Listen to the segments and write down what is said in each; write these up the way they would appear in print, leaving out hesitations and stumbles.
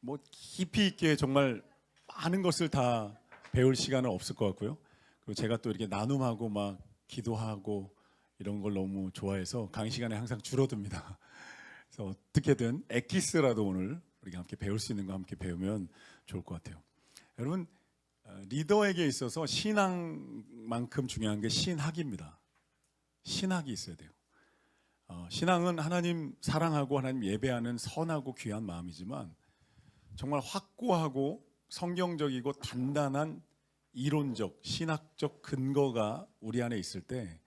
뭐 깊이 있게 정말 많은 것을 다 배울 시간은 없을 것 같고요. 그리고 제가 또 이렇게 나눔하고 막 기도하고 이런 걸 너무 좋아해서 강의 시간에 항상 줄어듭니다. 그래서 어떻게든 엑기스라도 오늘 우리가 함께 배울 수 있는 거 함께 배우면 좋을 것 같아요. 여러분, 리더에게 있어서 신앙만큼 중요한 게 신학입니다. 신학이 있어야 돼요. 신앙은 하나님 사랑하고 하나님 예배하는 선하고 귀한 마음이지만 정말 확고하고 성경적이고 단단한 이론적, 신학적 근거가 우리 안에 있을 때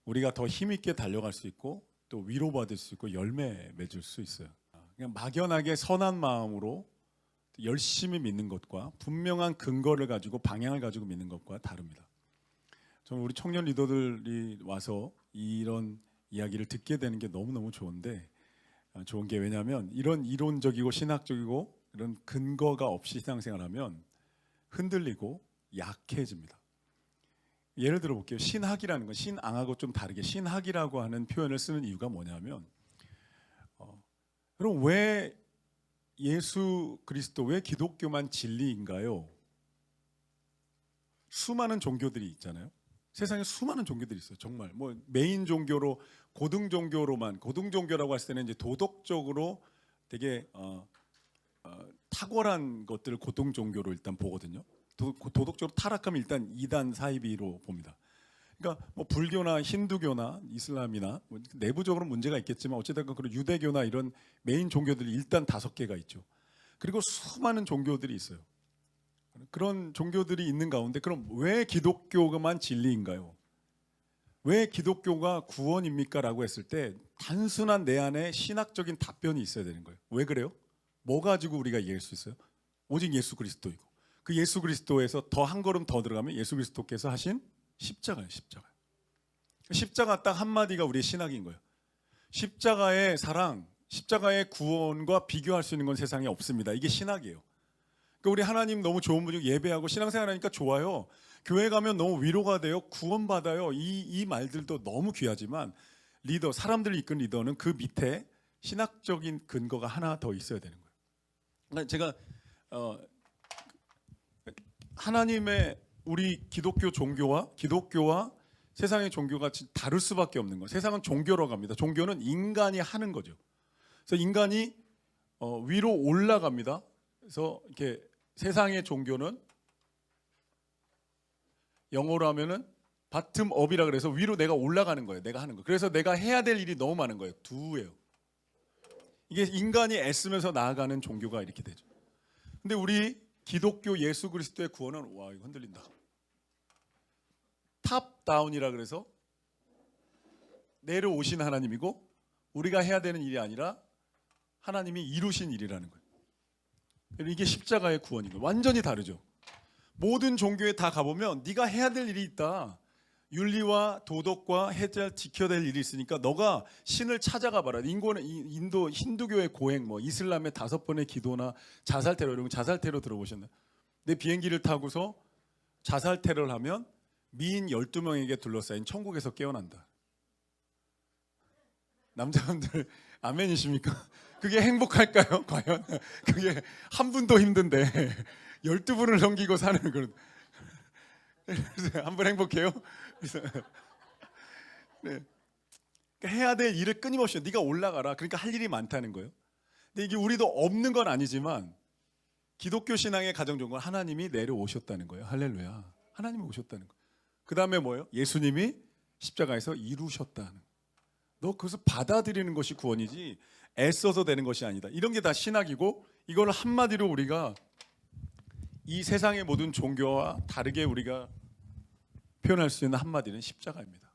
우리가 더 힘있게 달려갈 수 있고 또 위로받을 수 있고 열매 맺을 수 있어요. 그냥 막연하게 선한 마음으로 열심히 믿는 것과 분명한 근거를 가지고 방향을 가지고 믿는 것과 다릅니다. 저는 우리 청년 리더들이 와서 이런 이야기를 듣게 되는 게 너무너무 좋은데 좋은 게 왜냐하면 이런 이론적이고 신학적이고 이런 근거가 없이 신앙생활하면 흔들리고 약해집니다. 예를 들어 볼게요. 신학이라는 건 신앙하고 좀 다르게 신학이라고 하는 표현을 쓰는 이유가 뭐냐면 그럼 왜 예수 그리스도, 왜 기독교만 진리인가요? 수많은 종교들이 있잖아요. 세상에 수많은 종교들이 있어요. 정말 뭐 메인 종교로 고등 종교라고 했을 때는 이제 도덕적으로 되게 탁월한 것들을 고등 종교로 일단 보거든요. 도덕적으로 타락하면 일단 이단 사이비로 봅니다. 그러니까 뭐 불교나 힌두교나 이슬람이나 뭐 내부적으로 문제가 있겠지만 어쨌든 그런 유대교나 이런 메인 종교들이 일단 5개가 있죠. 그리고 수많은 종교들이 있어요. 그런 종교들이 있는 가운데 그럼 왜 기독교만 진리인가요? 왜 기독교가 구원입니까? 라고 했을 때 단순한 내 안에 신학적인 답변이 있어야 되는 거예요. 왜 그래요? 뭐 가지고 우리가 이해할 수 있어요? 오직 예수 그리스도이고 그 예수 그리스도에서 더 한 걸음 더 들어가면 예수 그리스도께서 하신 십자가예요. 십자가 딱 한마디가 우리의 신학인 거예요. 십자가의 사랑, 십자가의 구원과 비교할 수 있는 건 세상에 없습니다. 이게 신학이에요. 그러니까 우리 하나님 너무 좋은 분이고 예배하고 신앙생활하니까 좋아요. 교회 가면 너무 위로가 돼요. 구원받아요. 이 말들도 너무 귀하지만 리더, 사람들을 이끄는 리더는 그 밑에 신학적인 근거가 하나 더 있어야 되는 거예요. 그러니까 제가 하나님의 우리 기독교와 세상의 종교가 다를 수밖에 없는 거예요. 세상은 종교라고 합니다. 종교는 인간이 하는 거죠. 그래서 인간이 위로 올라갑니다. 그래서 이렇게 세상의 종교는 영어로 하면은 바텀업이라 그래서 위로 내가 올라가는 거예요. 내가 하는 거. 그래서 내가 해야 될 일이 너무 많은 거예요. 두예요. 이게 인간이 애쓰면서 나아가는 종교가 이렇게 되죠. 근데 우리 기독교 예수 그리스도의 구원은 와, 이거 흔들린다. 탑 다운이라 그래서 내려오신 하나님이고 우리가 해야 되는 일이 아니라 하나님이 이루신 일이라는 거예요. 이게 십자가의 구원인 거예요. 완전히 다르죠. 모든 종교에 다 가보면 네가 해야 될 일이 있다. 윤리와 도덕과 해야 지켜야 될 일이 있으니까 너가 신을 찾아가 봐라. 인도 힌두교의 고행, 뭐 이슬람의 5번의 기도나 자살 테러, 이런 거 자살 테러 들어보셨나요? 내 비행기를 타고서 자살 테러를 하면 미인 12명에게 둘러싸인 천국에서 깨어난다. 남자분들 아멘이십니까? 그게 행복할까요? 과연? 그게 한 분도 힘든데 12분을 넘기고 사는 그런. 한 분 행복해요? 네. 그러니까 해야 될 일을 끊임없이 네가 올라가라. 그러니까 할 일이 많다는 거예요. 근데 이게 우리도 없는 건 아니지만 기독교 신앙의 가장 좋은 건 하나님이 내려오셨다는 거예요. 할렐루야. 하나님이 오셨다는 거예요. 그 다음에 뭐예요? 예수님이 십자가에서 이루셨다는 거예요. 너 그것을 받아들이는 것이 구원이지 애써서 되는 것이 아니다. 이런 게 다 신학이고 이걸 한마디로 우리가 이 세상의 모든 종교와 다르게 우리가 표현할 수 있는 한마디는 십자가입니다.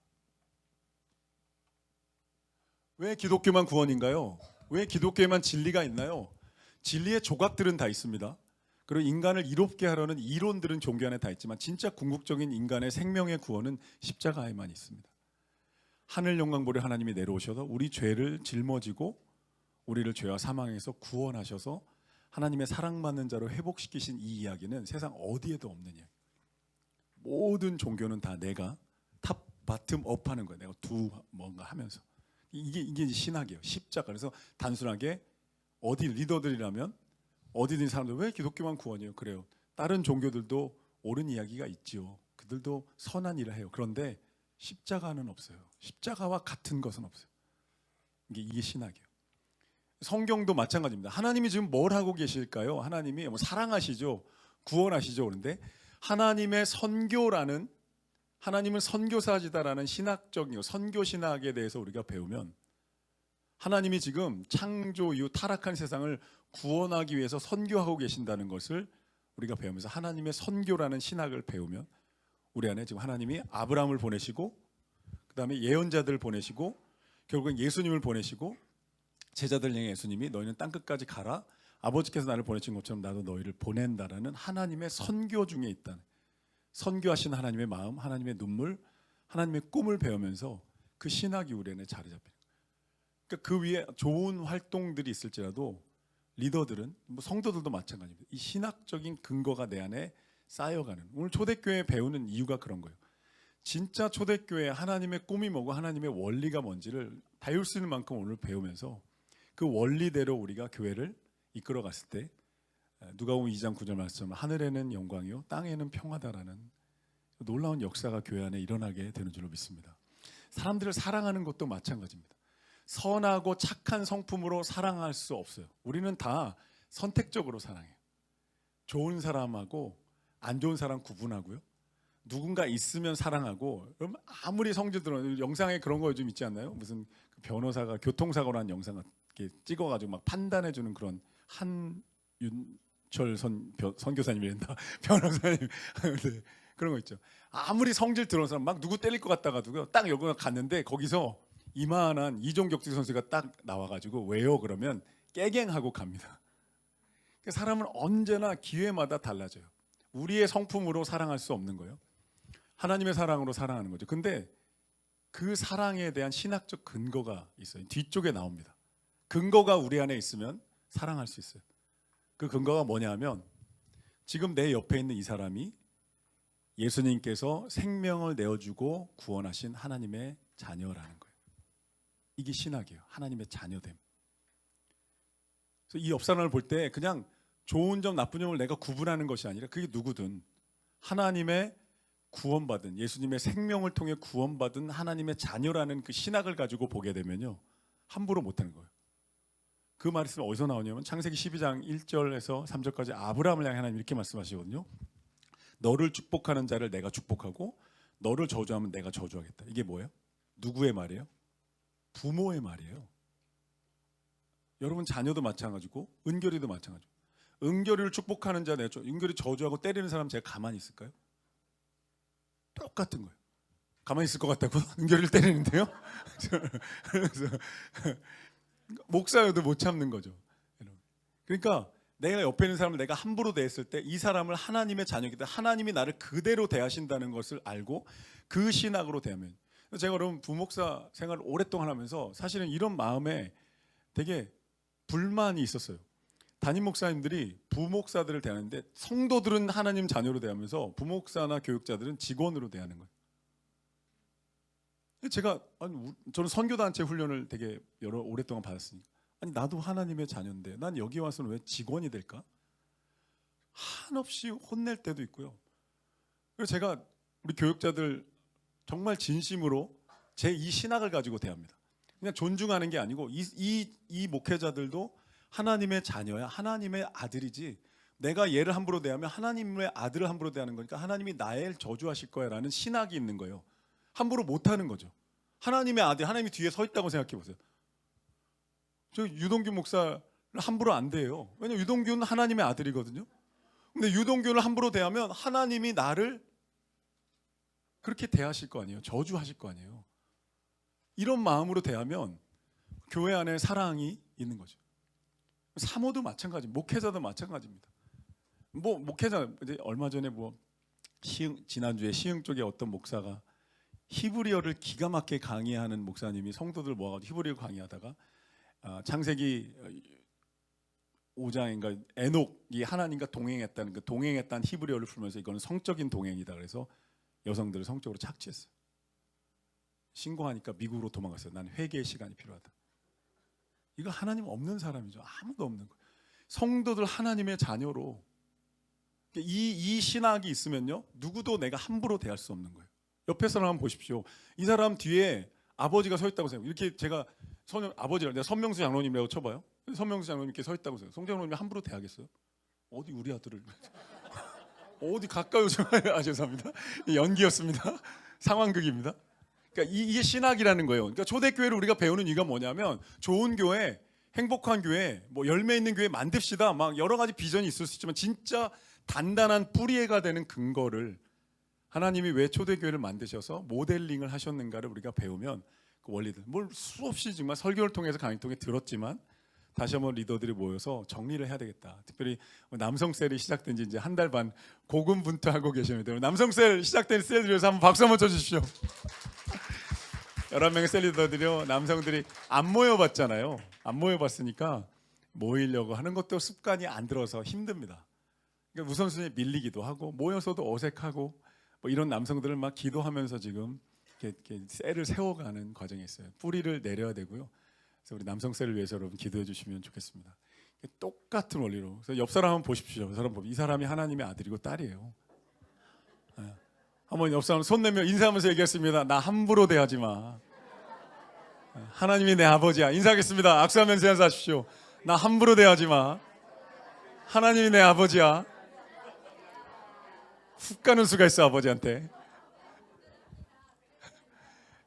왜 기독교만 구원인가요? 왜 기독교에만 진리가 있나요? 진리의 조각들은 다 있습니다. 그리고 인간을 이롭게 하려는 이론들은 종교 안에 다 있지만 진짜 궁극적인 인간의 생명의 구원은 십자가에만 있습니다. 하늘 영광 보려 하나님이 내려오셔서 우리 죄를 짊어지고 우리를 죄와 사망에서 구원하셔서 하나님의 사랑받는 자로 회복시키신 이 이야기는 세상 어디에도 없는 이야기. 모든 종교는 다 내가 탑, 바텀 업 하는 거예요. 내가 뭔가 하면서. 이게 신학이에요. 십자가. 그래서 단순하게 어디 리더들이라면 어디든 사람들 왜 기독교만 구원이에요? 그래요. 다른 종교들도 옳은 이야기가 있지요. 그들도 선한 일을 해요. 그런데 십자가는 없어요. 십자가와 같은 것은 없어요. 이게 신학이에요. 성경도 마찬가지입니다. 하나님이 지금 뭘 하고 계실까요? 하나님이 뭐 사랑하시죠, 구원하시죠. 그런데 하나님의 선교라는, 하나님은 선교사지다라는 신학적인 선교 신학에 대해서 우리가 배우면 하나님이 지금 창조 이후 타락한 세상을 구원하기 위해서 선교하고 계신다는 것을 우리가 배우면서 하나님의 선교라는 신학을 배우면 우리 안에 지금 하나님이 아브라함을 보내시고 그 다음에 예언자들을 보내시고 결국은 예수님을 보내시고 제자들 중에 예수님이 너희는 땅끝까지 가라, 아버지께서 나를 보내신 것처럼 나도 너희를 보낸다라는 하나님의 선교 중에 있다는, 선교하신 하나님의 마음, 하나님의 눈물, 하나님의 꿈을 배우면서 그 신학이 우리 안에 자리 잡히는 거예요. 그러니까 그 위에 좋은 활동들이 있을지라도 리더들은, 뭐 성도들도 마찬가지입니다. 이 신학적인 근거가 내 안에 쌓여가는, 오늘 초대교회 배우는 이유가 그런 거예요. 진짜 초대교회 하나님의 꿈이 뭐고 하나님의 원리가 뭔지를 다룰 수 있는 만큼 오늘 배우면서 그 원리대로 우리가 교회를 이끌어 갔을 때 누가복음 2장 9절 말씀, 하늘에는 영광이요 땅에는 평화다라는 놀라운 역사가 교회 안에 일어나게 되는 줄로 믿습니다. 사람들을 사랑하는 것도 마찬가지입니다. 선하고 착한 성품으로 사랑할 수 없어요. 우리는 다 선택적으로 사랑해요. 좋은 사람하고 안 좋은 사람 구분하고요. 누군가 있으면 사랑하고, 그럼 아무리 성질 들어, 영상에 그런 거 좀 있지 않나요? 무슨 변호사가 교통사고로 한 영상 이렇게 찍어가지고 막 판단해주는 그런 한윤철 선교사님이란다 변호사님 네, 그런 거 있죠. 아무리 성질 들어온 사람 막 누구 때릴 것 같다가도요, 딱 여기 갔는데 거기서 이만한 이종격투기 선수가 딱 나와가지고 왜요? 그러면 깨갱하고 갑니다. 사람은 언제나 기회마다 달라져요. 우리의 성품으로 사랑할 수 없는 거예요. 하나님의 사랑으로 사랑하는 거죠. 근데 그 사랑에 대한 신학적 근거가 있어요. 뒤쪽에 나옵니다. 근거가 우리 안에 있으면 사랑할 수 있어요. 그 근거가 뭐냐면 지금 내 옆에 있는 이 사람이 예수님께서 생명을 내어주고 구원하신 하나님의 자녀라는 거예요. 이게 신학이에요. 하나님의 자녀됨. 그래서 이 옆 사람을 볼 때 그냥 좋은 점 나쁜 점을 내가 구분하는 것이 아니라 그게 누구든 하나님의 구원받은, 예수님의 생명을 통해 구원받은 하나님의 자녀라는 그 신학을 가지고 보게 되면요, 함부로 못하는 거예요. 그 말씀이 어디서 나오냐면 창세기 12장 1절에서 3절까지 아브라함을 향해 하나님 이렇게 말씀하시거든요. 너를 축복하는 자를 내가 축복하고 너를 저주하면 내가 저주하겠다. 이게 뭐예요? 누구의 말이에요? 부모의 말이에요. 여러분 자녀도 마찬가지고 은결이도 마찬가지고, 은결이를 축복하는 자, 내가 은결이 저주하고 때리는 사람 제가 가만히 있을까요? 똑같은 거예요. 가만히 있을 것 같다고? 은결이를 때리는데요? 그래서 목사여도 못 참는 거죠. 그러니까 내가 옆에 있는 사람을 내가 함부로 대했을 때 이 사람을 하나님의 자녀이기 때문에 하나님이 나를 그대로 대하신다는 것을 알고 그 신학으로 대하면, 제가 여러분 부목사 생활을 오랫동안 하면서 사실은 이런 마음에 되게 불만이 있었어요. 담임 목사님들이 부목사들을 대하는데 성도들은 하나님 자녀로 대하면서 부목사나 교육자들은 직원으로 대하는 거예요. 제가 저는 선교단체 훈련을 되게 오랫동안 받았으니까, 아니 나도 하나님의 자녀인데 난 여기 와서는 왜 직원이 될까? 한없이 혼낼 때도 있고요. 그래서 제가 우리 교육자들 정말 진심으로 제 이 신학을 가지고 대합니다. 그냥 존중하는 게 아니고 이 목회자들도 하나님의 자녀야, 하나님의 아들이지, 내가 얘를 함부로 대하면 하나님의 아들을 함부로 대하는 거니까 하나님이 나를 저주하실 거야 라는 신학이 있는 거예요. 함부로 못하는 거죠. 하나님의 아들, 하나님이 뒤에 서 있다고 생각해 보세요. 저 유동규 목사를 함부로 안 대해요. 왜냐면 유동규는 하나님의 아들이거든요. 근데 유동규를 함부로 대하면 하나님이 나를 그렇게 대하실 거 아니에요. 저주하실 거 아니에요. 이런 마음으로 대하면 교회 안에 사랑이 있는 거죠. 사모도 마찬가지, 목회자도 마찬가지입니다. 뭐 목회자 이제 얼마 전에 뭐 지난주에 시흥 쪽에 어떤 목사가 히브리어를 기가 막히게 강의하는 목사님이 성도들 모아가지고 히브리어 강의하다가 창세기 5장인가 에녹이 하나님과 동행했다는 그 동행했다는 히브리어를 풀면서 이거는 성적인 동행이다 그래서 여성들을 성적으로 착취했어요. 신고하니까 미국으로 도망갔어요. 난 회개의 시간이 필요하다. 이거 하나님 없는 사람이죠. 아무도 없는 거예요. 성도들 하나님의 자녀로 이 신학이 있으면요, 누구도 내가 함부로 대할 수 없는 거예요. 옆에 사람 한번 보십시오. 이 사람 뒤에 아버지가 서 있다고 생각해요. 이렇게 제가 아버지를 내가 선명수 장로님이라고 쳐봐요. 선명수 장로님께 서 있다고 생각해요. 송 장로님이 함부로 대하겠어요? 어디 우리 아들을 어디 가까이 오지 마요. 죄송합니다. 연기였습니다. 상황극입니다. 그러니까 이게 신학이라는 거예요. 그러니까 초대교회를 우리가 배우는 이유가 뭐냐면, 좋은 교회, 행복한 교회, 뭐 열매 있는 교회 만듭시다. 막 여러 가지 비전이 있을 수 있지만 진짜 단단한 뿌리가 되는 근거를, 하나님이 왜 초대교회를 만드셔서 모델링을 하셨는가를 우리가 배우면 그 원리들, 뭘 수없이 정말 설교를 통해서 강의 통해 들었지만 다시 한번 리더들이 모여서 정리를 해야 되겠다. 특별히 남성셀이 시작된 지 이제 한 달 반 고군분투하고 계십니다. 남성셀 시작된 셀을 위해서 한번 박수 한번 쳐주십시오. 11명의 셀 리더들이요, 남성들이 안 모여봤잖아요. 안 모여봤으니까 모이려고 하는 것도 습관이 안 들어서 힘듭니다. 그러니까 우선순위에 밀리기도 하고 모여서도 어색하고 뭐 이런 남성들을 막 기도하면서 지금 이렇게 셀을 세워가는 과정이 있어요. 뿌리를 내려야 되고요. 그래서 우리 남성 셀을 위해서 여러분 기도해 주시면 좋겠습니다. 똑같은 원리로. 그래서 옆 사람 한번 보십시오. 이 사람이 하나님의 아들이고 딸이에요. 한번 옆 사람 손 내밀어 인사하면서 얘기했습니다. 나 함부로 대하지 마. 하나님이 내 아버지야. 인사하겠습니다. 악수하면서 인사하십시오. 나 함부로 대하지 마. 하나님이 내 아버지야. 훅 가는 수가 있어, 아버지한테.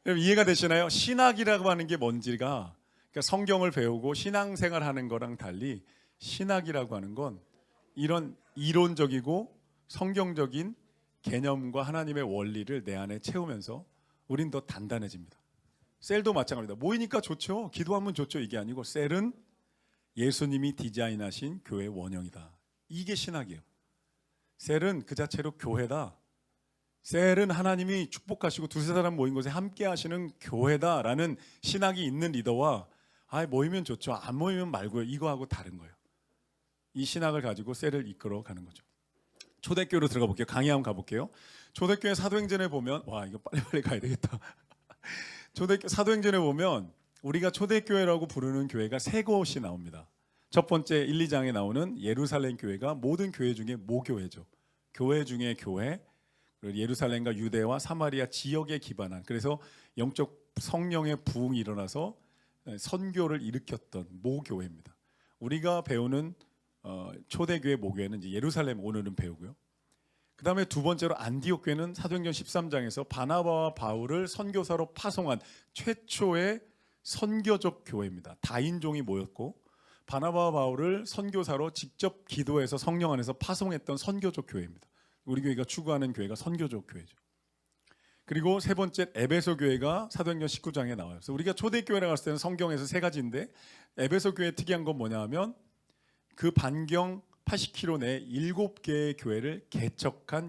이해가 되시나요? 신학이라고 하는 게 뭔지가, 그러니까 성경을 배우고 신앙생활하는 거랑 달리 신학이라고 하는 건 이런 이론적이고 성경적인 개념과 하나님의 원리를 내 안에 채우면서 우린 더 단단해집니다. 셀도 마찬가지입니다. 모이니까 좋죠. 기도하면 좋죠. 이게 아니고 셀은 예수님이 디자인하신 교회의 원형이다. 이게 신학이에요. 셀은 그 자체로 교회다. 셀은 하나님이 축복하시고 두세 사람 모인 곳에 함께 하시는 교회다라는 신학이 있는 리더와, 모이면 좋죠, 안 모이면 말고요, 이거하고 다른 거예요. 이 신학을 가지고 셀을 이끌어 가는 거죠. 초대교회로 들어가 볼게요. 강의 한번 가볼게요. 초대교회 사도행전에 보면, 이거 빨리빨리 가야 되겠다. 사도행전에 보면 우리가 초대교회라고 부르는 교회가 세 곳이 나옵니다. 첫 번째 1, 2장에 나오는 예루살렘 교회가 모든 교회 중에 모교회죠. 교회 중에 교회, 예루살렘과 유대와 사마리아 지역에 기반한, 그래서 영적 성령의 부흥이 일어나서 선교를 일으켰던 모교회입니다. 우리가 배우는 초대교회 모교회는 이제 예루살렘 오늘은 배우고요. 그 다음에 두 번째로 안디옥 교회는 사도행전 13장에서 바나바와 바울을 선교사로 파송한 최초의 선교적 교회입니다. 다인종이 모였고 바나바와 바울을 선교사로 직접 기도해서 성령 안에서 파송했던 선교적 교회입니다. 우리 교회가 추구하는 교회가 선교적 교회죠. 그리고 세 번째 에베소 교회가 사도행전 19장에 나와요. 그래서 우리가 초대교회라고 했을 때는 성경에서 세 가지인데, 에베소 교회의 특이한 건 뭐냐 하면 그 반경 80km 내 7개의 교회를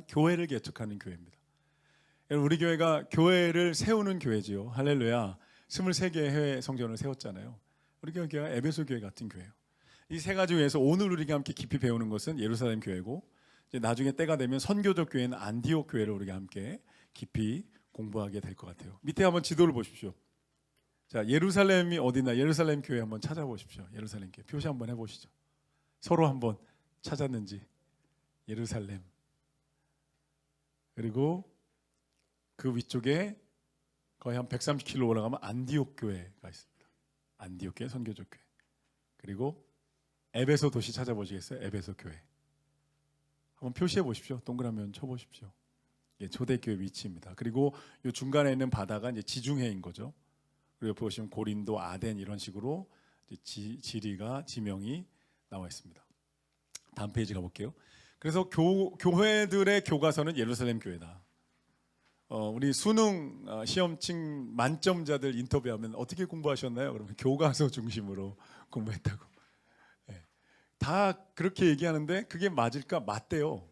교회를 개척하는 교회입니다. 우리 교회가 교회를 세우는 교회지요. 할렐루야. 23개의 해외 성전을 세웠잖아요. 우리 교회가 에베소 교회 같은 교회예요. 이 세 가지 위에서 오늘 우리가 함께 깊이 배우는 것은 예루살렘 교회고, 이제 나중에 때가 되면 선교적 교회는 안디옥 교회를 우리가 함께 깊이 공부하게 될 것 같아요. 밑에 한번 지도를 보십시오. 자, 예루살렘이 어디나 예루살렘 교회 한번 찾아보십시오. 예루살렘 교회 표시 한번 해보시죠. 서로 한번 찾았는지. 예루살렘. 그리고 그 위쪽에 거의 한 130km 올라가면 안디옥 교회가 있습니다. 안디옥 교회, 선교적 교회. 그리고 에베소 도시 찾아보시겠어요? 에베소 교회. 한번 표시해 보십시오. 동그라미 쳐보십시오. 초대교회 위치입니다. 그리고 이 중간에 있는 바다가 이제 지중해인 거죠. 그리고 보시면 고린도, 아덴 이런 식으로 지리가 지명이 나와 있습니다. 다음 페이지 가볼게요. 그래서 교회들의 교과서는 예루살렘 교회다. 우리 수능 시험층 만점자들 인터뷰하면 어떻게 공부하셨나요? 그러면 교과서 중심으로 공부했다고. 다 그렇게 얘기하는데 그게 맞을까? 맞대요.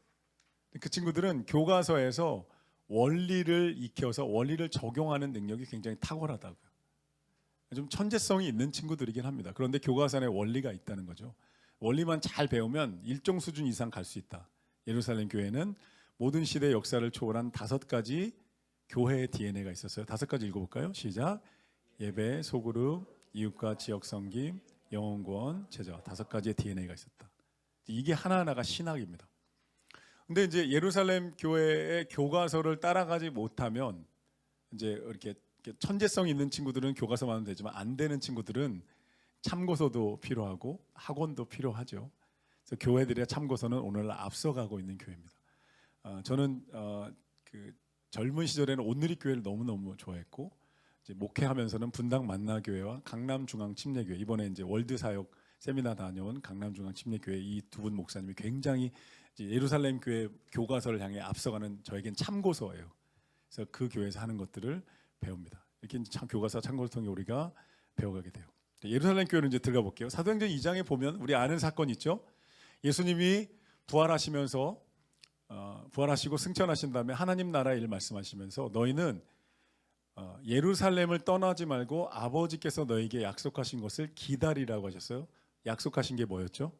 그 친구들은 교과서에서 원리를 익혀서 원리를 적용하는 능력이 굉장히 탁월하다고요. 좀 천재성이 있는 친구들이긴 합니다. 그런데 교과서 안에 원리가 있다는 거죠. 원리만 잘 배우면 일정 수준 이상 갈 수 있다. 예루살렘 교회는 모든 시대 역사를 초월한 5가지 교회의 DNA가 있었어요. 5가지 읽어볼까요? 시작. 예배, 소그룹, 이웃과 지역 섬김, 영혼권, 제자 5가지의 DNA가 있었다. 이게 하나하나가 신학입니다. 근데 이제 예루살렘 교회의 교과서를 따라가지 못하면 이제 이렇게 천재성 있는 친구들은 교과서만 하면 되지만 안 되는 친구들은 참고서도 필요하고 학원도 필요하죠. 그래서 교회들의 참고서는 오늘날 앞서가고 있는 교회입니다. 저는 그 젊은 시절에는 온누리 교회를 너무너무 좋아했고 이제 목회하면서는 분당 만나교회와 강남중앙침례교회, 이번에 이제 월드사역 세미나 다녀온 강남중앙침례교회 이 두 분 목사님이 굉장히 이제 예루살렘 교회 교과서를 향해 앞서가는 저에겐 참고서예요. 그래서 그 교회에서 하는 것들을 배웁니다. 이렇게 참 교과서 참고를 통해 우리가 배워가게 돼요. 예루살렘 교회는 이제 들어가 볼게요. 사도행전 2장에 보면 우리 아는 사건 있죠. 예수님이 부활하시면서 부활하시고 승천하신 다음에 하나님 나라의 일 말씀하시면서 너희는 예루살렘을 떠나지 말고 아버지께서 너에게 약속하신 것을 기다리라고 하셨어요. 약속하신 게 뭐였죠?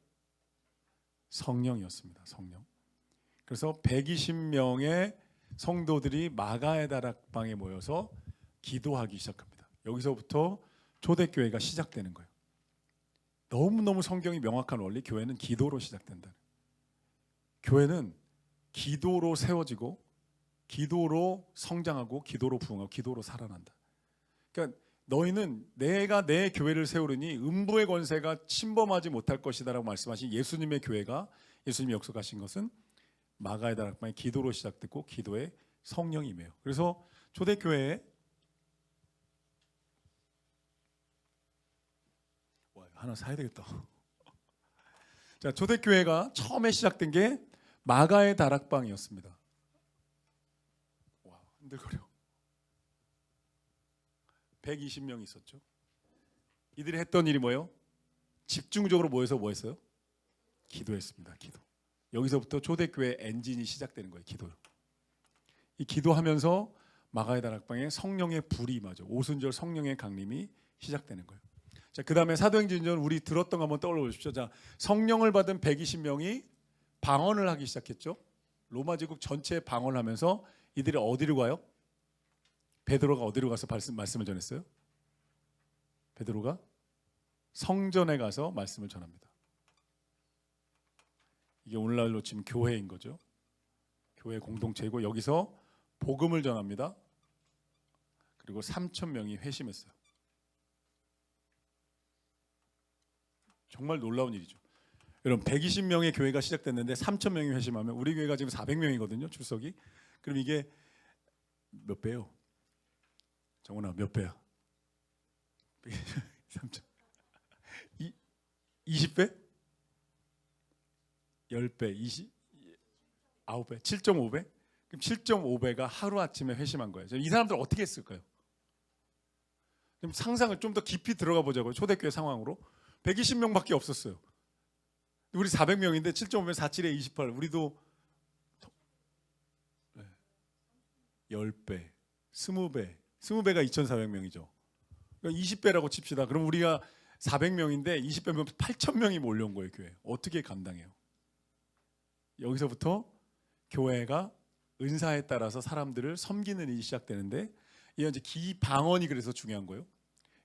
성령이었습니다. 성령. 그래서 120명의 성도들이 마가의 다락방에 모여서 기도하기 시작합니다. 여기서부터 초대교회가 시작되는 거예요. 너무너무 성경이 명확한 원리, 교회는 기도로 시작된다. 교회는 기도로 세워지고 기도로 성장하고 기도로 부흥하고 기도로 살아난다. 그러니까 너희는 내가 내 교회를 세우려니 음부의 권세가 침범하지 못할 것이다라고 말씀하신 예수님의 교회가, 예수님이 약속하신 것은 마가의 다락방의 기도로 시작됐고 기도의 성령이 임해요. 그래서 초대교회에 하나 사야 되겠다. 자, 초대교회가 처음에 시작된 게 마가의 다락방이었습니다. 와, 흔들거려. 120명이 있었죠. 이들이 했던 일이 뭐예요? 집중적으로 모여서 뭐 했어요? 기도했습니다. 기도. 여기서부터 초대교회 엔진이 시작되는 거예요. 기도로. 이 기도하면서 마가의 다락방에 성령의 불이 임하죠. 오순절 성령의 강림이 시작되는 거예요. 자, 그 다음에 사도행전 우리 들었던 거 한번 떠올려 보십시오. 자, 성령을 받은 120명이 방언을 하기 시작했죠. 로마 제국 전체에 방언을 하면서 이들이 어디로 가요? 베드로가 어디로 가서 말씀을 전했어요? 베드로가 성전에 가서 말씀을 전합니다. 이게 오늘날로 치면 교회인 거죠. 교회 공동체이고 여기서 복음을 전합니다. 그리고 3,000명이 회심했어요. 정말 놀라운 일이죠. 여러분 120명의 교회가 시작됐는데 3,000명이 회심하면 우리 교회가 지금 400명이거든요. 출석이. 그럼 이게 몇 배요? 정훈아 몇 배야? 3,000. 20배? 10배, 9배, 7.5배? 그럼 7.5배가 하루아침에 회심한 거예요. 이 사람들 어떻게 했을까요? 그럼 상상을 좀 더 깊이 들어가 보자고요. 초대교회 상황으로 120명밖에 없었어요. 우리 400명인데 7.5면 4, 7에 28. 우리도 10배, 20배. 20배가 2,400명이죠. 그러니까 20배라고 칩시다. 그럼 우리가 400명인데 20배면 8,000명이 몰려온 거예요. 교회. 어떻게 감당해요? 여기서부터 교회가 은사에 따라서 사람들을 섬기는 일이 시작되는데 이 이제 기방언이 그래서 중요한 거예요.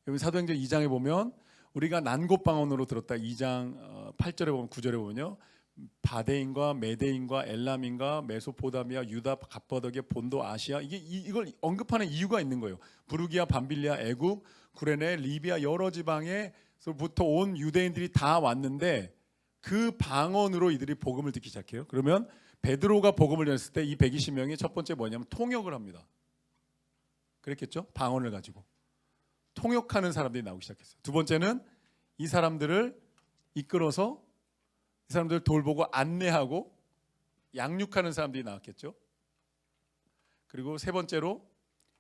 여기 사도행전 2장에 보면 우리가 난곳 방언으로 들었다. 2장 8절에 보면 9절에 보면요. 바데인과 메데인과 엘람인과 메소포다미아, 유다, 갑바도기아, 본도, 아시아 이걸 언급하는 이유가 있는 거예요. 부르기아, 밤빌리아, 애굽, 구레네, 리비아 여러 지방에서부터 온 유대인들이 다 왔는데 그 방언으로 이들이 복음을 듣기 시작해요. 그러면 베드로가 복음을 전했을 때 이 120명이 첫 번째 뭐냐면 통역을 합니다. 그랬겠죠? 방언을 가지고 통역하는 사람들이 나오기 시작했어요. 두 번째는 이 사람들을 이끌어서 이 사람들을 돌보고 안내하고 양육하는 사람들이 나왔겠죠. 그리고 세 번째로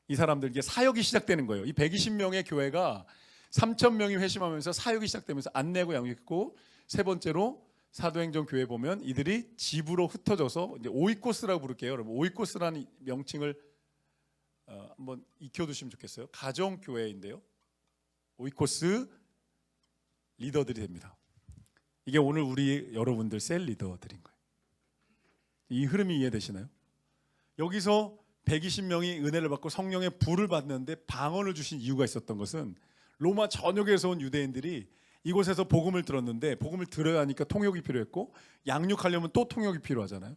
이 사람들에게 사역이 시작되는 거예요. 이 120명의 교회가 3,000명이 회심하면서 사역이 시작되면서 안내하고 양육했고, 세 번째로 사도행전 교회 보면 이들이 집으로 흩어져서 이제 오이코스라고 부를게요. 여러분 오이코스라는 명칭을 한번 익혀두시면 좋겠어요. 가정 교회인데요. 오이코스 리더들이 됩니다. 이게 오늘 우리 여러분들 셀 리더들인 거예요. 이 흐름이 이해되시나요? 여기서 120명이 은혜를 받고 성령의 불을 받는데 방언을 주신 이유가 있었던 것은 로마 전역에서 온 유대인들이 이곳에서 복음을 들었는데 복음을 들어야 하니까 통역이 필요했고 양육하려면 또 통역이 필요하잖아요.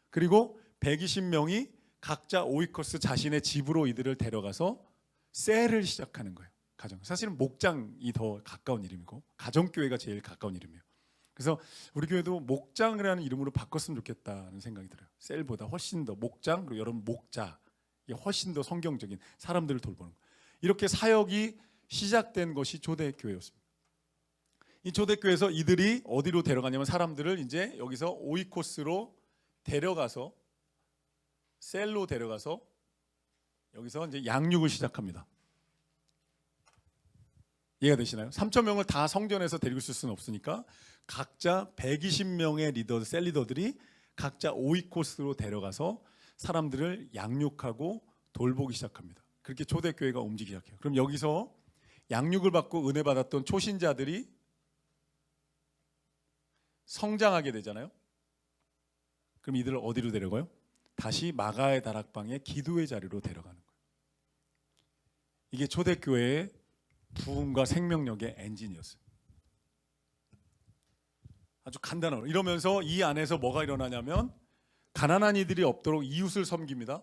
그리고 120명이 각자 오이코스 자신의 집으로 이들을 데려가서 셀을 시작하는 거예요. 가정. 사실은 목장이 더 가까운 이름이고 가정교회가 제일 가까운 이름이에요. 그래서 우리 교회도 목장이라는 이름으로 바꿨으면 좋겠다는 생각이 들어요. 셀보다 훨씬 더 목장, 그리고 여러분 목자, 이게 훨씬 더 성경적인 사람들을 돌보는 거. 이렇게 사역이 시작된 것이 초대교회였습니다. 이 초대교회에서 이들이 어디로 데려가냐면 사람들을 이제 여기서 오이코스로 데려가서 셀로 데려가서 여기서 이제 양육을 시작합니다. 이해가 되시나요? 3,000명을 다 성전에서 데리고 있을 수는 없으니까 각자 120명의 리더, 셀 리더들이 각자 오이코스로 데려가서 사람들을 양육하고 돌보기 시작합니다. 그렇게 초대교회가 움직이기 시작해요. 그럼 여기서 양육을 받고 은혜 받았던 초신자들이 성장하게 되잖아요. 그럼 이들을 어디로 데려가요? 다시 마가의 다락방의 기도의 자리로 데려가는 거예요. 이게 초대교회의 부흥과 생명력의 엔진이었어요. 아주 간단하고 이러면서 이 안에서 뭐가 일어나냐면 가난한 이들이 없도록 이웃을 섬깁니다.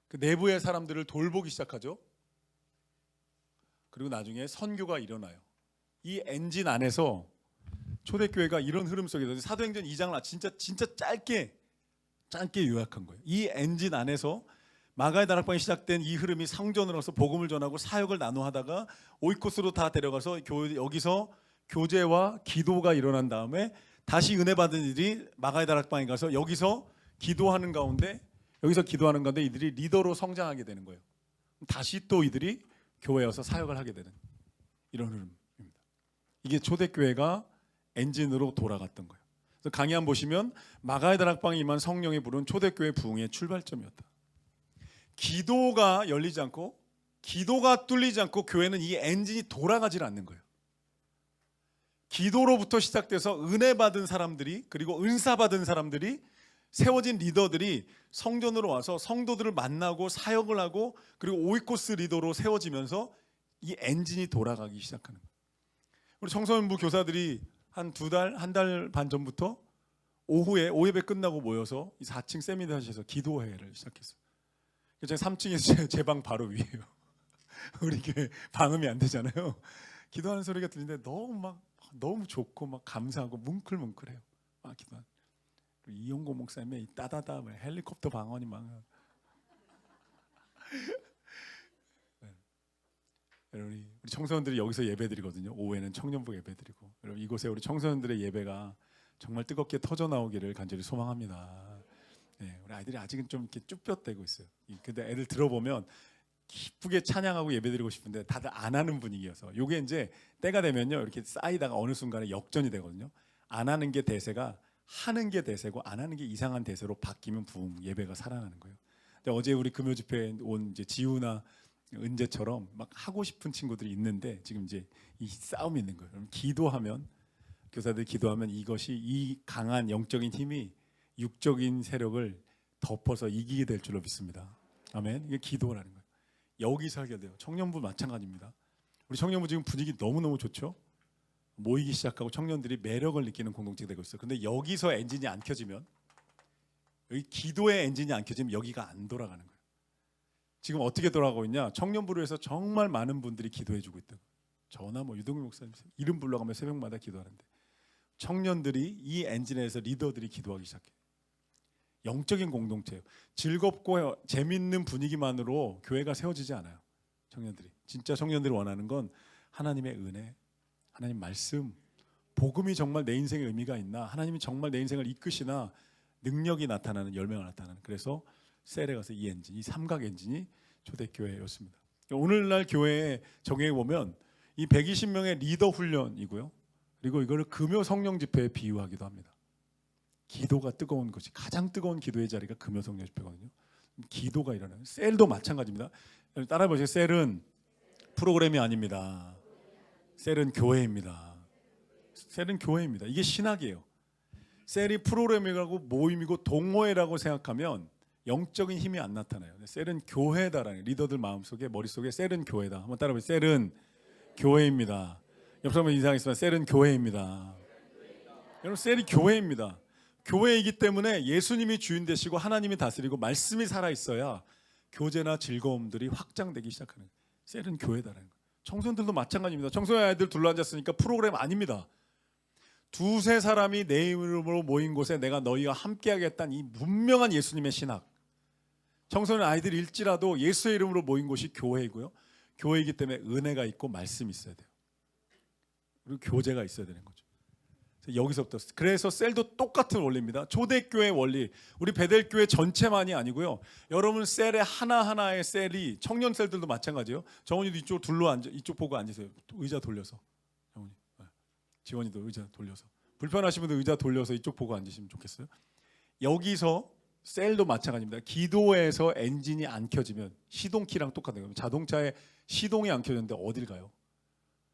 그 내부의 사람들을 돌보기 시작하죠. 그리고 나중에 선교가 일어나요. 이 엔진 안에서 초대교회가 이런 흐름 속에서 사도행전 2장을 진짜 짧게 요약한 거예요. 이 엔진 안에서 마가의 다락방이 시작된 이 흐름이 상전으로서 복음을 전하고 사역을 나누하다가 오이코스로 다 데려가서 여기서 교제와 기도가 일어난 다음에 다시 은혜 받은 이들이 마가의 다락방에 가서 여기서 기도하는 가운데 이들이 리더로 성장하게 되는 거예요. 다시 또 이들이 교회에 와서 사역을 하게 되는 이런 흐름입니다. 이게 초대교회가 엔진으로 돌아갔던 거예요. 그래서 강의 한번 보시면 마가의 다락방에 임한 성령의 불은 초대교회 부흥의 출발점이었다. 기도가 열리지 않고 기도가 뚫리지 않고 교회는 이 엔진이 돌아가질 않는 거예요. 기도로부터 시작돼서 은혜 받은 사람들이 그리고 은사 받은 사람들이 세워진 리더들이 성전으로 와서 성도들을 만나고 사역을 하고 그리고 오이코스 리더로 세워지면서 이 엔진이 돌아가기 시작하는 거예요. 우리 청소년부 교사들이 한 달 반 전부터 오후에 오예배 끝나고 모여서 이 4층 세미나실에서 기도회를 시작했어요. 제가 3층에서 제 방 바로 위에요. 우리 교회 방음이 안 되잖아요. 기도하는 소리가 들리는데 너무 좋고 막 감사하고 뭉클뭉클해요. 막 기도하는. 이용고 목사님의 이 따다다 헬리콥터 방언이 막. 우리 청소년들이 여기서 예배드리거든요. 오후에는 청년부 예배드리고. 여러분 이곳에 우리 청소년들의 예배가 정말 뜨겁게 터져 나오기를 간절히 소망합니다. 네, 우리 아이들이 아직은 좀 이렇게 쭈뼛대고 있어요. 근데 애들 들어보면 기쁘게 찬양하고 예배드리고 싶은데 다들 안 하는 분위기여서 요게 이제 때가 되면요 이렇게 쌓이다가 어느 순간에 역전이 되거든요. 안 하는 게 대세가 하는 게 대세고 안 하는 게 이상한 대세로 바뀌면 부흥 예배가 살아나는 거예요. 근데 어제 우리 금요 집회에 온 이제 지우나 은재처럼 막 하고 싶은 친구들이 있는데 지금 이제 이 싸움이 있는 거예요. 기도하면 교사들 기도하면 이것이 이 강한 영적인 힘이 육적인 세력을 덮어서 이기게 될 줄로 믿습니다. 아멘. 이게 기도라는 거예요. 여기서 하게 돼요. 청년부 마찬가지입니다. 우리 청년부 지금 분위기 너무너무 좋죠. 모이기 시작하고 청년들이 매력을 느끼는 공동체가 되고 있어요. 근데 여기서 엔진이 안 켜지면 여기 기도의 엔진이 안 켜지면 여기가 안 돌아가는 거예요. 지금 어떻게 돌아가고 있냐? 청년부로 해서 정말 많은 분들이 기도해주고 있다. 저나 유동규 목사님 이름 불러가며 새벽마다 기도하는데 청년들이 이 엔진에서 리더들이 기도하기 시작해요. 영적인 공동체예요. 즐겁고 재밌는 분위기만으로 교회가 세워지지 않아요. 청년들이 진짜 청년들이 원하는 건 하나님의 은혜, 하나님 말씀, 복음이 정말 내 인생에 의미가 있나, 하나님이 정말 내 인생을 이끄시나 능력이 나타나는 열매가 나타나는. 그래서 셀에 가서 이 엔진, 이 삼각 엔진이 초대교회였습니다. 오늘날 교회에 적용해 보면 이 120명의 리더 훈련이고요. 그리고 이거를 금요 성령 집회에 비유하기도 합니다. 기도가 뜨거운 것이 가장 뜨거운 기도의 자리가 금요 성령 집회거든요. 기도가 일어나요. 셀도 마찬가지입니다. 따라해 보세요. 셀은 프로그램이 아닙니다. 셀은 교회입니다. 셀은 교회입니다. 이게 신학이에요. 셀이 프로그램이라고 모임이고 동호회라고 생각하면 영적인 힘이 안 나타나요. 셀은 교회다라는 리더들 마음속에 머릿속에 셀은 교회다. 한번 따라해 보세요. 셀은 교회입니다. 옆 사람은 이상했지만 셀은 교회입니다. 여러분 셀이 교회입니다. 교회이기 때문에 예수님이 주인 되시고 하나님이 다스리고 말씀이 살아있어야 교제나 즐거움들이 확장되기 시작하는 거예요. 셀은 교회다라는 거예요. 청소년들도 마찬가지입니다. 청소년 아이들 둘러앉았으니까 프로그램 아닙니다. 두세 사람이 내 이름으로 모인 곳에 내가 너희와 함께하겠다는 이 분명한 예수님의 신학. 청소년 아이들일지라도 예수의 이름으로 모인 곳이 교회이고요. 교회이기 때문에 은혜가 있고 말씀이 있어야 돼요. 그리고 교제가 있어야 되는 거죠. 여기서부터 그래서 셀도 똑같은 원리입니다. 초대교회 원리, 우리 베델교회 전체만이 아니고요. 여러분 셀의 하나하나의 셀이 청년 셀들도 마찬가지예요. 정원이도 이쪽 둘러 앉아, 이쪽 보고 앉으세요. 의자 돌려서. 정원이, 지원이도 의자 돌려서. 불편하신 분들 의자 돌려서 이쪽 보고 앉으시면 좋겠어요. 여기서 셀도 마찬가지입니다. 기도에서 엔진이 안 켜지면 시동키랑 똑같은 거예요. 자동차에 시동이 안 켜졌는데 어딜 가요?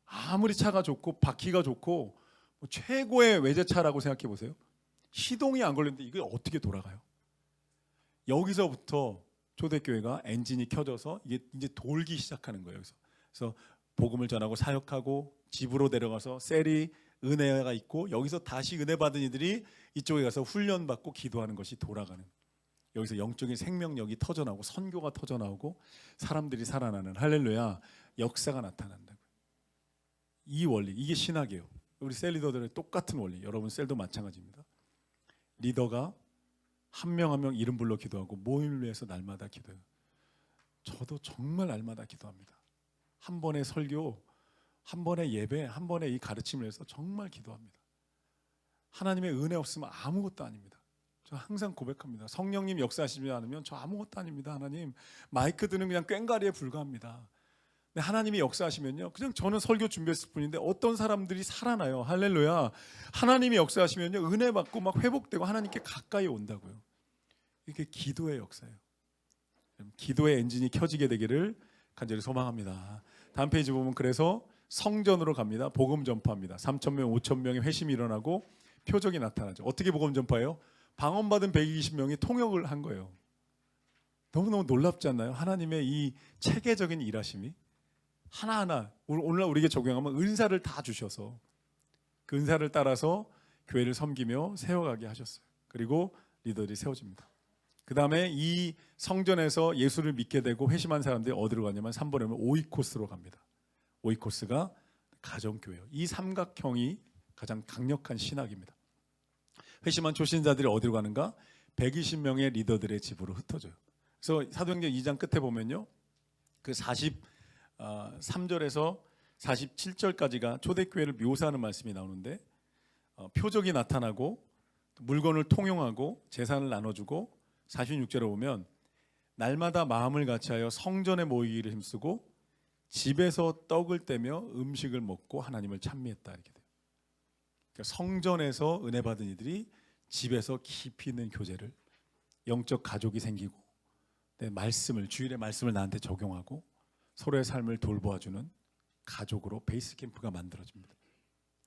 아무리 차가 좋고 바퀴가 좋고 최고의 외제차라고 생각해 보세요. 시동이 안 걸렸는데 이게 어떻게 돌아가요? 여기서부터 초대교회가 엔진이 켜져서 이게 이제 돌기 시작하는 거예요. 그래서 복음을 전하고 사역하고 집으로 데려가서 셀이 은혜가 있고 여기서 다시 은혜 받은 이들이 이쪽에 가서 훈련받고 기도하는 것이 돌아가는. 여기서 영적인 생명력이 터져나오고 선교가 터져나오고 사람들이 살아나는 할렐루야 역사가 나타난다고요. 이 원리, 이게 신학이에요. 우리 셀 리더들의 똑같은 원리. 여러분 셀도 마찬가지입니다. 리더가 한 명 한 명 이름 불러 기도하고 모임을 위해서 날마다 기도해요. 저도 정말 날마다 기도합니다. 한 번의 설교, 한 번의 예배, 한 번의 이 가르침을 위해서 정말 기도합니다. 하나님의 은혜 없으면 아무것도 아닙니다. 저 항상 고백합니다. 성령님 역사하시지 않으면 저 아무것도 아닙니다. 하나님 마이크 드는 그냥 꽹과리에 불과합니다. 하나님이 역사하시면요 그냥 저는 설교 준비했을 뿐인데 어떤 사람들이 살아나요. 할렐루야. 하나님이 역사하시면요 은혜 받고 막 회복되고 하나님께 가까이 온다고요. 이게 기도의 역사예요. 기도의 엔진이 켜지게 되기를 간절히 소망합니다. 다음 페이지 보면 그래서 성전으로 갑니다. 복음 전파합니다. 3,000명 5,000명의 회심이 일어나고 표적이 나타나죠. 어떻게 복음 전파해요? 방언받은 120명이 통역을 한 거예요. 너무너무 놀랍지 않나요? 하나님의 이 체계적인 일하심이 하나하나 오늘날 우리에게 적용하면 은사를 다 주셔서 그 은사를 따라서 교회를 섬기며 세워가게 하셨어요. 그리고 리더들이 세워집니다. 그 다음에 이 성전에서 예수를 믿게 되고 회심한 사람들이 어디로 가냐면 3번에 보면 오이코스로 갑니다. 오이코스가 가정교회예요. 이 삼각형이 가장 강력한 신학입니다. 회심한 초신자들이 어디로 가는가? 120명의 리더들의 집으로 흩어져요. 그래서 사도행전 2장 끝에 보면요 그 43절에서 47절까지가 초대교회를 묘사하는 말씀이 나오는데 표적이 나타나고 물건을 통용하고 재산을 나눠주고 46절에 보면 날마다 마음을 같이하여 성전에 모이기를 힘쓰고 집에서 떡을 떼며 음식을 먹고 하나님을 찬미했다 이렇게 돼요. 그러니까 성전에서 은혜 받은 이들이 집에서 깊이 있는 교제를 영적 가족이 생기고 내 말씀을 주일의 말씀을 나한테 적용하고 서로의 삶을 돌보아주는 가족으로 베이스 캠프가 만들어집니다.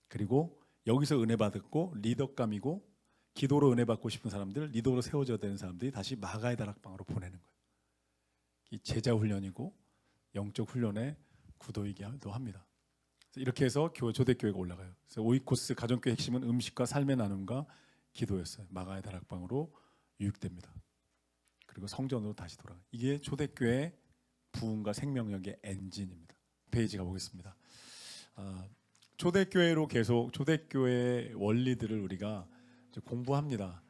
그리고 여기서 은혜 받았고 리더감이고 기도로 은혜 받고 싶은 사람들, 리더로 세워져야 되는 사람들이 다시 마가의 다락방으로 보내는 거예요. 이 제자 훈련이고 영적 훈련의 구도이기도 합니다. 이렇게 해서 초대교회가 올라가요. 그래서 오이코스 가정교회 핵심은 음식과 삶의 나눔과 기도였어요. 마가의 다락방으로 유익됩니다. 그리고 성전으로 다시 돌아가요. 이게 초대교회 부흥과 생명력의 엔진입니다. 페이지 가보겠습니다. 초대교회로 계속 초대교회 원리들을 우리가 공부합니다.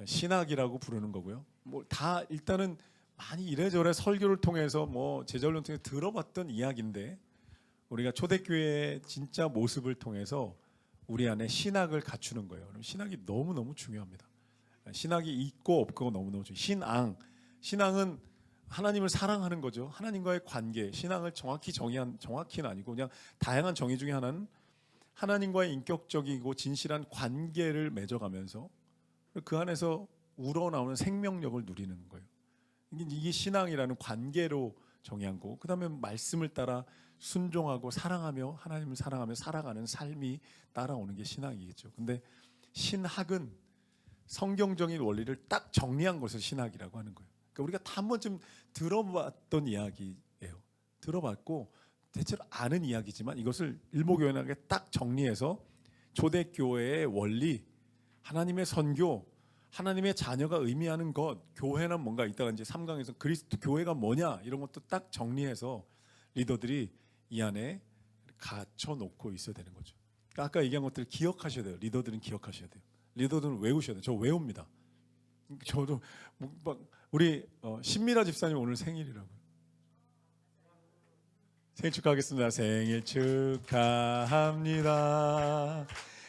신학이라고 부르는 거고요. 뭐 다 일단은 많이 이래저래 설교를 통해서 뭐 제자훈련 통해서 들어봤던 이야기인데 우리가 초대교회의 진짜 모습을 통해서 우리 안에 신학을 갖추는 거예요. 그럼 신학이 너무너무 중요합니다. 신학이 있고 없고 너무너무 중요해요. 신앙은 하나님을 사랑하는 거죠. 하나님과의 관계, 신앙을 정확히는 아니고 그냥 다양한 정의 중에 하나는 하나님과의 인격적이고 진실한 관계를 맺어가면서 그 안에서 우러나오는 생명력을 누리는 거예요. 이게 신앙이라는 관계로 정의한 거고 그 다음에 말씀을 따라 순종하고 사랑하며 하나님을 사랑하며 살아가는 삶이 따라오는 게 신학이겠죠. 근데 신학은 성경적인 원리를 딱 정리한 것을 신학이라고 하는 거예요. 그러니까 우리가 다 한 번쯤 들어봤던 이야기예요. 들어봤고 대체로 아는 이야기지만 이것을 일목요연하게 딱 정리해서 초대교회의 원리, 하나님의 선교, 하나님의 자녀가 의미하는 것, 교회는 뭔가 있다가 이제 3강에서 그리스도 교회가 뭐냐 이런 것도 딱 정리해서 리더들이 이 안에 갇혀 놓고 있어야 되는 거죠. 그러니까 아까 얘기한 것들을 기억하셔야 돼요. 리더들은 기억하셔야 돼요. 리더들은 외우셔야 돼요. 저 외웁니다. 저도 막 우리 신미라 집사님 오늘 생일이라고요. 생일 축하하겠습니다. 생일 축하합니다.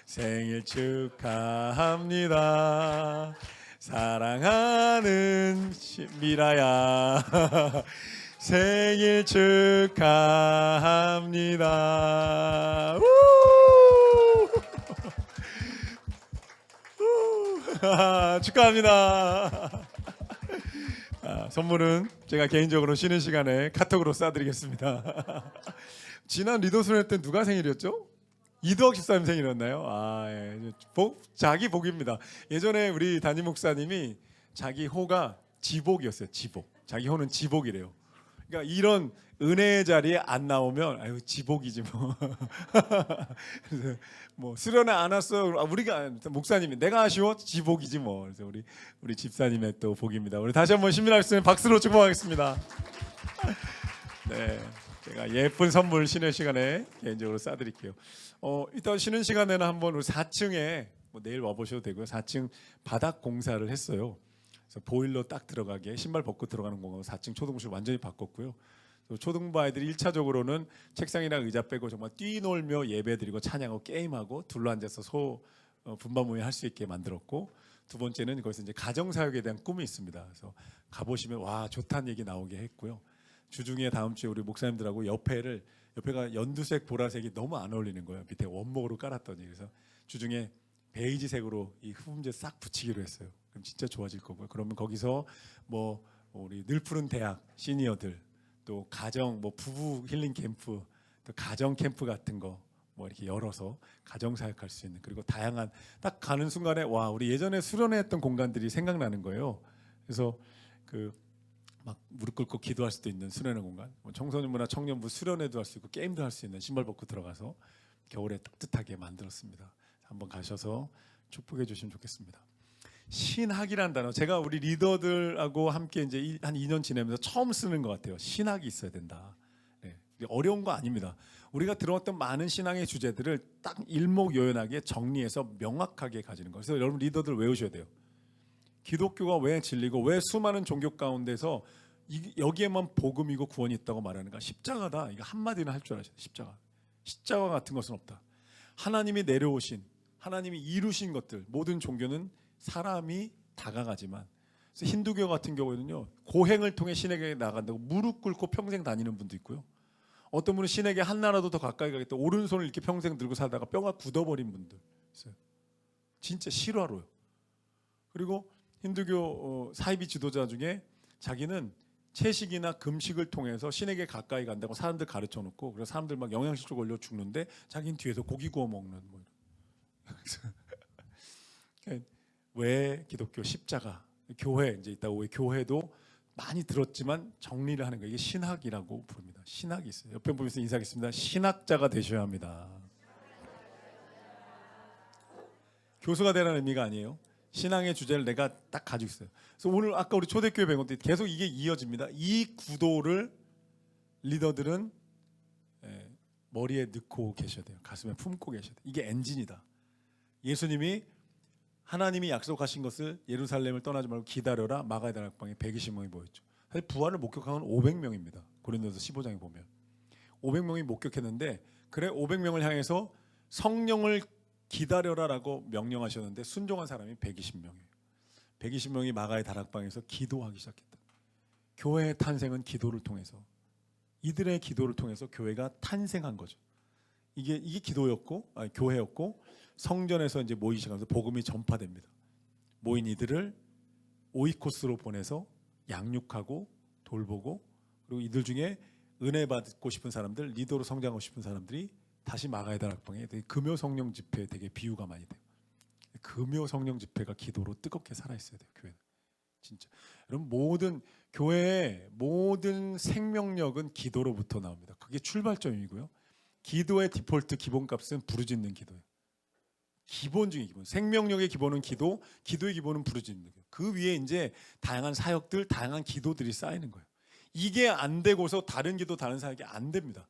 생일 축하합니다. 사랑하는 미라야. 생일 축하합니다. 축하합니다. 선물은 제가 개인적으로 쉬는 시간에 카톡으로 쏴드리겠습니다. 지난 리더 수련 때 누가 생일이었죠? 이두학 집사님 생일이었나요? 예. 자기 복입니다. 예전에 우리 담임 목사님이 자기 호가 지복이었어요. 지복. 자기 호는 지복이래요. 그러니까 이런 은혜의 자리에 안 나오면 아유 지복이지 뭐. 그래서 뭐 수련회 안 왔어. 우리가 목사님이 내가 아쉬워 지복이지 뭐. 그래서 우리 집사님의 또 복입니다. 우리 다시 한번 신민아 집사님 박수로 축복하겠습니다. 네, 제가 예쁜 선물 쉬는 시간에 개인적으로 쏴드릴게요. 이따 쉬는 시간에는 한번 우리 4층에 뭐 내일 와보셔도 되고요. 4층 바닥 공사를 했어요. 그래서 보일러 딱 들어가게 신발 벗고 들어가는 공간으로 4층 초등부실 완전히 바꿨고요. 초등부 아이들이 1차적으로는 책상이나 의자 빼고 정말 뛰놀며 예배드리고 찬양하고 게임하고 둘러앉아서 분반 모임 할 수 있게 만들었고, 두 번째는 거기서 이제 가정사역에 대한 꿈이 있습니다. 그래서 가보시면 와 좋다는 얘기 나오게 했고요. 주중에 다음 주에 우리 목사님들하고 옆에가 연두색 보라색이 너무 안 어울리는 거예요. 밑에 원목으로 깔았더니. 그래서 주중에 베이지색으로 이 흡음재 싹 붙이기로 했어요. 그럼 진짜 좋아질 거고요. 그러면 거기서 뭐 우리 늘푸른 대학 시니어들, 또 가정 뭐 부부 힐링 캠프, 또 가정 캠프 같은 거 뭐 이렇게 열어서 가정 사역할 수 있는, 그리고 다양한 딱 가는 순간에 와 우리 예전에 수련회했던 공간들이 생각나는 거예요. 그래서 그 막 무릎 꿇고 기도할 수도 있는 수련회 공간, 뭐 청소년부나 청년부 수련회도 할 수 있고 게임도 할 수 있는 신발 벗고 들어가서 겨울에 따뜻하게 만들었습니다. 한번 가셔서 축복해 주시면 좋겠습니다. 신학이라는 단어, 제가 우리 리더들하고 함께 이제 한 2년 지내면서 처음 쓰는 것 같아요. 신학이 있어야 된다. 네, 어려운 거 아닙니다. 우리가 들어왔던 많은 신앙의 주제들을 딱 일목요연하게 정리해서 명확하게 가지는 거. 그래서 여러분 리더들 외우셔야 돼요. 기독교가 왜 진리고 왜 수많은 종교 가운데서 여기에만 복음이고 구원이 있다고 말하는가? 십자가다. 이거 한마디는 할 줄 아셔야 돼요. 십자가 같은 것은 없다. 하나님이 내려오신, 하나님이 이루신 것들, 모든 종교는 사람이 다가가지만, 그래서 힌두교 같은 경우에는요 고행을 통해 신에게 나간다고 무릎 꿇고 평생 다니는 분도 있고요. 어떤 분은 신에게 한 나라도 더 가까이 가겠다 오른손을 이렇게 평생 들고 살다가 뼈가 굳어버린 분들 있어요. 진짜 실화로요. 그리고 힌두교 사이비 지도자 중에 자기는 채식이나 금식을 통해서 신에게 가까이 간다고 사람들 가르쳐 놓고, 그래서 사람들 막 영양실조 걸려 죽는데 자기는 뒤에서 고기 구워 먹는 뭐. 왜 기독교 십자가, 교회 이제 있다고, 왜 교회도 많이 들었지만 정리를 하는 거예요. 이게 신학이라고 부릅니다. 신학이 있어요. 옆에 보면서 인사하겠습니다. 신학자가 되셔야 합니다. 교수가 되라는 의미가 아니에요. 신앙의 주제를 내가 딱 가지고 있어요. 그래서 오늘 아까 우리 초대교회 뵌 것도 계속 이게 이어집니다. 이 구도를 리더들은 머리에 넣고 계셔야 돼요. 가슴에 품고 계셔야 돼요. 이게 엔진이다. 예수님이 하나님이 약속하신 것을 예루살렘을 떠나지 말고 기다려라. 마가의 다락방에 120명이 모였죠. 사실 부활을 목격한 건 500명입니다. 고린도서 15장에 보면 500명이 목격했는데, 그래 500명을 향해서 성령을 기다려라라고 명령하셨는데 순종한 사람이 120명이에요. 120명이 마가의 다락방에서 기도하기 시작했다. 교회의 탄생은 기도를 통해서, 이들의 기도를 통해서 교회가 탄생한 거죠. 이게 기도였고, 교회였고, 성전에서 이제 모이기 시작하면서 복음이 전파됩니다. 모인 이들을 오이코스로 보내서 양육하고 돌보고, 그리고 이들 중에 은혜 받고 싶은 사람들, 리더로 성장하고 싶은 사람들이 다시 마가의 다락방에 금요 성령 집회에 되게 비유가 많이 돼요. 금요 성령 집회가 기도로 뜨겁게 살아 있어야 돼요. 교회는 진짜. 여러분 모든 교회의 모든 생명력은 기도로부터 나옵니다. 그게 출발점이고요. 기도의 디폴트 기본값은 부르짖는 기도예요. 기본 중에 기본. 생명력의 기본은 기도, 기도의 기본은 부르짖는 거예요. 그 위에 이제 다양한 사역들, 다양한 기도들이 쌓이는 거예요. 이게 안 되고서 다른 기도, 다른 사역이 안 됩니다.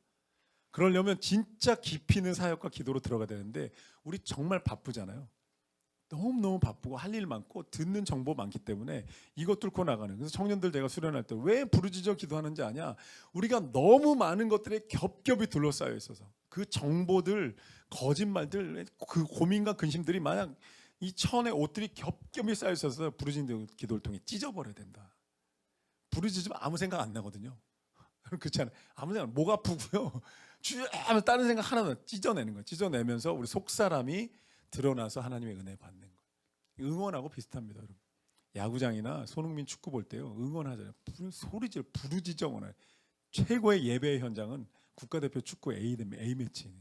그러려면 진짜 깊이 있는 사역과 기도로 들어가야 되는데 우리 정말 바쁘잖아요. 너무너무 바쁘고 할 일 많고 듣는 정보 많기 때문에 이것 뚫고 나가는. 그래서 청년들 내가 수련할 때 왜 부르짖어 기도하는지 아냐? 우리가 너무 많은 것들에 겹겹이 둘러싸여 있어서 그 정보들, 거짓말들, 그 고민과 근심들이 마냥 이 천의 옷들이 겹겹이 쌓여 있어서 부르짖는 기도를 통해 찢어버려야 된다. 부르짖으면 아무 생각 안 나거든요. 그렇잖아요. 아무 생각, 목 아프고요. 하면 다른 생각 하나만 찢어내는 거예요. 찢어내면서 우리 속사람이 드러나서 하나님의 은혜 받는 거예요. 응원하고 비슷합니다, 여러분. 야구장이나 손흥민 축구 볼 때요, 응원하잖아요. 소리질 부르짖어 응원해요. 최고의 예배의 현장은 국가대표 축구 A매치.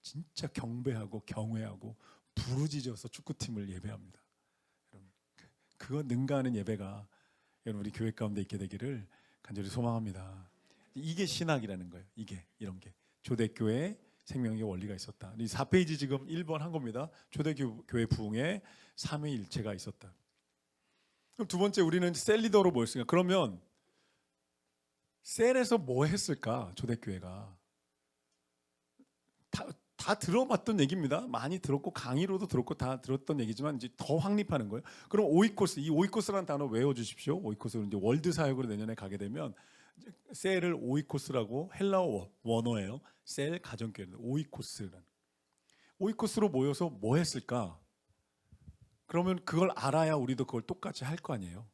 진짜 경배하고 경외하고 부르짖어서 축구팀을 예배합니다. 여러분, 그거 능가하는 예배가 여러분 우리 교회 가운데 있게 되기를 간절히 소망합니다. 이게 신학이라는 거예요. 이게 이런 게 초대교회 생명의 원리가 있었다. 이 4페이지 지금 1번 한 겁니다. 초대교회 부흥에 삼위일체가 있었다. 그럼 두 번째 우리는 셀 리더로 모였으니까 그러면 셀에서 뭐 했을까? 초대교회가 다 들어봤던 얘기입니다. 많이 들었고 강의로도 들었고 다 들었던 얘기지만 이제 더 확립하는 거예요. 그럼 오이코스, 이 오이코스라는 단어 외워주십시오. 오이코스는 이제 월드 사역으로 내년에 가게 되면 셀을 오이코스라고 헬라어 원어예요. 셀 가정교회 오이코스라는. 오이코스로 모여서 뭐 했을까? 그러면 그걸 알아야 우리도 그걸 똑같이 할 거 아니에요.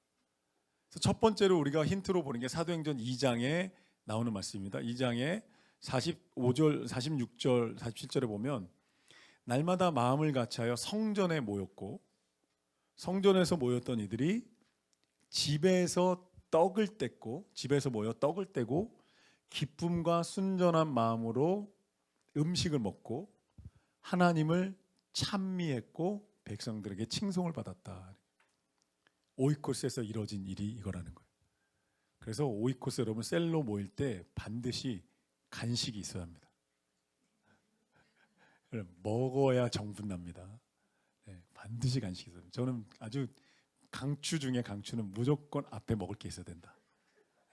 그래서 첫 번째로 우리가 힌트로 보는 게 사도행전 2장에 나오는 말씀입니다. 2장에 45절, 46절, 47절에 보면 날마다 마음을 같이하여 성전에 모였고 성전에서 모였던 이들이 집에서 떡을 뗐고 집에서 모여 떡을 떼고 기쁨과 순전한 마음으로 음식을 먹고 하나님을 찬미했고 백성들에게 칭송을 받았다. 오이코스에서 이루어진 일이 이거라는 거예요. 그래서 오이코스 여러분 셀로 모일 때 반드시 간식이 있어야 합니다. 먹어야 정분 납니다. 네, 반드시 간식이 있어야 합니다. 저는 아주 강추 중에 강추는 무조건 앞에 먹을 게 있어야 된다.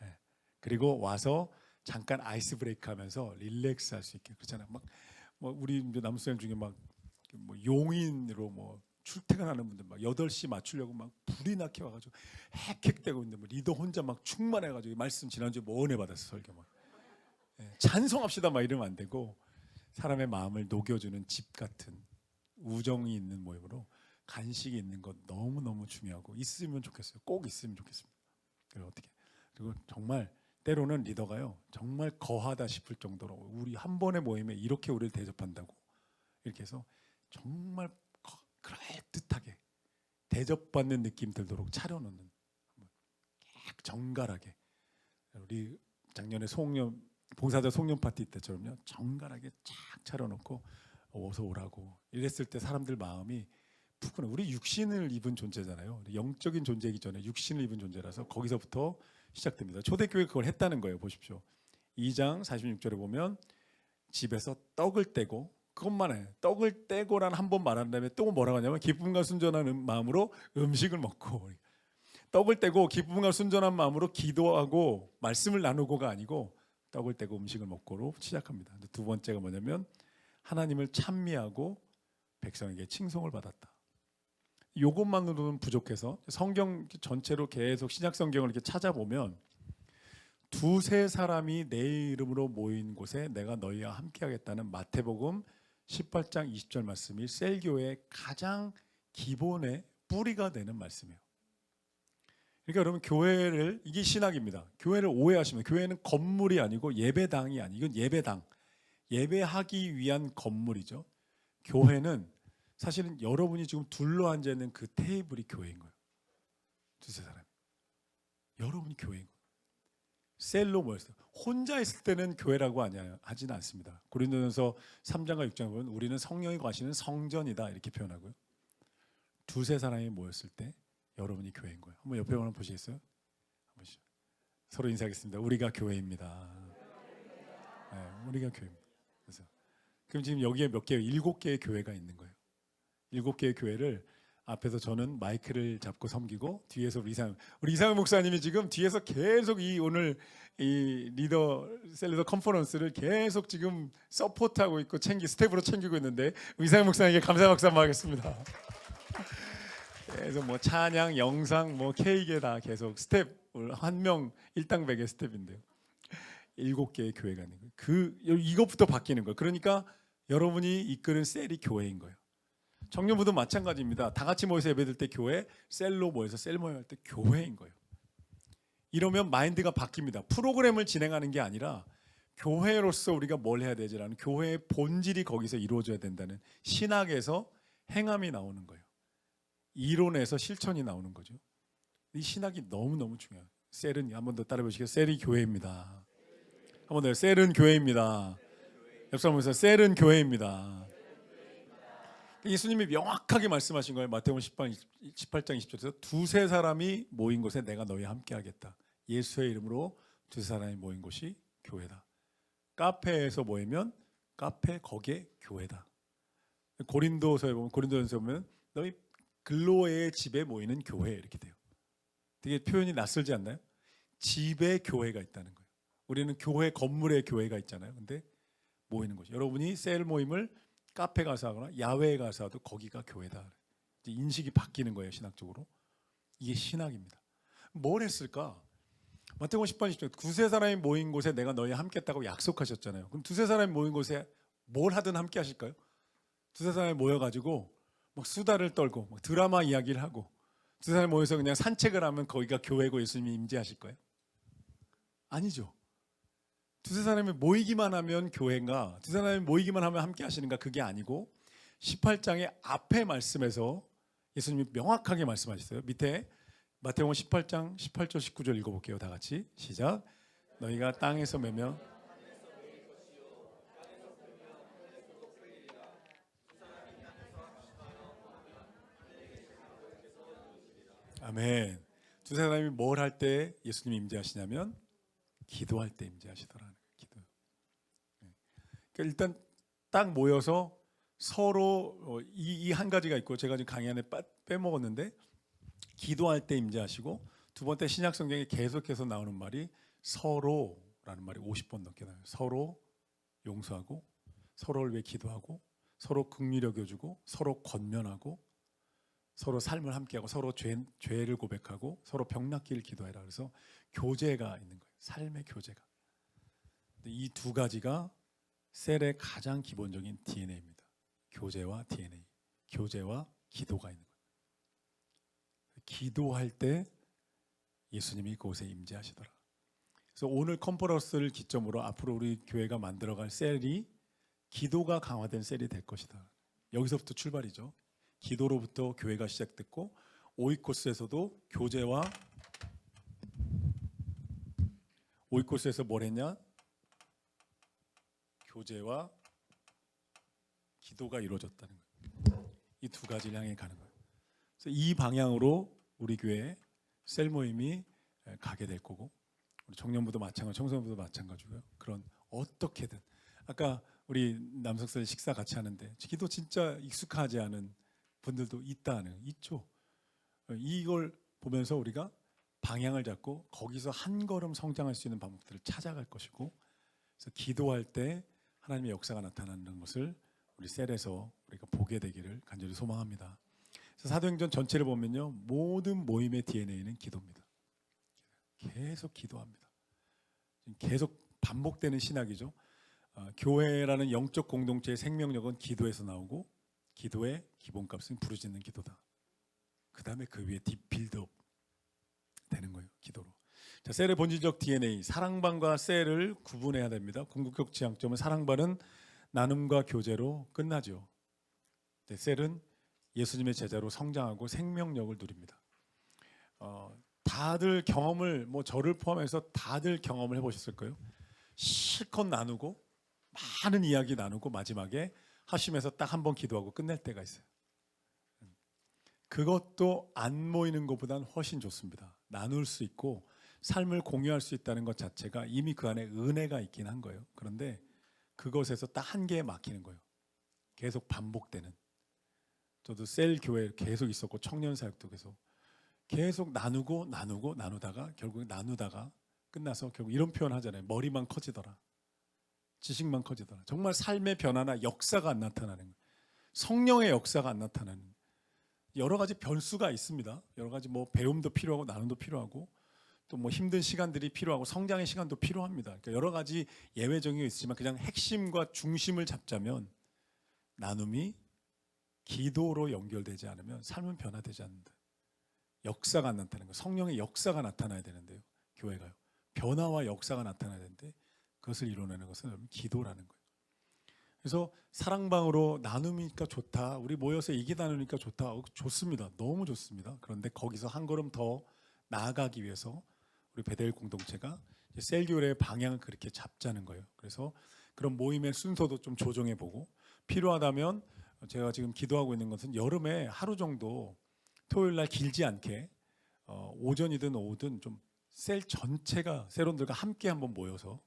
네. 그리고 와서 잠깐 아이스 브레이크 하면서 릴렉스 할 수 있게. 그렇잖아요. 뭐 우리 남수생 중에 뭐 용인으로 뭐 출퇴근하는 분들 막 8시 맞추려고 막 불이 나게 와가지고 헥헥대고 있는데 뭐 리더 혼자 막 충만해가지고 말씀 지난주에 뭐 은혜 받았어 설교 막. 찬송합시다 막 이러면 안 되고 사람의 마음을 녹여주는 집 같은 우정이 있는 모임으로 간식이 있는 것 너무너무 중요하고 있으면 좋겠어요. 꼭 있으면 좋겠습니다. 그리고 어떻게 그리고 정말 때로는 리더가요 정말 거하다 싶을 정도로 우리 한 번의 모임에 이렇게 우리를 대접한다고 이렇게 해서 정말 그럴듯하게 대접받는 느낌 들도록 차려놓는 정갈하게 우리 작년에 봉사자 송년 파티 때처럼요 정갈하게 쫙 차려놓고 어서 오라고 이랬을 때 사람들 마음이 푸근해. 우리 육신을 입은 존재잖아요. 영적인 존재이기 전에 육신을 입은 존재라서 거기서부터 시작됩니다. 초대교회 그걸 했다는 거예요. 보십시오. 2장 46절에 보면 집에서 떡을 떼고 그것만 해. 떡을 떼고란 한 번 말한 다음에 또 뭐라고 하냐면 기쁨과 순전한 마음으로 음식을 먹고 떡을 떼고 기쁨과 순전한 마음으로 기도하고 말씀을 나누고가 아니고 떡을 떼고 음식을 먹고로 시작합니다. 두 번째가 뭐냐면 하나님을 찬미하고 백성에게 칭송을 받았다. 이것만으로는 부족해서 성경 전체로 계속 신약 성경을 이렇게 찾아보면 두세 사람이 내 이름으로 모인 곳에 내가 너희와 함께하겠다는 마태복음 18장 20절 말씀이 셀교회의 가장 기본의 뿌리가 되는 말씀이에요. 그러니까 여러분 교회를 이게 신학입니다. 교회를 오해하시면 교회는 건물이 아니고 예배당이 아니고 이건 예배당. 예배하기 위한 건물이죠. 교회는 사실은 여러분이 지금 둘러앉아 있는 그 테이블이 교회인 거예요. 두세 사람. 여러분이 교회인 거예요. 셀로 모였어요. 혼자 있을 때는 교회라고 하지는 않습니다. 고린도전서 3장과 6장에 보면 우리는 성령이 거하시는 성전이다 이렇게 표현하고요. 두세 사람이 모였을 때 여러분이 교회인 거예요. 한번 옆에 한번 보시겠어요? 한번 서로 인사하겠습니다. 우리가 교회입니다. 네, 우리가 교회입니다. 그래서 그럼 지금 여기에 몇 개, 7개의 교회가 있는 거예요. 7개의 교회를 앞에서 저는 마이크를 잡고 섬기고 뒤에서 우리 이상현 목사님이 지금 뒤에서 계속 오늘 이 셀리더 컨퍼런스를 계속 지금 서포트하고 있고 스텝으로 챙기고 있는데 이상현 목사님에게 감사 박수 한번 하겠습니다. 그래서 뭐 찬양, 영상, 뭐 케이크에 다 계속 스텝 한 명 일당백의 스텝인데요. 7개의 교회가 있는 거예요. 이것부터 바뀌는 거예요. 그러니까 여러분이 이끄는 셀이 교회인 거예요. 청년부도 마찬가지입니다. 다 같이 모여서 예배드릴 때 교회, 셀로 모여서 셀 모임할 때 교회인 거예요. 이러면 마인드가 바뀝니다. 프로그램을 진행하는 게 아니라 교회로서 우리가 뭘 해야 되지라는 교회의 본질이 거기서 이루어져야 된다는 신학에서 행함이 나오는 거예요. 이론에서 실천이 나오는 거죠. 이 신학이 너무너무 중요해요. 셀은 한 번 더 따라 보시겠어요? 셀이 교회입니다. 한 번 더, 셀은 교회입니다. 옆 사람에서 셀은 교회입니다. 예수님이 명확하게 말씀하신 거예요. 마태복음 18장 20절에서 두세 사람이 모인 곳에 내가 너희와 함께 하겠다. 예수의 이름으로 두세 사람이 모인 곳이 교회다. 카페에서 모이면 카페 거기에 교회다. 고린도서에 보면 너희 글로의 집에 모이는 교회 이렇게 돼요. 되게 표현이 낯설지 않나요? 집에 교회가 있다는 거예요. 우리는 교회 건물에 교회가 있잖아요. 근데 모이는 곳이 여러분이 셀 모임을 카페 가서 하거나 야외에 가서 하도 거기가 교회다. 인식이 바뀌는 거예요. 신학적으로. 이게 신학입니다. 뭘 했을까? 마태복음 10장 20절 두세 사람이 모인 곳에 내가 너희와 함께 했다고 약속하셨잖아요. 그럼 두세 사람이 모인 곳에 뭘 하든 함께 하실까요? 두세 사람이 모여가지고 막 수다를 떨고 막 드라마 이야기를 하고 두세 사람이 모여서 그냥 산책을 하면 거기가 교회고 예수님이 임재하실 거예요? 아니죠. 두세 사람이 모이기만 하면 교회인가? 두세 사람이 모이기만 하면 함께 하시는가? 그게 아니고 18장의 앞에 말씀에서 예수님이 명확하게 말씀하셨어요. 밑에 마태복음 18장 18절 19절 읽어볼게요. 다 같이 시작. 너희가 땅에서 매면 아멘. 두세 사람이 뭘 할 때 예수님이 임재하시냐면 기도할 때 임재하시더라는 거예요. 기도. 그러니까 일단 딱 모여서 서로 이 한 가지가 있고 제가 지금 강의 안에 빼먹었는데 기도할 때 임재하시고 두 번째 신약 성경에 계속해서 나오는 말이 서로라는 말이 50번 넘게 나와요. 서로 용서하고 서로를 위해 기도하고 서로 긍휼히 여겨주고 서로 권면하고 서로 삶을 함께하고 서로 죄를 고백하고 서로 병낫기를 기도해라. 그래서 교제가 있는 거예요. 삶의 교제가. 이 두 가지가 셀의 가장 기본적인 DNA입니다. 교제와 DNA, 교제와 기도가 있는 거예요. 기도할 때 예수님이 그곳에 임재하시더라. 그래서 오늘 컨퍼런스를 기점으로 앞으로 우리 교회가 만들어갈 셀이 기도가 강화된 셀이 될 것이다. 여기서부터 출발이죠. 기도로부터 교회가 시작됐고 오이코스에서도 오이코스에서 뭘 했냐? 교제와 기도가 이루어졌다는 거예요. 이 두 가지를 향해 가는 거예요. 그래서 이 방향으로 우리 교회 셀 모임이 가게 될 거고 우리 청년부도 마찬가지, 청소년부도 마찬가지고요. 그런 어떻게든 아까 우리 남석선 식사 같이 하는데 기도 진짜 익숙하지 않은 분들도 있죠. 이걸 보면서 우리가 방향을 잡고 거기서 한 걸음 성장할 수 있는 방법들을 찾아갈 것이고 그래서 기도할 때 하나님의 역사가 나타나는 것을 우리 셀에서 우리가 보게 되기를 간절히 소망합니다. 그래서 사도행전 전체를 보면요, 모든 모임의 DNA는 기도입니다. 계속 기도합니다. 계속 반복되는 신학이죠. 교회라는 영적 공동체의 생명력은 기도에서 나오고 기도의 기본값은 부르짖는 기도다. 그 다음에 그 위에 빌드업 되는 거예요. 기도로. 자, 셀의 본질적 DNA, 사랑반과 셀을 구분해야 됩니다. 궁극적 지향점은 사랑반은 나눔과 교제로 끝나죠. 셀은 예수님의 제자로 성장하고 생명력을 누립니다. 다들 경험을 저를 포함해서 다들 경험을 해보셨을 거예요. 실컷 나누고 많은 이야기 나누고 마지막에 하심에서 딱 한 번 기도하고 끝낼 때가 있어요. 그것도 안 모이는 것보다는 훨씬 좋습니다. 나눌 수 있고 삶을 공유할 수 있다는 것 자체가 이미 그 안에 은혜가 있긴 한 거예요. 그런데 그것에서 딱 한계에 막히는 거예요. 계속 반복되는. 저도 셀 교회에 계속 있었고 청년 사역도 계속 나누다가 결국 나누다가 끝나서 결국 이런 표현 하잖아요. 머리만 커지더라. 지식만 커지더라. 정말 삶의 변화나 역사가 안 나타나는 거예요. 성령의 역사가 안 나타나는 여러 가지 변수가 있습니다. 여러 가지 뭐 배움도 필요하고 나눔도 필요하고 또 뭐 힘든 시간들이 필요하고 성장의 시간도 필요합니다. 그러니까 여러 가지 예외적인 게 있지만 그냥 핵심과 중심을 잡자면 나눔이 기도로 연결되지 않으면 삶은 변화되지 않는다. 역사가 안 나타나는 거예요. 성령의 역사가 나타나야 되는데요. 교회가요. 변화와 역사가 나타나야 되는데 그것을 이뤄내는 것은 기도라는 거예요. 그래서 사랑방으로 나누니까 좋다. 우리 모여서 얘기 나누니까 좋다. 좋습니다. 너무 좋습니다. 그런데 거기서 한 걸음 더 나아가기 위해서 우리 베델 공동체가 셀교회의 방향을 그렇게 잡자는 거예요. 그래서 그런 모임의 순서도 좀 조정해보고 필요하다면 제가 지금 기도하고 있는 것은 여름에 하루 정도 토요일 날 길지 않게 오전이든 오후든 좀 셀 전체가 셀원들과 함께 한번 모여서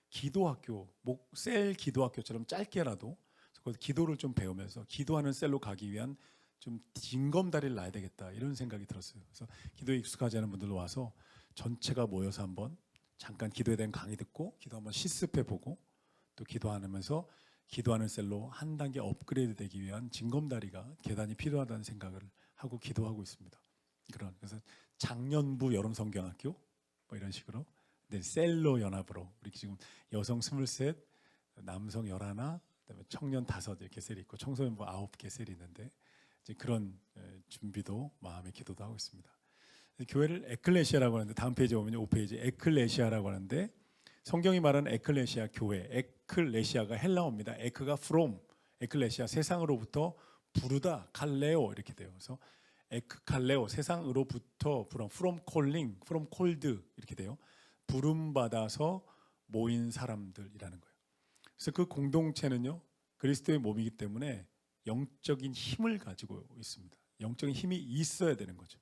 기도학교, 셀 기도학교처럼 짧게라도 그래서 기도를 좀 배우면서 기도하는 셀로 가기 위한 좀 징검다리를 놔야 되겠다 이런 생각이 들었어요. 그래서 기도에 익숙하지 않은 분들 와서 전체가 모여서 한번 잠깐 기도에 대한 강의 듣고 기도 한번 실습해보고 또 기도하면서 기도하는 셀로 한 단계 업그레이드 되기 위한 징검다리가 계단이 필요하다는 생각을 하고 기도하고 있습니다. 그래서 작년부 여름 성경학교 뭐 이런 식으로 셀로 연합으로 우리 지금 여성 23, 남성 11, 그다음에 청년 5 이렇게 셀이 있고 청소년부 9개 셀이 있는데 이제 그런 준비도 마음의 기도도 하고 있습니다. 교회를 에클레시아라고 하는데 다음 페이지에 보면 5페이지 에클레시아라고 하는데 성경이 말하는 에클레시아 교회 에클레시아가 헬라어입니다. 에크가 from 에클레시아 세상으로부터 부르다 칼레오 이렇게 돼요. 그래서 에크 칼레오 세상으로부터 from calling from called 이렇게 돼요. 부름 받아서 모인 사람들이라는 거예요. 그래서 그 공동체는요 그리스도의 몸이기 때문에 영적인 힘을 가지고 있습니다. 영적인 힘이 있어야 되는 거죠.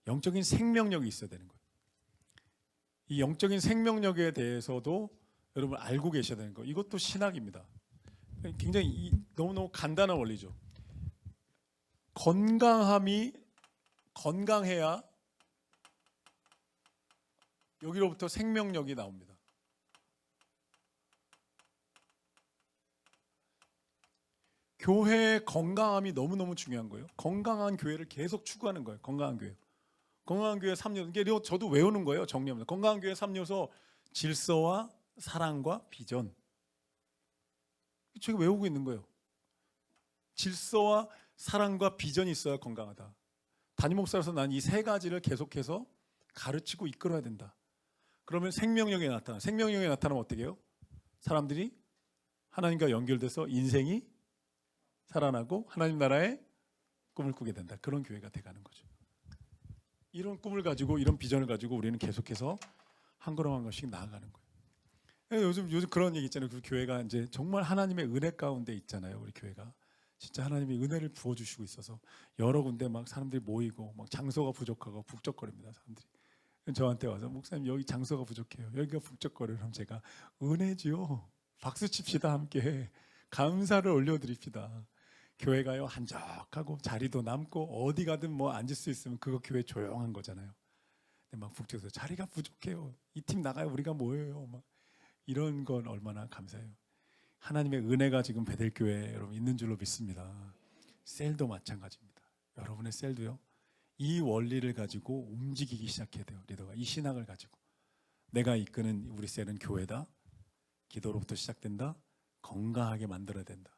영적인 생명력이 있어야 되는 거예요. 이 영적인 생명력에 대해서도 여러분 알고 계셔야 되는 거. 이것도 신학입니다. 굉장히 너무너무 간단한 원리죠. 건강해야 여기로부터 생명력이 나옵니다. 교회의 건강함이 너무너무 중요한 거예요. 건강한 교회를 계속 추구하는 거예요. 건강한 교회. 건강한 교회 3요소. 이게 저도 외우는 거예요. 정리합니다. 건강한 교회 3요소 질서와 사랑과 비전. 제가 외우고 있는 거예요. 질서와 사랑과 비전이 있어야 건강하다. 담임 목사로서 난 이 세 가지를 계속해서 가르치고 이끌어야 된다. 그러면 생명력이 나타나. 생명력이 나타나면 어떻게 해요? 사람들이 하나님과 연결돼서 인생이 살아나고 하나님 나라의 꿈을 꾸게 된다. 그런 교회가 돼가는 거죠. 이런 꿈을 가지고 이런 비전을 가지고 우리는 계속해서 한 걸음 한 걸음씩 나아가는 거예요. 요즘 그런 얘기 있잖아요. 그 교회가 이제 정말 하나님의 은혜 가운데 있잖아요. 우리 교회가 진짜 하나님이 은혜를 부어주시고 있어서 여러 군데 막 사람들이 모이고 막 장소가 부족하고 북적거립니다. 사람들이 저한테 와서 목사님 여기 장소가 부족해요. 여기가 북적거려요. 그럼 제가 은혜지요. 박수 칩시다 함께 감사를 올려드립시다. 교회가요 한적하고 자리도 남고 어디 가든 뭐 앉을 수 있으면 그거 교회 조용한 거잖아요. 근데 막 북적에서 자리가 부족해요. 이 팀 나가요. 우리가 모여요. 막 이런 건 얼마나 감사해요. 하나님의 은혜가 지금 베델교회에 여러분 있는 줄로 믿습니다. 셀도 마찬가지입니다. 여러분의 셀도요. 이 원리를 가지고 움직이기 시작해야 돼요. 리더가 이 신학을 가지고 내가 이끄는 우리 셀은 교회다. 기도로부터 시작된다. 건강하게 만들어야 된다.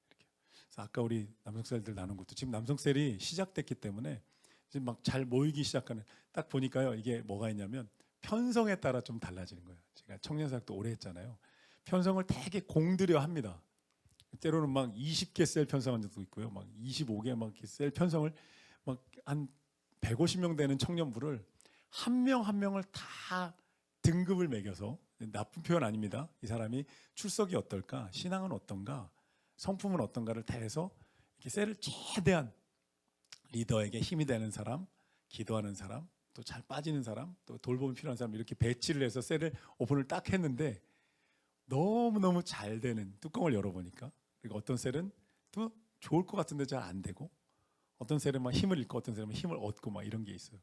이렇게. 그래서 아까 우리 남성셀들 나눈 것도 지금 남성셀이 시작됐기 때문에 지금 막 잘 모이기 시작하는 딱 보니까요. 이게 뭐가 있냐면 편성에 따라 좀 달라지는 거예요. 제가 청년사역도 오래 했잖아요. 편성을 되게 공들여 합니다. 때로는 막 20개 셀 편성한 적도 있고요. 막 25개 막 셀 편성을 막 한 150명 되는 청년부를 한 명 한 명을 다 등급을 매겨서 나쁜 표현 아닙니다. 이 사람이 출석이 어떨까, 신앙은 어떤가, 성품은 어떤가를 다 해서 이렇게 셀을 최대한 리더에게 힘이 되는 사람, 기도하는 사람, 또 잘 빠지는 사람, 또 돌봄이 필요한 사람 이렇게 배치를 해서 셀을 오픈을 딱 했는데 너무너무 잘 되는 뚜껑을 열어보니까 그리고 어떤 셀은 또 좋을 것 같은데 잘 안 되고 어떤 셀은 막 힘을 잃고 어떤 셀은 힘을 얻고 막 이런 게 있어요.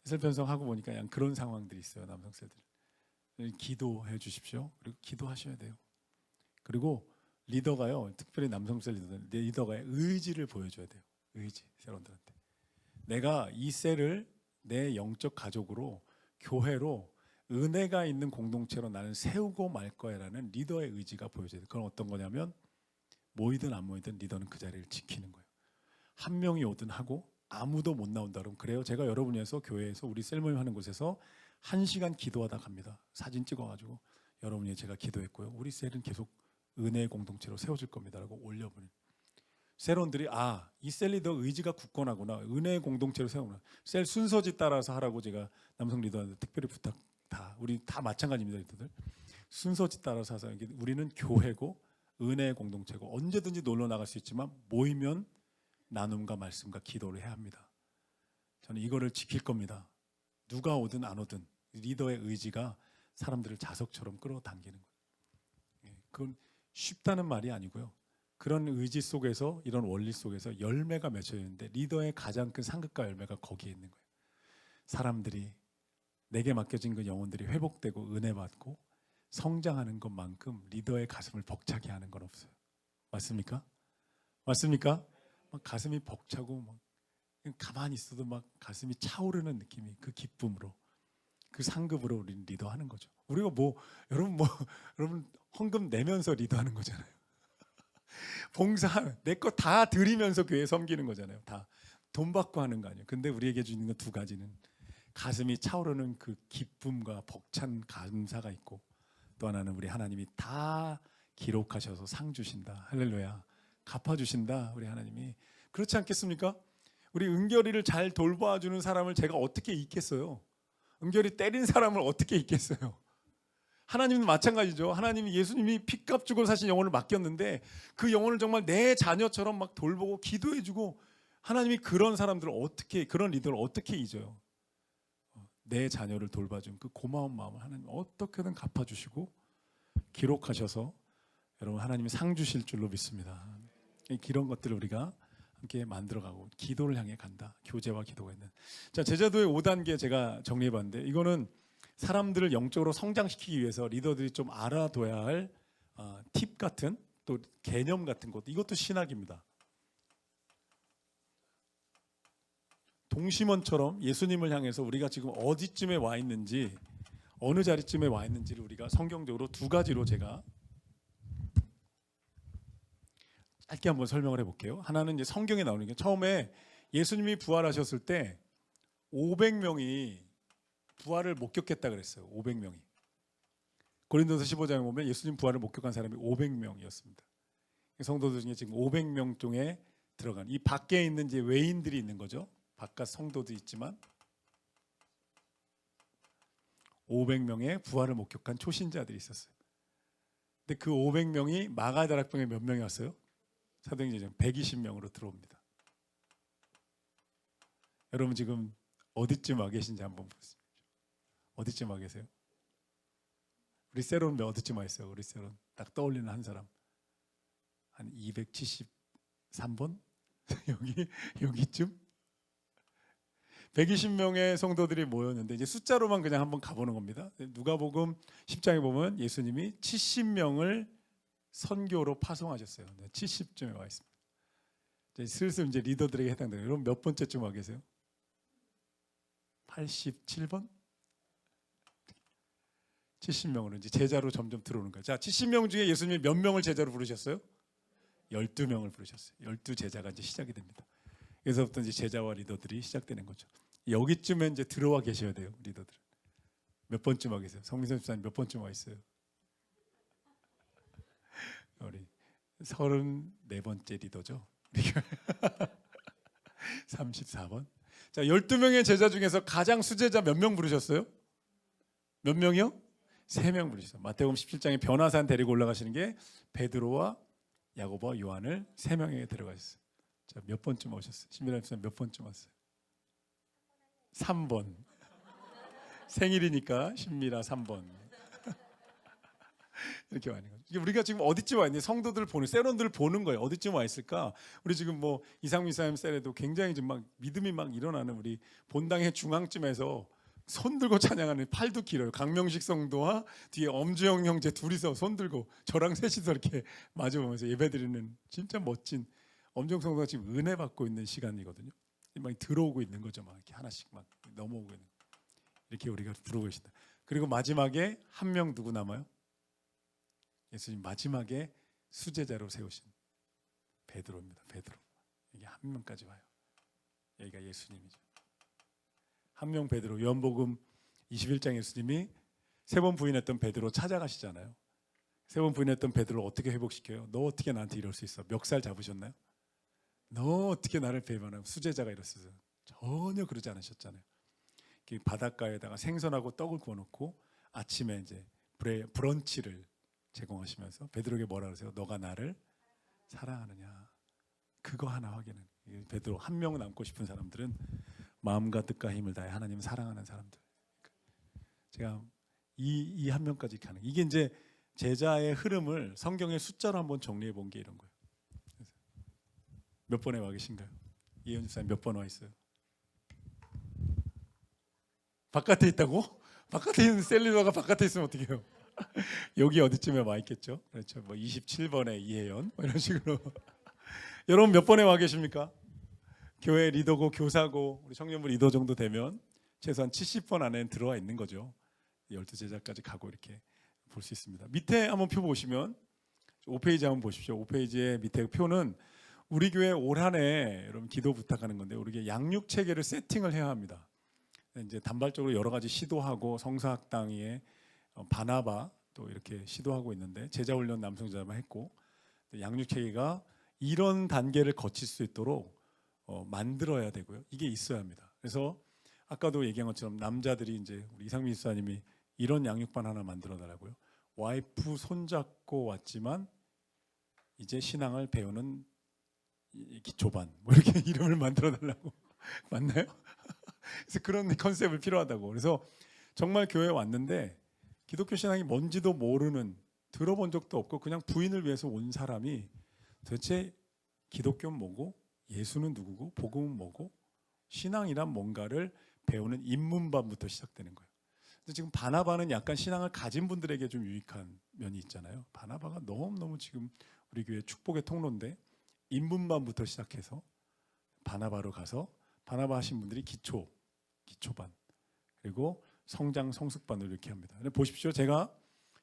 셀 편성하고 보니까 그냥 그런 상황들이 있어요. 남성 셀들. 기도해 주십시오. 그리고 기도하셔야 돼요. 그리고 리더가요, 특별히 남성 셀 리더가의 의지를 보여줘야 돼요. 의지, 셀원들한테. 내가 이 셀을 내 영적 가족으로, 교회로, 은혜가 있는 공동체로 나는 세우고 말 거야라는 리더의 의지가 보여져야 돼요. 그건 어떤 거냐면 모이든 안 모이든 리더는 그 자리를 지키는 거예요. 한 명이 오든 하고 아무도 못 나온다 그러면 그래요. 제가 여러분 위해서 교회에서 우리 셀 모임 하는 곳에서 1시간 기도하다 갑니다. 사진 찍어가지고 여러분 위해 제가 기도했고요. 우리 셀은 계속 은혜의 공동체로 세워질 겁니다라고 올려보내요. 셀원들이 이 셀 리더 의지가 굳건하구나. 은혜의 공동체로 세우구나. 셀 순서지 따라서 하라고 제가 남성 리더한테 특별히 부탁 우리 다 마찬가지입니다. 리더들. 순서지 따라서 하자. 우리는 교회고 은혜의 공동체고 언제든지 놀러 나갈 수 있지만 모이면 나눔과 말씀과 기도를 해야 합니다. 저는 이거를 지킬 겁니다. 누가 오든 안 오든 리더의 의지가 사람들을 자석처럼 끌어당기는 거예요. 그건 쉽다는 말이 아니고요. 그런 의지 속에서 이런 원리 속에서 열매가 맺혀야 되는데 리더의 가장 큰 상급과 열매가 거기에 있는 거예요. 사람들이 내게 맡겨진 그 영혼들이 회복되고 은혜 받고 성장하는 것만큼 리더의 가슴을 벅차게 하는 건 없어요. 맞습니까? 맞습니까? 막 가슴이 벅차고 막 가만히 있어도 막 가슴이 차오르는 느낌이 그 기쁨으로 그 상급으로 우리는 리더하는 거죠. 우리가 여러분 헌금 내면서 리더하는 거잖아요. 봉사 내 거 다 드리면서 교회 섬기는 거잖아요. 다 돈 받고 하는 거 아니에요. 근데 우리에게 주는 건 두 가지는 가슴이 차오르는 그 기쁨과 벅찬 감사가 있고 또 하나는 우리 하나님이 다 기록하셔서 상 주신다. 할렐루야. 갚아주신다. 우리 하나님이. 그렇지 않겠습니까? 우리 은결이를 잘 돌봐주는 사람을 제가 어떻게 잊겠어요? 은결이 때린 사람을 어떻게 잊겠어요? 하나님은 마찬가지죠. 하나님이 예수님이 피값 주고 사신 영혼을 맡겼는데 그 영혼을 정말 내 자녀처럼 막 돌보고 기도해주고 하나님이 그런 사람들을 어떻게 그런 리더를 어떻게 잊어요? 내 자녀를 돌봐준 그 고마운 마음을 하나님 어떻게든 갚아주시고 기록하셔서 여러분 하나님이 상 주실 줄로 믿습니다. 이런 것들을 우리가 함께 만들어가고 기도를 향해 간다. 교제와 기도가 있는. 자, 제자도의 5단계 제가 정리해봤는데 이거는 사람들을 영적으로 성장시키기 위해서 리더들이 좀 알아둬야 할 팁 같은 또 개념 같은 것 이것도 신학입니다. 동심원처럼 예수님을 향해서 우리가 지금 어디쯤에 와 있는지 어느 자리쯤에 와 있는지를 우리가 성경적으로 두 가지로 제가 짧게 한번 설명을 해볼게요. 하나는 이제 성경에 나오는 게 처음에 예수님이 부활하셨을 때 500명이 부활을 목격했다 그랬어요. 500명이. 고린도서 15장에 보면 예수님 부활을 목격한 사람이 500명이었습니다. 성도들 중에 지금 500명 중에 들어간 이 밖에 있는 이제 외인들이 있는 거죠. 바깥 성도도 있지만 500명의 부활을 목격한 초신자들이 있었어요. 근데 그 500명이 마가다락방에 몇 명이 왔어요? 사도행전 120명으로 들어옵니다. 여러분 지금 어디쯤 와 계신지 한번 보세요. 어디쯤 와 계세요? 우리 세론 어디쯤 와 있어요? 우리 세론 딱 떠올리는 한 사람 한 273번? 여기쯤? 120명의 성도들이 모였는데 이제 숫자로만 그냥 한번 가보는 겁니다. 누가복음 10장에 보면 예수님이 70명을 선교로 파송하셨어요. 70쯤에 와 있습니다. 이제 슬슬 이제 리더들에게 해당돼요. 여러분 몇 번째쯤 와 계세요? 87번? 70명으로 이제 제자로 점점 들어오는 거예요. 자, 70명 중에 예수님이 몇 명을 제자로 부르셨어요? 12명을 부르셨어요. 12제자가 이제 시작이 됩니다. 그래서부터 이제 제자와 리더들이 시작되는 거죠. 여기쯤에 이제 들어와 계셔야 돼요, 리더들. 몇 번쯤 와 계세요? 성민선 집사님 몇 번쯤 와 있어요? 우리 34번째 리더죠. 34번. 자, 12명의 제자 중에서 가장 수제자 몇 명 부르셨어요? 몇 명이요? 3명 부르셨어요. 마태복음 17장에 변화산 데리고 올라가시는 게 베드로와 야고보와 요한을 3명에게 데려가셨어요. 자, 몇 번쯤 오셨어요? 신미라 집사님 몇 번쯤 왔어요? 3번. 생일이니까 신미라 3번. 이렇게 많이 거죠. 이게 우리가 지금 어디쯤 와 있니? 성도들 보는, 세론들을 보는 거예요. 어디쯤 와 있을까? 우리 지금 뭐 이상민 사님 셀에도 굉장히 지금 막 믿음이 막 일어나는 우리 본당의 중앙쯤에서 손 들고 찬양하는, 팔도 길어요. 강명식 성도와 뒤에 엄주영 형제 둘이서 손 들고 저랑 셋이서 이렇게 마주보면서 예배드리는 진짜 멋진, 엄주영 성도가 지금 은혜 받고 있는 시간이거든요. 막 들어오고 있는 거죠. 막 이렇게 하나씩 막 넘어오고 있는, 이렇게 우리가 부르고 계신다. 그리고 마지막에 한 명 누구 남아요? 예수님 마지막에 수제자로 세우신 베드로입니다. 베드로. 이게 한 명까지 와요. 여기가 예수님이죠. 한 명 베드로. 요한복음 21장 예수님이 3번 부인했던 베드로 찾아가시잖아요. 3번 부인했던 베드로 어떻게 회복시켜요? 너 어떻게 나한테 이럴 수 있어? 멱살 잡으셨나요? 너 어떻게 나를 배반하고 수제자가 이랬어요? 전혀 그러지 않으셨잖아요. 바닷가에다가 생선하고 떡을 구워놓고 아침에 이제 브런치를 제공하시면서 베드로에게 뭐라 그러세요? 너가 나를 사랑하느냐? 그거 하나 확인은. 베드로 한 명 남고 싶은 사람들은 마음과 뜻과 힘을 다해 하나님을 사랑하는 사람들. 제가 이 한 명까지 가는, 이게 이제 제자의 흐름을 성경의 숫자로 한번 정리해 본 게 이런 거예요. 몇 번에 와 계신가요? 이현 집사님 몇 번 와 있어요? 바깥에 있다고? 바깥에 있는 셀리더가 바깥에 있으면 어떻게 해요? 여기 어디쯤에 와 있겠죠? 그렇죠. 뭐 27번에 이혜연 뭐 이런 식으로. 여러분 몇 번에 와 계십니까? 교회 리더고 교사고 우리 청년부 리더 정도 되면 최소한 70번 안에 들어와 있는 거죠. 12제자까지 가고 이렇게 볼 수 있습니다. 밑에 한번 표 보시면 5페이지 한번 보십시오. 5페이지의 밑에 표는 우리 교회 올 한해 여러분 기도 부탁하는 건데, 우리 양육 체계를 세팅을 해야 합니다. 이제 단발적으로 여러 가지 시도하고 성사학당에 바나바 또 이렇게 시도하고 있는데, 제자훈련 남성제자만 했고, 양육 체계가 이런 단계를 거칠 수 있도록 만들어야 되고요. 이게 있어야 합니다. 그래서 아까도 얘기한 것처럼 남자들이 이제 우리 이상민 집사님이 이런 양육반 하나 만들어 달라고요. 와이프 손잡고 왔지만 이제 신앙을 배우는 기초반 뭐 이렇게 이름을 만들어 달라고. 맞나요? 그래서 그런 컨셉을 필요하다고. 그래서 정말 교회에 왔는데 기독교 신앙이 뭔지도 모르는, 들어본 적도 없고 그냥 부인을 위해서 온 사람이 도대체 기독교는 뭐고, 예수는 누구고, 복음은 뭐고, 신앙이란 뭔가를 배우는 입문반부터 시작되는 거예요. 근데 지금 바나바는 약간 신앙을 가진 분들에게 좀 유익한 면이 있잖아요. 바나바가 너무너무 지금 우리 교회 축복의 통로인데, 입문반부터 시작해서 바나바로 가서 바나바 하신 분들이 기초반, 그리고 성장 성숙반을 이렇게 합니다. 근데 보십시오. 제가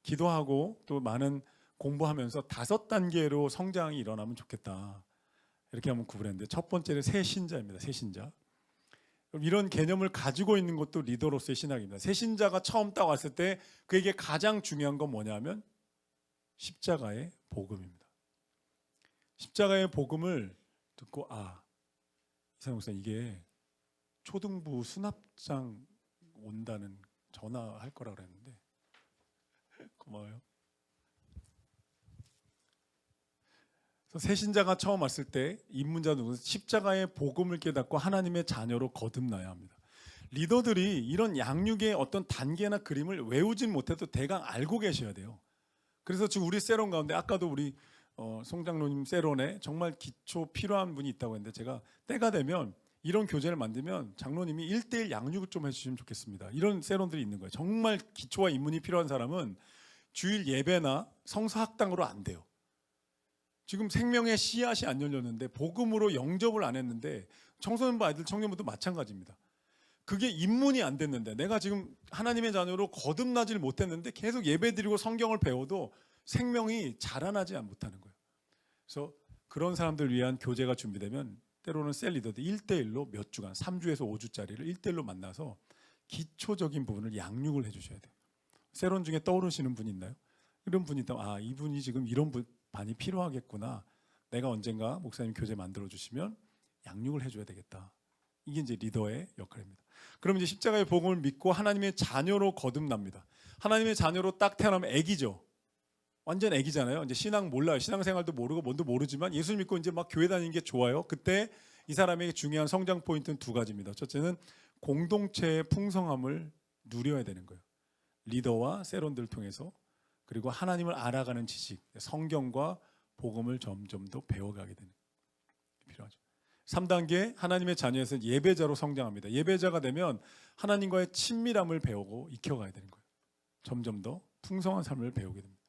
기도하고 또 많은 공부하면서 5단계로 성장이 일어나면 좋겠다, 이렇게 한번 구분했는데, 첫 번째는 새신자입니다. 새신자. 그럼 이런 개념을 가지고 있는 것도 리더로서의 신학입니다. 새신자가 처음 딱 왔을 때 그에게 가장 중요한 건 뭐냐면 십자가의 복음입니다. 십자가의 복음을 듣고, 이상형 목사님 이게 초등부 수납장 온다는 전화할 거라 그랬는데 고마워요. 그래서 새신자가 처음 왔을 때 입문자 누구는 십자가의 복음을 깨닫고 하나님의 자녀로 거듭나야 합니다. 리더들이 이런 양육의 어떤 단계나 그림을 외우진 못해도 대강 알고 계셔야 돼요. 그래서 지금 우리 세론 가운데 아까도 우리 송장로님 세론에 정말 기초 필요한 분이 있다고 했는데, 제가 때가 되면 이런 교재를 만들면 장로님이 1:1 양육을 좀 해주시면 좋겠습니다. 이런 세론들이 있는 거예요. 정말 기초와 입문이 필요한 사람은 주일 예배나 성서학당으로 안 돼요. 지금 생명의 씨앗이 안 열렸는데, 복음으로 영접을 안 했는데, 청소년부 아이들 청년부도 마찬가지입니다. 그게 입문이 안 됐는데, 내가 지금 하나님의 자녀로 거듭나질 못했는데 계속 예배드리고 성경을 배워도 생명이 자라나지 못하는 거예요. 그래서 그런 사람들 위한 교재가 준비되면 때로는 셀 리더들 1:1로 몇 주간, 3주에서 5주짜리를 1:1로 만나서 기초적인 부분을 양육을 해주셔야 돼요. 세론 중에 떠오르시는 분 있나요? 이런 분이 있다면 이분이 지금 이런 반이 필요하겠구나, 내가 언젠가 목사님 교재 만들어 주시면 양육을 해줘야 되겠다. 이게 이제 리더의 역할입니다. 그럼 이제 십자가의 복음을 믿고 하나님의 자녀로 거듭납니다. 하나님의 자녀로 딱 태어나면 애기죠. 완전 애기잖아요. 이제 신앙 몰라요. 신앙생활도 모르고 뭔도 모르지만 예수 믿고 이제 막 교회 다니는 게 좋아요. 그때 이 사람에게 중요한 성장 포인트는 두 가지입니다. 첫째는 공동체의 풍성함을 누려야 되는 거예요. 리더와 세론들을 통해서. 그리고 하나님을 알아가는 지식, 성경과 복음을 점점 더 배워가게 되는 게 필요하죠. 3단계 하나님의 자녀에서 예배자로 성장합니다. 예배자가 되면 하나님과의 친밀함을 배우고 익혀가야 되는 거예요. 점점 더 풍성한 삶을 배우게 됩니다.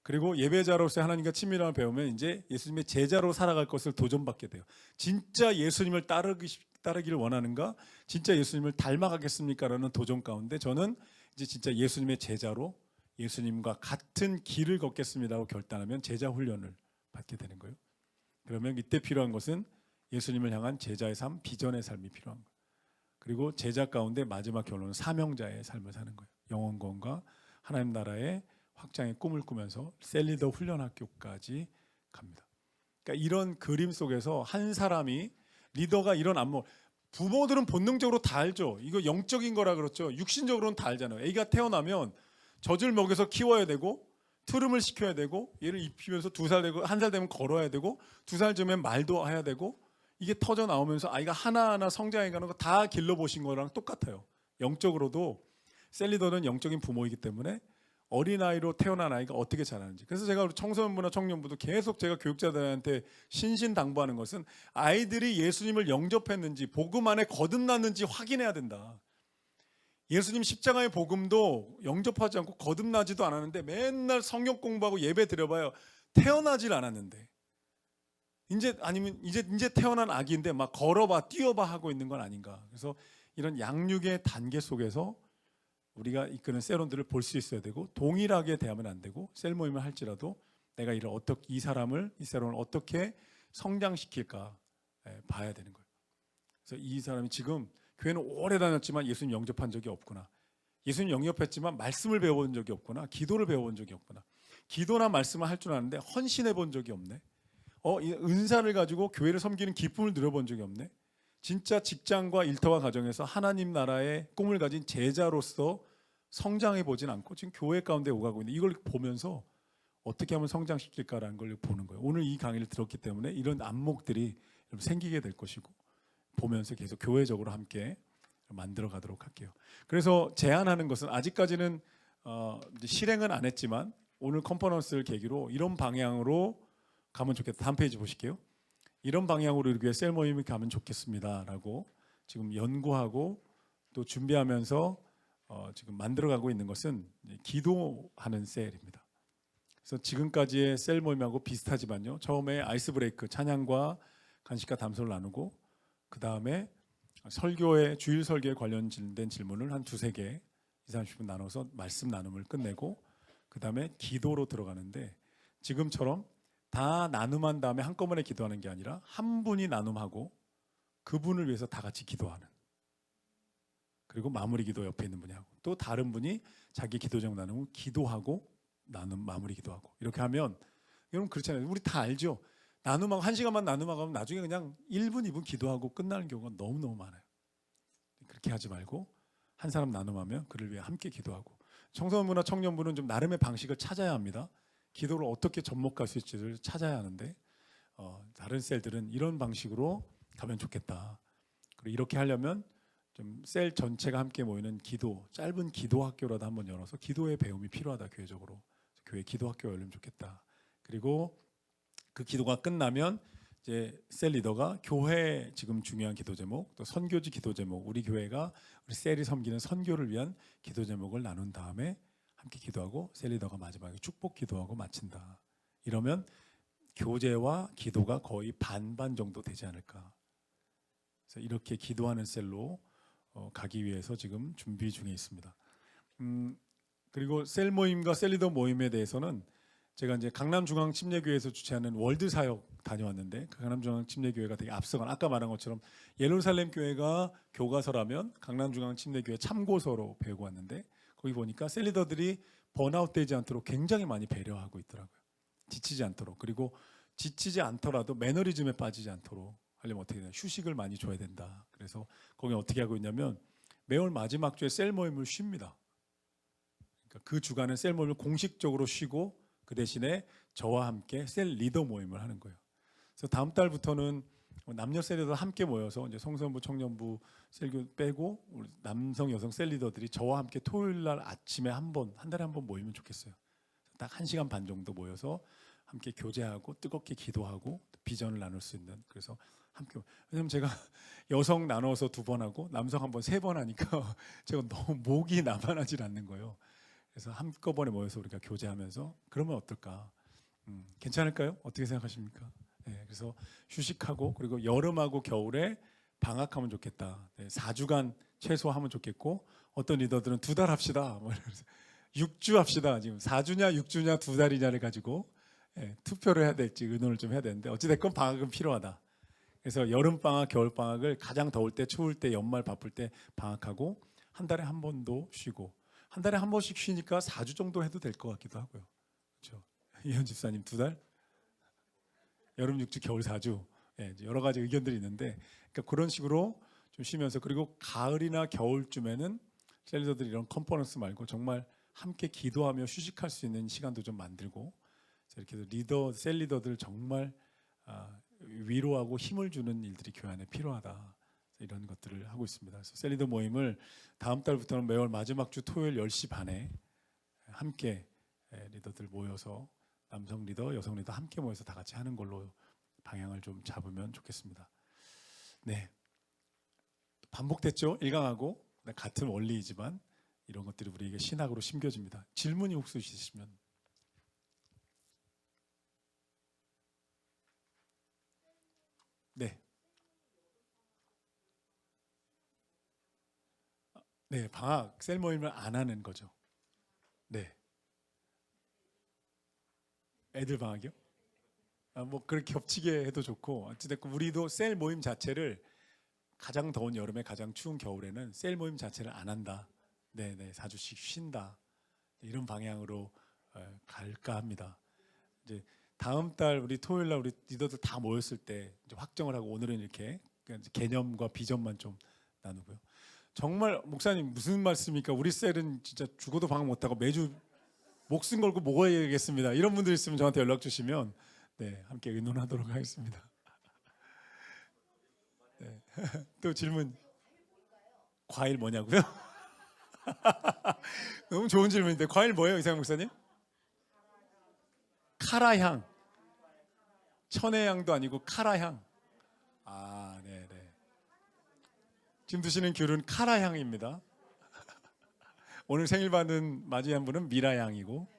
그리고 예배자로서 하나님과 친밀함을 배우면 이제 예수님의 제자로 살아갈 것을 도전받게 돼요. 진짜 예수님을 따르기를 원하는가? 진짜 예수님을 닮아가겠습니까? 라는 도전 가운데 저는 이제 진짜 예수님의 제자로 예수님과 같은 길을 걷겠습니다라고 결단하면 제자 훈련을 받게 되는 거예요. 그러면 이때 필요한 것은 예수님을 향한 제자의 삶, 비전의 삶이 필요한 거예요. 그리고 제자 가운데 마지막 결론은 사명자의 삶을 사는 거예요. 영원권과 하나님 나라의 확장의 꿈을 꾸면서 셀리더 훈련학교까지 갑니다. 그러니까 이런 그림 속에서 한 사람이 리더가 이런 안목, 부모들은 본능적으로 다 알죠. 이거 영적인 거라 그렇죠. 육신적으로는 다 알잖아요. 애기가 태어나면 젖을 먹여서 키워야 되고 트름을 시켜야 되고 얘를 입히면서 2살 되고 1살 되면 걸어야 되고 2살 되면 말도 해야 되고 이게 터져 나오면서 아이가 하나하나 성장해가는 거 다 길러보신 거랑 똑같아요. 영적으로도 셀리더는 영적인 부모이기 때문에 어린아이로 태어난 아이가 어떻게 자라는지. 그래서 제가 우리 청소년부나 청년부도 계속 제가 교육자들한테 신신당부하는 것은 아이들이 예수님을 영접했는지 복음 안에 거듭났는지 확인해야 된다. 예수님 십자가의 복음도 영접하지 않고 거듭나지도 않았는데 맨날 성경 공부하고 예배 드려봐요. 태어나질 않았는데 이제 태어난 아기인데 막 걸어봐 뛰어봐 하고 있는 건 아닌가. 그래서 이런 양육의 단계 속에서 우리가 이끄는 셀원들을 볼 수 있어야 되고 동일하게 대하면 안 되고 셀 모임을 할지라도 내가 이 셀원을 어떻게 성장시킬까 봐야 되는 거예요. 그래서 이 사람이 지금 교회는 오래 다녔지만 예수님 영접한 적이 없구나. 예수님 영접했지만 말씀을 배워본 적이 없구나. 기도를 배워본 적이 없구나. 기도나 말씀을 할 줄 아는데 헌신해 본 적이 없네. 이 은사를 가지고 교회를 섬기는 기쁨을 누려본 적이 없네. 진짜 직장과 일터와 가정에서 하나님 나라의 꿈을 가진 제자로서 성장해 보진 않고 지금 교회 가운데 오가고 있는데 이걸 보면서 어떻게 하면 성장시킬까라는 걸 보는 거예요. 오늘 이 강의를 들었기 때문에 이런 안목들이 생기게 될 것이고 보면서 계속 교회적으로 함께 만들어 가도록 할게요. 그래서 제안하는 것은 아직까지는 실행은 안 했지만 오늘 컨퍼런스를 계기로 이런 방향으로 가면 좋겠다. 다음 페이지 보실게요. 이런 방향으로 우리 교회 셀 모임이 가면 좋겠습니다라고 지금 연구하고 또 준비하면서 지금 만들어가고 있는 것은 기도하는 셀입니다. 그래서 지금까지의 셀 모임하고 비슷하지만요. 처음에 아이스 브레이크 찬양과 간식과 담소를 나누고 그 다음에 설교의 주일 설교에 관련된 질문을 한 2-3개 20-30분 나눠서 말씀 나눔을 끝내고 그 다음에 기도로 들어가는데 지금처럼 다 나눔한 다음에 한꺼번에 기도하는 게 아니라 한 분이 나눔하고 그분을 위해서 다 같이 기도하는, 그리고 마무리 기도 옆에 있는 분이 하고 또 다른 분이 자기 기도 제목 나누고 기도하고 마무리 기도하고 이렇게 하면 여러분 그렇잖아요. 우리 다 알죠. 나눔하고 1시간만 나눔하고 하면 나중에 그냥 1분 2분 기도하고 끝나는 경우가 너무너무 많아요. 그렇게 하지 말고 한 사람 나눔하면 그를 위해 함께 기도하고, 청소년부나 청년부는 좀 나름의 방식을 찾아야 합니다. 기도를 어떻게 접목할 수 있지를 찾아야 하는데 다른 셀들은 이런 방식으로 가면 좋겠다. 그리고 이렇게 하려면 좀 셀 전체가 함께 모이는 짧은 기도 학교라도 한번 열어서 기도의 배움이 필요하다. 교회적으로 교회 기도 학교가 열리면 좋겠다. 그리고 그 기도가 끝나면 이제 셀 리더가 교회 지금 중요한 기도 제목, 또 선교지 기도 제목, 우리 교회가 우리 셀이 섬기는 선교를 위한 기도 제목을 나눈 다음에 함께 기도하고 셀 리더가 마지막에 축복 기도하고 마친다. 이러면 교제와 기도가 거의 반반 정도 되지 않을까. 그래서 이렇게 기도하는 셀로 가기 위해서 지금 준비 중에 있습니다. 그리고 셀 모임과 셀 리더 모임에 대해서는 제가 이제 강남중앙침례교회에서 주최하는 월드 사역 다녀왔는데 그 강남중앙침례교회가 되게 앞서간, 아까 말한 것처럼 예루살렘 교회가 교과서라면 강남중앙침례교회 참고서로 배우고 왔는데 거기 보니까 셀 리더들이 번아웃 되지 않도록 굉장히 많이 배려하고 있더라고요. 지치지 않도록. 그리고 지치지 않더라도 매너리즘에 빠지지 않도록 하려면 어떻게 되냐, 휴식을 많이 줘야 된다. 그래서 거기 어떻게 하고 있냐면 매월 마지막 주에 셀 모임을 쉽니다. 그러니까 그 주간은 셀 모임을 공식적으로 쉬고 그 대신에 저와 함께 셀 리더 모임을 하는 거예요. 그래서 다음 달부터는 남녀 셀 리더 함께 모여서 이제 성선부, 청년부 셀교 빼고 우리 남성, 여성 셀 리더들이 저와 함께 토요일 날 아침에 한 달에 한 번 모이면 좋겠어요. 딱 1시간 반 정도 모여서 함께 교제하고 뜨겁게 기도하고 비전을 나눌 수 있는, 그래서 함께, 왜냐면 제가 여성 나눠서 2번 하고 남성 한 번 3번 하니까 제가 너무 목이 나만하질 않는 거예요. 그래서 한꺼번에 모여서 우리가 교제하면서 그러면 어떨까? 괜찮을까요? 어떻게 생각하십니까? 네, 그래서 휴식하고 그리고 여름하고 겨울에 방학하면 좋겠다. 네, 4주간 최소 하면 좋겠고, 어떤 리더들은 2달 합시다. 뭐 6주 합시다. 지금 4주냐 6주냐 2달이냐를 가지고 투표를 해야 될지 의논을 좀 해야 되는데, 어찌됐건 방학은 필요하다. 그래서 여름 방학, 겨울 방학을 가장 더울 때, 추울 때, 연말 바쁠 때 방학하고 한 달에 한 번도 쉬고, 한 달에 한 번씩 쉬니까 4주 정도 해도 될 것 같기도 하고요. 그렇죠? 이현 집사님 2달? 여름 6주, 겨울 4주. 여러 가지 의견들이 있는데, 그러니까 그런 식으로 좀 쉬면서, 그리고 가을이나 겨울쯤에는 셀리더들이 이런 컨퍼런스 말고 정말 함께 기도하며 휴식할 수 있는 시간도 좀 만들고, 이렇게 해서 셀 리더들 정말 위로하고 힘을 주는 일들이 교회 안에 필요하다. 이런 것들을 하고 있습니다. 그래서 셀 리더 모임을 다음 달부터는 매월 마지막 주 토요일 10시 반에 함께 리더들 모여서 남성 리더, 여성 리더 함께 모여서 다 같이 하는 걸로 방향을 좀 잡으면 좋겠습니다. 네, 반복됐죠? 일강하고 같은 원리이지만 이런 것들이 우리에게 신학으로 심겨집니다. 질문이 혹시 있으시면. 네. 네, 방학 셀 모임을 안 하는 거죠. 네. 애들 방학이요? 뭐 그렇게 겹치게 해도 좋고, 어찌됐건 우리도 셀 모임 자체를 가장 더운 여름에, 가장 추운 겨울에는 셀 모임 자체를 안 한다. 네네, 4주씩 쉰다. 이런 방향으로 갈까 합니다. 이제 다음 달 우리 토요일 날 우리 리더들 다 모였을 때 이제 확정을 하고, 오늘은 이렇게 그냥 이제 개념과 비전만 좀 나누고요. 정말 목사님 무슨 말씀입니까? 우리 셀은 진짜 죽어도 방학 못하고 매주 목숨 걸고 먹어야겠습니다. 이런 분들 있으면 저한테 연락 주시면 네, 함께 의논하도록 하겠습니다. 네. 또 질문. 과일 뭐냐고요? 너무 좋은 질문인데, 과일 뭐예요, 이상형 목사님? 카라향. 천혜향도 아니고 카라향. 아, 네, 네. 지금 드시는 귤은 카라향입니다. 오늘 생일 받은 맞이한 분은 미라향이고.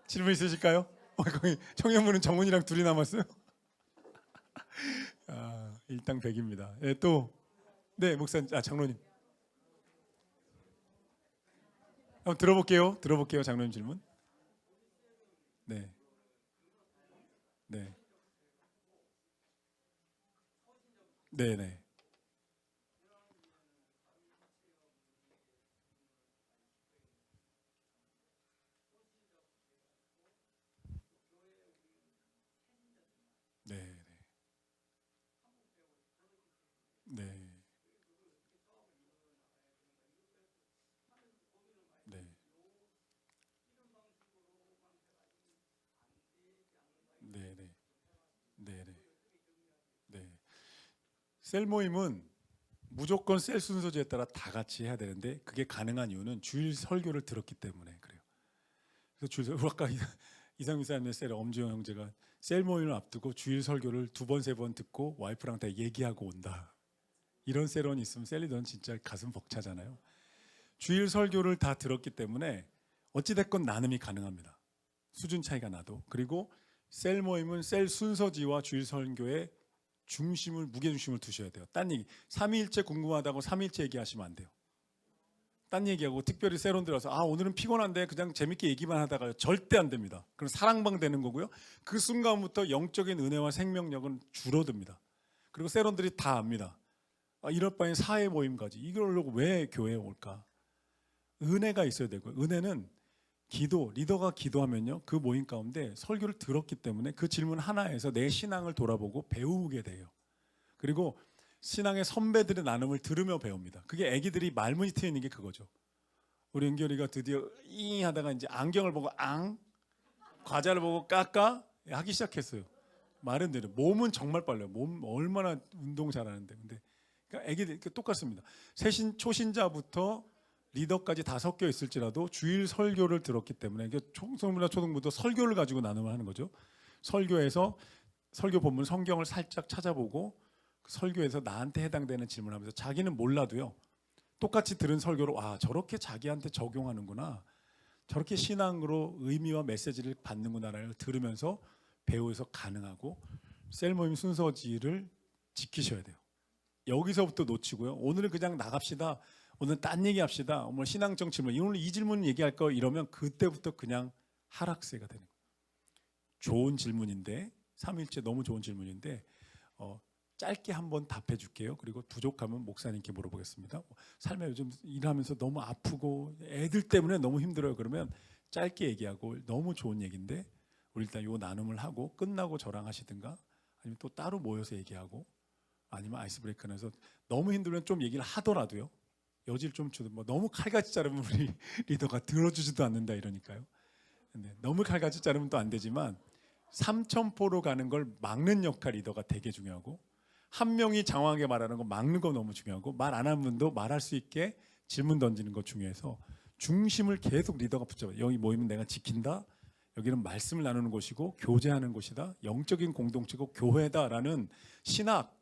질문 있으실까요? 거기 청년분은 정훈이랑 둘이 남았어요? 일당백입니다. 네, 또, 네, 목사님, 장로님. 한번 들어볼게요, 장로님 질문. 네, 네, 네, 네, 네, 네, 네, 네, 네, 네, 네, 네. 셀 모임은 무조건 셀 순서지에 따라 다 같이 해야 되는데, 그게 가능한 이유는 주일 설교를 들었기 때문에 그래요. 그래서 주일 아까 이상민 사님의 셀 엄지영 형제가 셀 모임을 앞두고 주일 설교를 2번, 3번 듣고 와이프랑 다 얘기하고 온다. 이런 셀원이 있으면 셀리더는 진짜 가슴 벅차잖아요. 주일 설교를 다 들었기 때문에 어찌됐건 나눔이 가능합니다. 수준 차이가 나도. 그리고 셀 모임은 셀 순서지와 주일 설교의 무게중심을 두셔야 돼요. 딴 얘기, 삼위일체 궁금하다고 삼위일체 얘기하시면 안 돼요. 딴 얘기하고 특별히 세론 들어서 오늘은 피곤한데 그냥 재밌게 얘기만 하다가요, 절대 안 됩니다. 그럼 사랑방 되는 거고요. 그 순간부터 영적인 은혜와 생명력은 줄어듭니다. 그리고 세론들이 다 압니다. 이럴 바엔 사회 모임까지 이걸로 왜 교회에 올까? 은혜가 있어야 되고요. 은혜는 리더가 기도하면요, 그 모임 가운데 설교를 들었기 때문에 그 질문 하나에서 내 신앙을 돌아보고 배우게 돼요. 그리고 신앙의 선배들의 나눔을 들으며 배웁니다. 그게 애기들이 말문이 트이는 게 그거죠. 우리 은결이가 드디어 잉 하다가 이제 안경을 보고 앙, 과자를 보고 까까 하기 시작했어요. 말은 되려. 몸은 정말 빨라요. 몸 얼마나 운동 잘하는데. 근데 그러니까 애기들 똑같습니다. 초신자부터 리더까지 다 섞여 있을지라도 주일 설교를 들었기 때문에 청소년부나 초등부도 설교를 가지고 나눔을 하는 거죠. 설교에서 설교 본문 성경을 살짝 찾아보고 설교에서 나한테 해당되는 질문하면서 자기는 몰라도요. 똑같이 들은 설교로 저렇게 자기한테 적용하는구나. 저렇게 신앙으로 의미와 메시지를 받는구나를 들으면서 배우에서 가능하고 셀 모임 순서지를 지키셔야 돼요. 여기서부터 놓치고요. 오늘은 그냥 나갑시다. 오늘 딴 얘기합시다. 오늘 신앙적 질문. 오늘 이 질문 얘기할 거 이러면 그때부터 그냥 하락세가 되는 거예요. 좋은 질문인데 삼일째 너무 좋은 질문인데 짧게 한번 답해 줄게요. 그리고 부족하면 목사님께 물어보겠습니다. 삶에 요즘 일하면서 너무 아프고 애들 때문에 너무 힘들어요. 그러면 짧게 얘기하고 너무 좋은 얘기인데 우리 일단 요 나눔을 하고 끝나고 저랑 하시든가 아니면 또 따로 모여서 얘기하고 아니면 아이스 브레이크 내서 너무 힘들면 좀 얘기를 하더라도요. 여지를 좀 주든 너무 칼같이 자르면 우리 리더가 들어주지도 않는다 이러니까요. 근데 너무 칼같이 자르면 또 안 되지만 삼천포로 가는 걸 막는 역할 리더가 되게 중요하고 한 명이 장황하게 말하는 거 막는 거 너무 중요하고 말 안 하는 분도 말할 수 있게 질문 던지는 거 중요해서 중심을 계속 리더가 붙잡아요. 여기 모이면 내가 지킨다. 여기는 말씀을 나누는 곳이고 교제하는 곳이다. 영적인 공동체고 교회다라는 신학,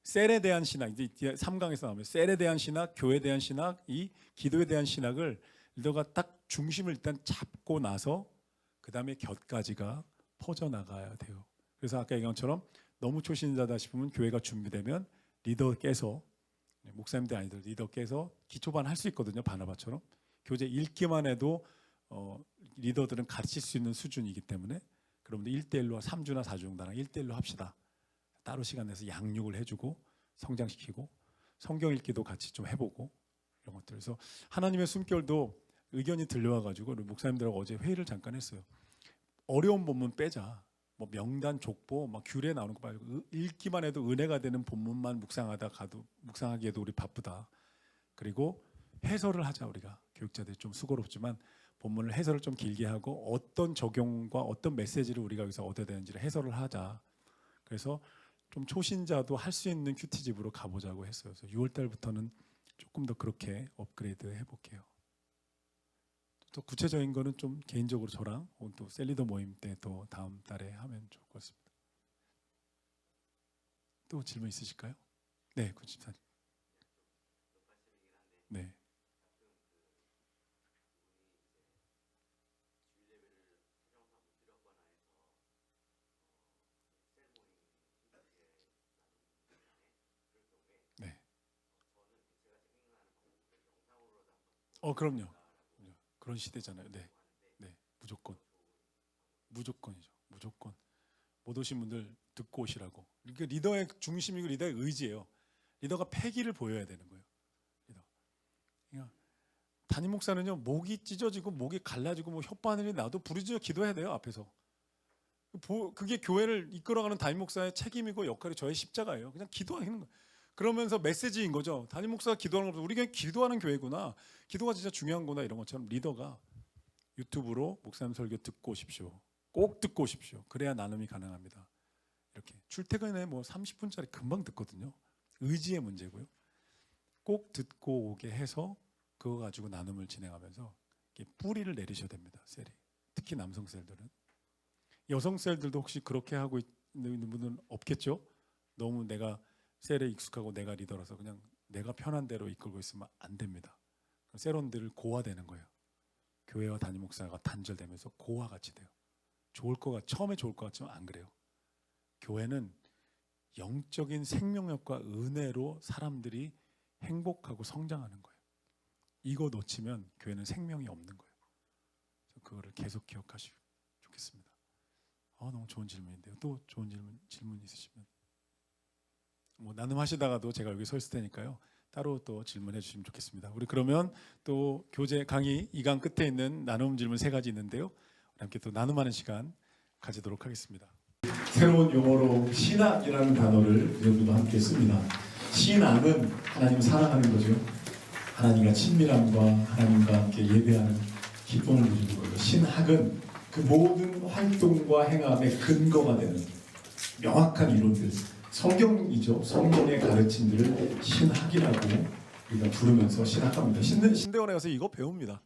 셀에 대한 신학, 이제 3강에서 나오면 셀에 대한 신학, 교회에 대한 신학, 이 기도에 대한 신학을 리더가 딱 중심을 일단 잡고 나서 그 다음에 곁까지가 퍼져나가야 돼요. 그래서 아까 얘기한 것처럼 너무 초신자다 싶으면 교회가 준비되면 리더께서 목사님들 아니더라도 리더께서 기초반 할 수 있거든요. 바나바처럼 교재 읽기만 해도 리더들은 가르칠 수 있는 수준이기 때문에 그러면 1대1로 3주나 4주 정도 나랑 1대1로 합시다. 따로 시간 내서 양육을 해주고 성장시키고 성경 읽기도 같이 좀 해보고 이런 것들. 그래서 하나님의 숨결도 의견이 들려와가지고 목사님들하고 어제 회의를 잠깐 했어요. 어려운 본문 빼자. 뭐 명단 족보, 막 규례 나오는 거 말고 읽기만 해도 은혜가 되는 본문만 묵상하기에도 우리 바쁘다. 그리고 해설을 하자. 우리가 교육자들이 좀 수고롭지만 본문을 해설을 좀 길게 하고 어떤 적용과 어떤 메시지를 우리가 여기서 얻어야 되는지를 해설을 하자. 그래서 좀 초신자도 할 수 있는 큐티집으로 가보자고 했어요. 그래서 6월 달부터는 조금 더 그렇게 업그레이드 해볼게요. 또 구체적인 거는 좀 개인적으로 저랑 또 셀리더 모임 때 또 다음 달에 하면 좋을 것 같습니다. 또 질문 있으실까요? 네, 구집사님. 네. 네. 그럼요. 그런 시대잖아요. 네, 네, 무조건이죠. 무조건 못 오신 분들 듣고 오시라고. 그러니까 리더의 중심이고 리더의 의지예요. 리더가 패기를 보여야 되는 거예요. 리더. 그러니까 담임 목사는요 목이 찢어지고 목이 갈라지고 뭐 혓바늘이 나도 부르짖어 기도해야 돼요 앞에서. 그게 교회를 이끌어가는 담임 목사의 책임이고 역할이 저의 십자가예요. 그냥 기도하는 거예요. 그러면서 메시지인 거죠. 담임 목사가 기도하는 것보다 우리가 기도하는 교회구나. 기도가 진짜 중요한구나 이런 것처럼 리더가 유튜브로 목사님 설교 듣고 오십시오. 꼭 듣고 오십시오. 그래야 나눔이 가능합니다. 이렇게 출퇴근에 뭐 30분짜리 금방 듣거든요. 의지의 문제고요. 꼭 듣고 오게 해서 그거 가지고 나눔을 진행하면서 뿌리를 내리셔야 됩니다. 셀이. 특히 남성 셀들은. 여성 셀들도 혹시 그렇게 하고 있는 분은 없겠죠? 너무 내가 셀에 익숙하고 내가 리더라서 그냥 내가 편한 대로 이끌고 있으면 안 됩니다. 셀원들을 고화되는 거예요. 교회와 담임 목사가 단절되면서 고화같이 돼요. 처음에 좋을 것 같지만 안 그래요. 교회는 영적인 생명력과 은혜로 사람들이 행복하고 성장하는 거예요. 이거 놓치면 교회는 생명이 없는 거예요. 그래서 그거를 계속 기억하시면 좋겠습니다. 너무 좋은 질문인데요. 또 좋은 질문 있으시면 뭐 나눔하시다가도 제가 여기 서 있을 테니까요. 따로 또 질문해 주시면 좋겠습니다. 우리 그러면 또 교재 강의 2강 끝에 있는 나눔 질문 3가지 있는데요. 우리 함께 또 나눔하는 시간 가지도록 하겠습니다. 새로운 용어로 신학이라는 단어를 여러분과 함께 씁니다. 신앙은 하나님 사랑하는 거죠. 하나님과 친밀함과 하나님과 함께 예배하는 기쁨을 누리는 거예요. 신학은 그 모든 활동과 행함의 근거가 되는 명확한 이론들, 성경이죠. 성경의 가르침들을 신학이라고 우리가 부르면서 신학합니다. 신대원에 가서 이거 배웁니다.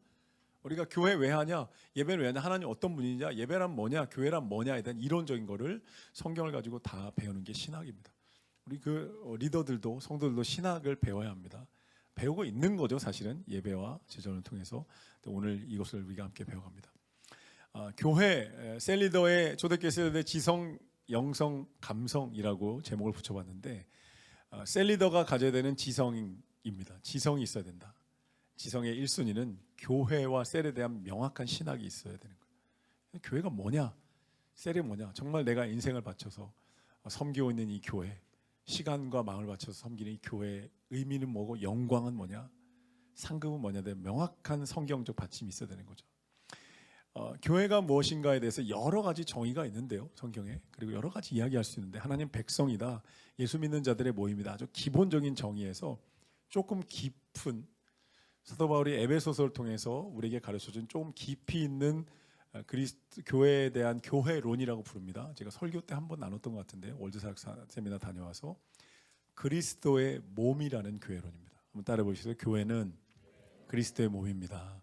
우리가 교회 왜 하냐, 예배는 왜 하냐, 하나님 어떤 분이냐, 예배란 뭐냐, 교회란 뭐냐에 대한 이론적인 거를 성경을 가지고 다 배우는 게 신학입니다. 우리 그 리더들도 성도들도 신학을 배워야 합니다. 배우고 있는 거죠. 사실은 예배와 제전을 통해서. 오늘 이것을 우리가 함께 배워갑니다. 교회 셀리더의 초대교회 셀리더의 지성, 영성, 감성이라고 제목을 붙여봤는데 셀리더가 가져야 되는 지성입니다. 지성이 있어야 된다. 지성의 1순위는 교회와 셀에 대한 명확한 신학이 있어야 되는 거예요. 교회가 뭐냐? 셀이 뭐냐? 정말 내가 인생을 바쳐서 섬기고 있는 이 교회, 시간과 마음을 바쳐서 섬기는 이 교회의 의미는 뭐고 영광은 뭐냐? 상급은 뭐냐? 대 명확한 성경적 받침이 있어야 되는 거죠. 교회가 무엇인가에 대해서 여러 가지 정의가 있는데요. 성경에. 그리고 여러 가지 이야기할 수 있는데 하나님 백성이다. 예수 믿는 자들의 모임이다. 아주 기본적인 정의에서 조금 깊은 사도 바울이 에베소서를 통해서 우리에게 가르쳐준 조금 깊이 있는 그리스도 교회에 대한 교회론이라고 부릅니다. 제가 설교 때 한번 나눴던 것 같은데 월드사역 세미나 다녀와서 그리스도의 몸이라는 교회론입니다. 한번 따라 보시죠. 교회는 그리스도의 몸입니다.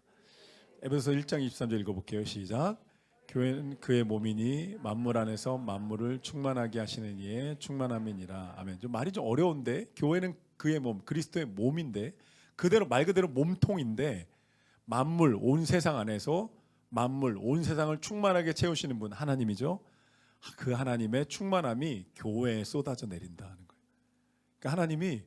에베소서 1장 23절 읽어볼게요. 시작. 교회는 그의 몸이니 만물 안에서 만물을 충만하게 하시는 이의 충만함이니라. 아멘. 좀 말이 좀 어려운데 교회는 그의 몸, 그리스도의 몸인데 그대로 말 그대로 몸통인데 만물, 온 세상 안에서 만물, 온 세상을 충만하게 채우시는 분 하나님이죠. 그 하나님의 충만함이 교회에 쏟아져 내린다는 거예요. 그러니까 하나님이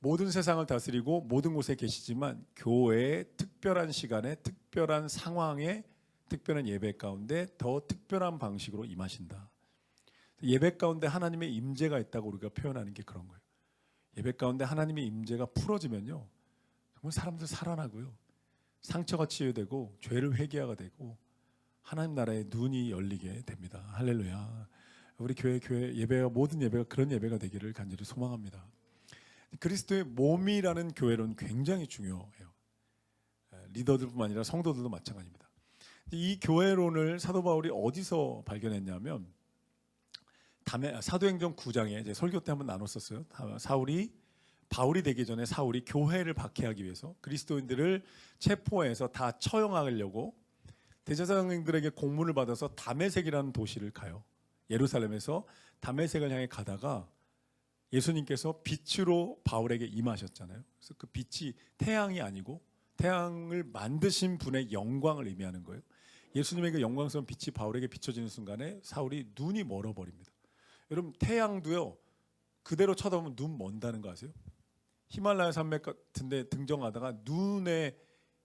모든 세상을 다스리고 모든 곳에 계시지만 교회의 특별한 시간에 특별한 상황에 특별한 예배 가운데 더 특별한 방식으로 임하신다. 예배 가운데 하나님의 임재가 있다고 우리가 표현하는 게 그런 거예요. 예배 가운데 하나님의 임재가 풀어지면요 정말 사람들 살아나고요 상처가 치유되고 죄를 회개하게 되고 하나님 나라의 눈이 열리게 됩니다. 할렐루야. 우리 교회 예배가 모든 예배가 그런 예배가 되기를 간절히 소망합니다. 그리스도의 몸이라는 교회론 굉장히 중요해요. 리더들뿐만 아니라 성도들도 마찬가지입니다. 이 교회론을 사도 바울이 어디서 발견했냐면 사도행전 9장에 제 설교 때 한번 나눴었어요. 바울이 되기 전에 사울이 교회를 박해하기 위해서 그리스도인들을 체포해서 다 처형하려고 대제사장들에게 공문을 받아서 다메섹이라는 도시를 가요. 예루살렘에서 다메섹을 향해 가다가 예수님께서 빛으로 바울에게 임하셨잖아요. 그래서 그 빛이 태양이 아니고 태양을 만드신 분의 영광을 의미하는 거예요. 예수님의 그 영광스러운 빛이 바울에게 비춰지는 순간에 사울이 눈이 멀어버립니다. 여러분 태양도요 그대로 쳐다보면 눈 먼다는 거 아세요? 히말라야 산맥 같은 데 등정하다가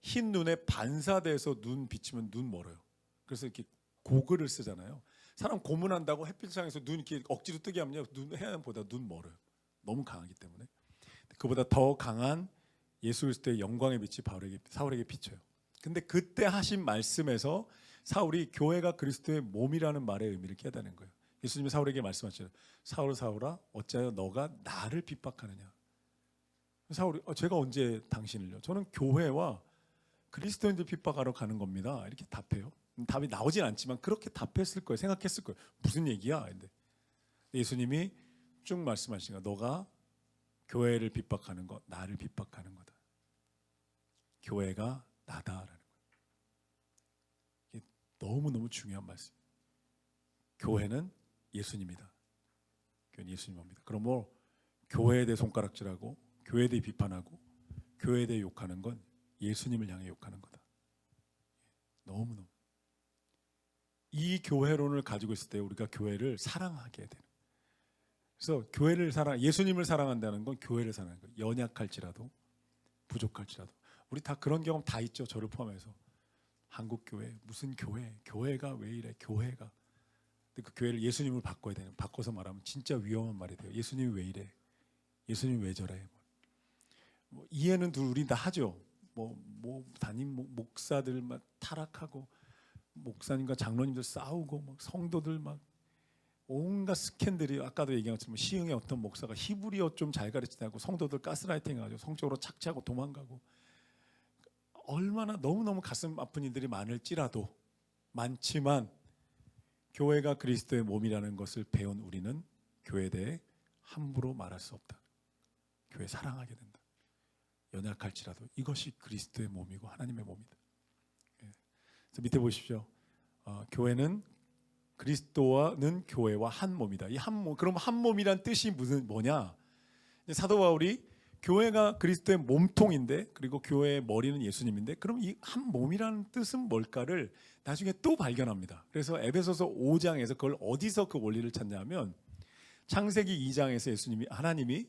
흰 눈에 반사돼서 눈 비치면 눈 멀어요. 그래서 이렇게 고글을 쓰잖아요. 사람 고문한다고 햇빛상에서 눈 이렇게 억지로 뜨게 하면요 해안보다 눈 멀어요. 너무 강하기 때문에. 그보다 더 강한 예수 그리스도의 영광의 빛이 사울에게 비쳐요. 근데 그때 하신 말씀에서 사울이 교회가 그리스도의 몸이라는 말의 의미를 깨닫는 거예요. 예수님이 사울에게 말씀하셨죠. 사울아 어찌하여 너가 나를 핍박하느냐. 사울이 제가 언제 당신을요? 저는 교회와 그리스도인들 핍박하러 가는 겁니다. 이렇게 답해요. 답이 나오진 않지만 그렇게 답했을 거예요. 생각했을 거예요. 무슨 얘기야? 근데 예수님이 쭉 말씀하시니까 너가 교회를 핍박하는 것, 나를 핍박하는 거다. 교회가 나다라는 거예요. 이게 너무너무 중요한 말씀. 교회는 예수님이다. 교회는 예수님입니다. 그러므로 교회에 대해 손가락질하고 교회에 대해 비판하고 교회에 대해 욕하는 건 예수님을 향해 욕하는 거다. 너무너무 이 교회론을 가지고 있을 때 우리가 교회를 사랑하게 되는. 그래서 예수님을 사랑한다는 건 교회를 사랑하는 거예요. 연약할지라도 부족할지라도 우리 다 그런 경험 다 있죠. 저를 포함해서 한국 교회 무슨 교회가 왜 이래 교회가. 근데 그 교회를 예수님을 바꿔야 돼요. 바꿔서 말하면 진짜 위험한 말이 돼요. 예수님이 왜 이래? 예수님 왜 저래? 뭐 이해는 우리 다 하죠. 담임 목사들 막 타락하고 목사님과 장로님들 싸우고 막 성도들 막 온갖 스캔들이 아까도 얘기한 것처럼 시흥의 어떤 목사가 히브리어 좀 잘 가르치다고 성도들 가스라이팅하고 성적으로 착취하고 도망가고 얼마나 너무너무 가슴 아픈 일들이 많지만 교회가 그리스도의 몸이라는 것을 배운 우리는 교회에 대해 함부로 말할 수 없다. 교회 사랑하게 된다. 연약할지라도 이것이 그리스도의 몸이고 하나님의 몸이다. 그래서 밑에 보십시오. 교회는 그리스도와는 교회와 한 몸이다. 이 한 몸, 그럼 한 몸이란 뜻이 뭐냐? 사도 바울이 교회가 그리스도의 몸통인데, 그리고 교회의 머리는 예수님인데, 그럼 이 한 몸이라는 뜻은 뭘까를 나중에 또 발견합니다. 그래서 에베소서 5장에서 그걸 어디서 그 원리를 찾냐면, 창세기 2장에서 하나님이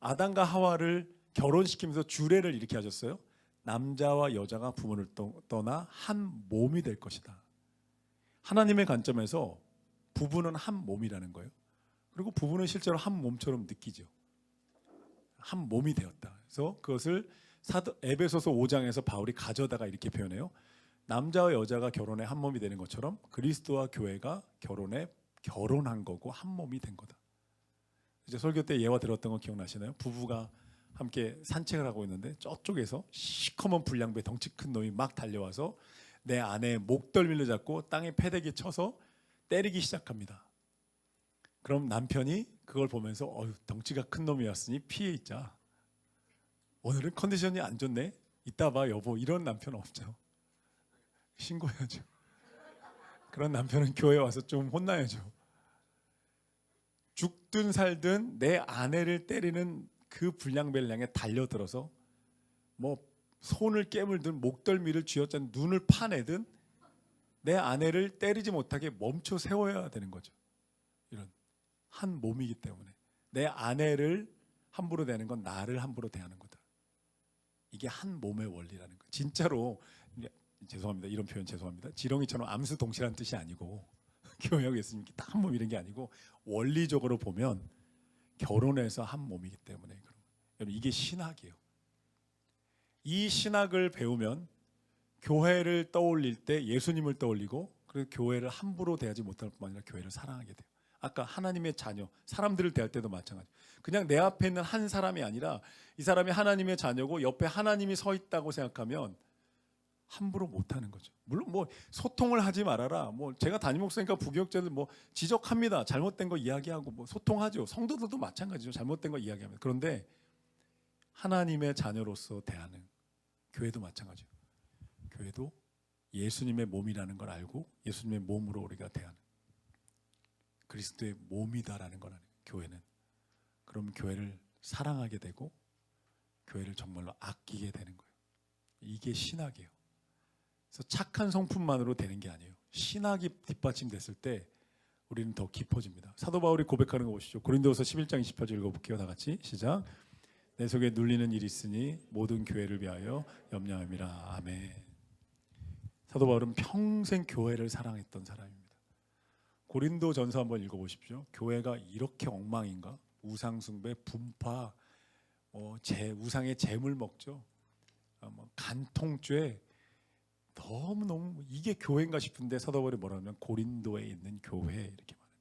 아담과 하와를 결혼시키면서 주례를 이렇게 하셨어요. 남자와 여자가 부모를 떠나 한 몸이 될 것이다. 하나님의 관점에서 부부는 한 몸이라는 거예요. 그리고 부부는 실제로 한 몸처럼 느끼죠. 한 몸이 되었다. 그래서 그것을 에베소서 5장에서 바울이 가져다가 이렇게 표현해요. 남자와 여자가 결혼해 한 몸이 되는 것처럼 그리스도와 교회가 결혼한 거고 한 몸이 된 거다. 이제 설교 때 예화 들었던 거 기억나시나요? 부부가 함께 산책을 하고 있는데 저쪽에서 시커먼 불량배 덩치 큰 놈이 막 달려와서 내 아내의 목덜미를 잡고 땅에 패대기 쳐서 때리기 시작합니다. 그럼 남편이 그걸 보면서 덩치가 큰 놈이 왔으니 피해 있자. 오늘은 컨디션이 안 좋네. 이따 봐 여보. 이런 남편 없죠. 신고해야죠. 그런 남편은 교회에 와서 좀 혼나야죠. 죽든 살든 내 아내를 때리는 그 불량배를 향해 달려들어서 뭐 손을 깨물든 목덜미를 쥐어짠 눈을 파내든 내 아내를 때리지 못하게 멈춰 세워야 되는 거죠. 이런 한 몸이기 때문에 내 아내를 함부로 대하는 건 나를 함부로 대하는 거다. 이게 한 몸의 원리라는 거예요. 진짜로 죄송합니다. 이런 표현 죄송합니다. 지렁이처럼 암수 동시라는 뜻이 아니고 교회하고 예수님이 다 한 몸 이런 게 아니고 원리적으로 보면 결혼해서 한 몸이기 때문에 여러분 이게 신학이에요. 이 신학을 배우면 교회를 떠올릴 때 예수님을 떠올리고 그리고 교회를 함부로 대하지 못할 뿐만 아니라 교회를 사랑하게 돼요. 아까 하나님의 자녀, 사람들을 대할 때도 마찬가지. 그냥 내 앞에 있는 한 사람이 아니라 이 사람이 하나님의 자녀고 옆에 하나님이 서 있다고 생각하면 함부로 못하는 거죠. 물론 뭐 소통을 하지 말아라. 뭐 제가 담임 목사니까 부교육자들 뭐 지적합니다. 잘못된 거 이야기하고 뭐 소통하죠. 성도들도 마찬가지죠. 잘못된 거 이야기합니다. 그런데 하나님의 자녀로서 대하는 교회도 마찬가지예요. 교회도 예수님의 몸이라는 걸 알고 예수님의 몸으로 우리가 대하는 그리스도의 몸이다라는 걸 아는 교회는. 그럼 교회를 사랑하게 되고 교회를 정말로 아끼게 되는 거예요. 이게 신학이에요. 그래서 착한 성품만으로 되는 게 아니에요. 신학이 뒷받침됐을 때 우리는 더 깊어집니다. 사도 바울이 고백하는 거 보시죠. 고린도서 11장 28절 읽어볼게요. 다 같이 시작. 내 속에 눌리는 일이 있으니 모든 교회를 위하여 염려함이라. 아멘. 사도 바울은 평생 교회를 사랑했던 사람입니다. 고린도 전서 한번 읽어보십시오. 교회가 이렇게 엉망인가? 우상숭배, 분파, 우상의 재물 먹죠. 간통죄. 너무너무 이게 교회인가 싶은데 사도 바울이 뭐라면 고린도에 있는 교회 이렇게 말해요.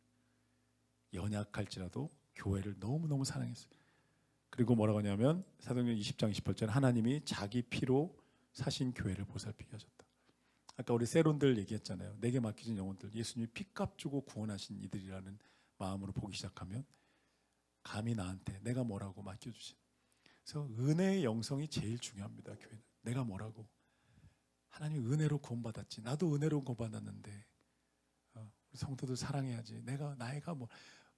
연약할지라도 교회를 너무너무 사랑했어요. 그리고 뭐라고 하냐면 사도행전 20장 28절 하나님이 자기 피로 사신 교회를 보살피게 하셨다. 아까 우리 세론들 얘기했잖아요. 내게 맡기신 영혼들 예수님이 피값 주고 구원하신 이들이라는 마음으로 보기 시작하면 감히 나한테 내가 뭐라고 맡겨주신. 그래서 은혜의 영성이 제일 중요합니다. 교회는 내가 뭐라고. 하나님 은혜로 구원받았지. 나도 은혜로 구원받았는데 우리 성도들 사랑해야지. 나이가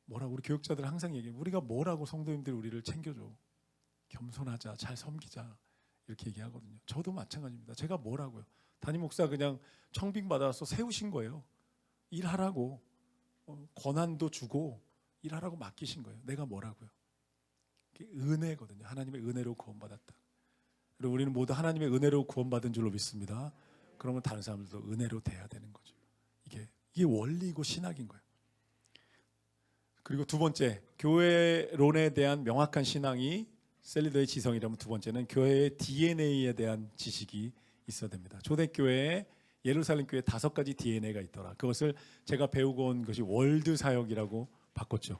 뭐라고 우리 교육자들 항상 얘기해요. 우리가 뭐라고 성도님들이 우리를 챙겨줘. 겸손하자. 잘 섬기자. 이렇게 얘기하거든요. 저도 마찬가지입니다. 제가 뭐라고요. 담임 목사 그냥 청빙 받아서 세우신 거예요. 일하라고. 권한도 주고 일하라고 맡기신 거예요. 내가 뭐라고요. 은혜거든요. 하나님의 은혜로 구원받았다. 그리고 우리는 모두 하나님의 은혜로 구원받은 줄로 믿습니다. 그러면 다른 사람들도 은혜로 돼야 되는 거죠. 이게 원리고 신학인 거예요. 그리고 두 번째, 교회론에 대한 명확한 신앙이 셀리더의 지성이라면 두 번째는 교회의 DNA에 대한 지식이 있어야 됩니다. 초대교회에 예루살렘 교회 5가지 DNA가 있더라. 그것을 제가 배우고 온 것이 월드 사역이라고 바꿨죠.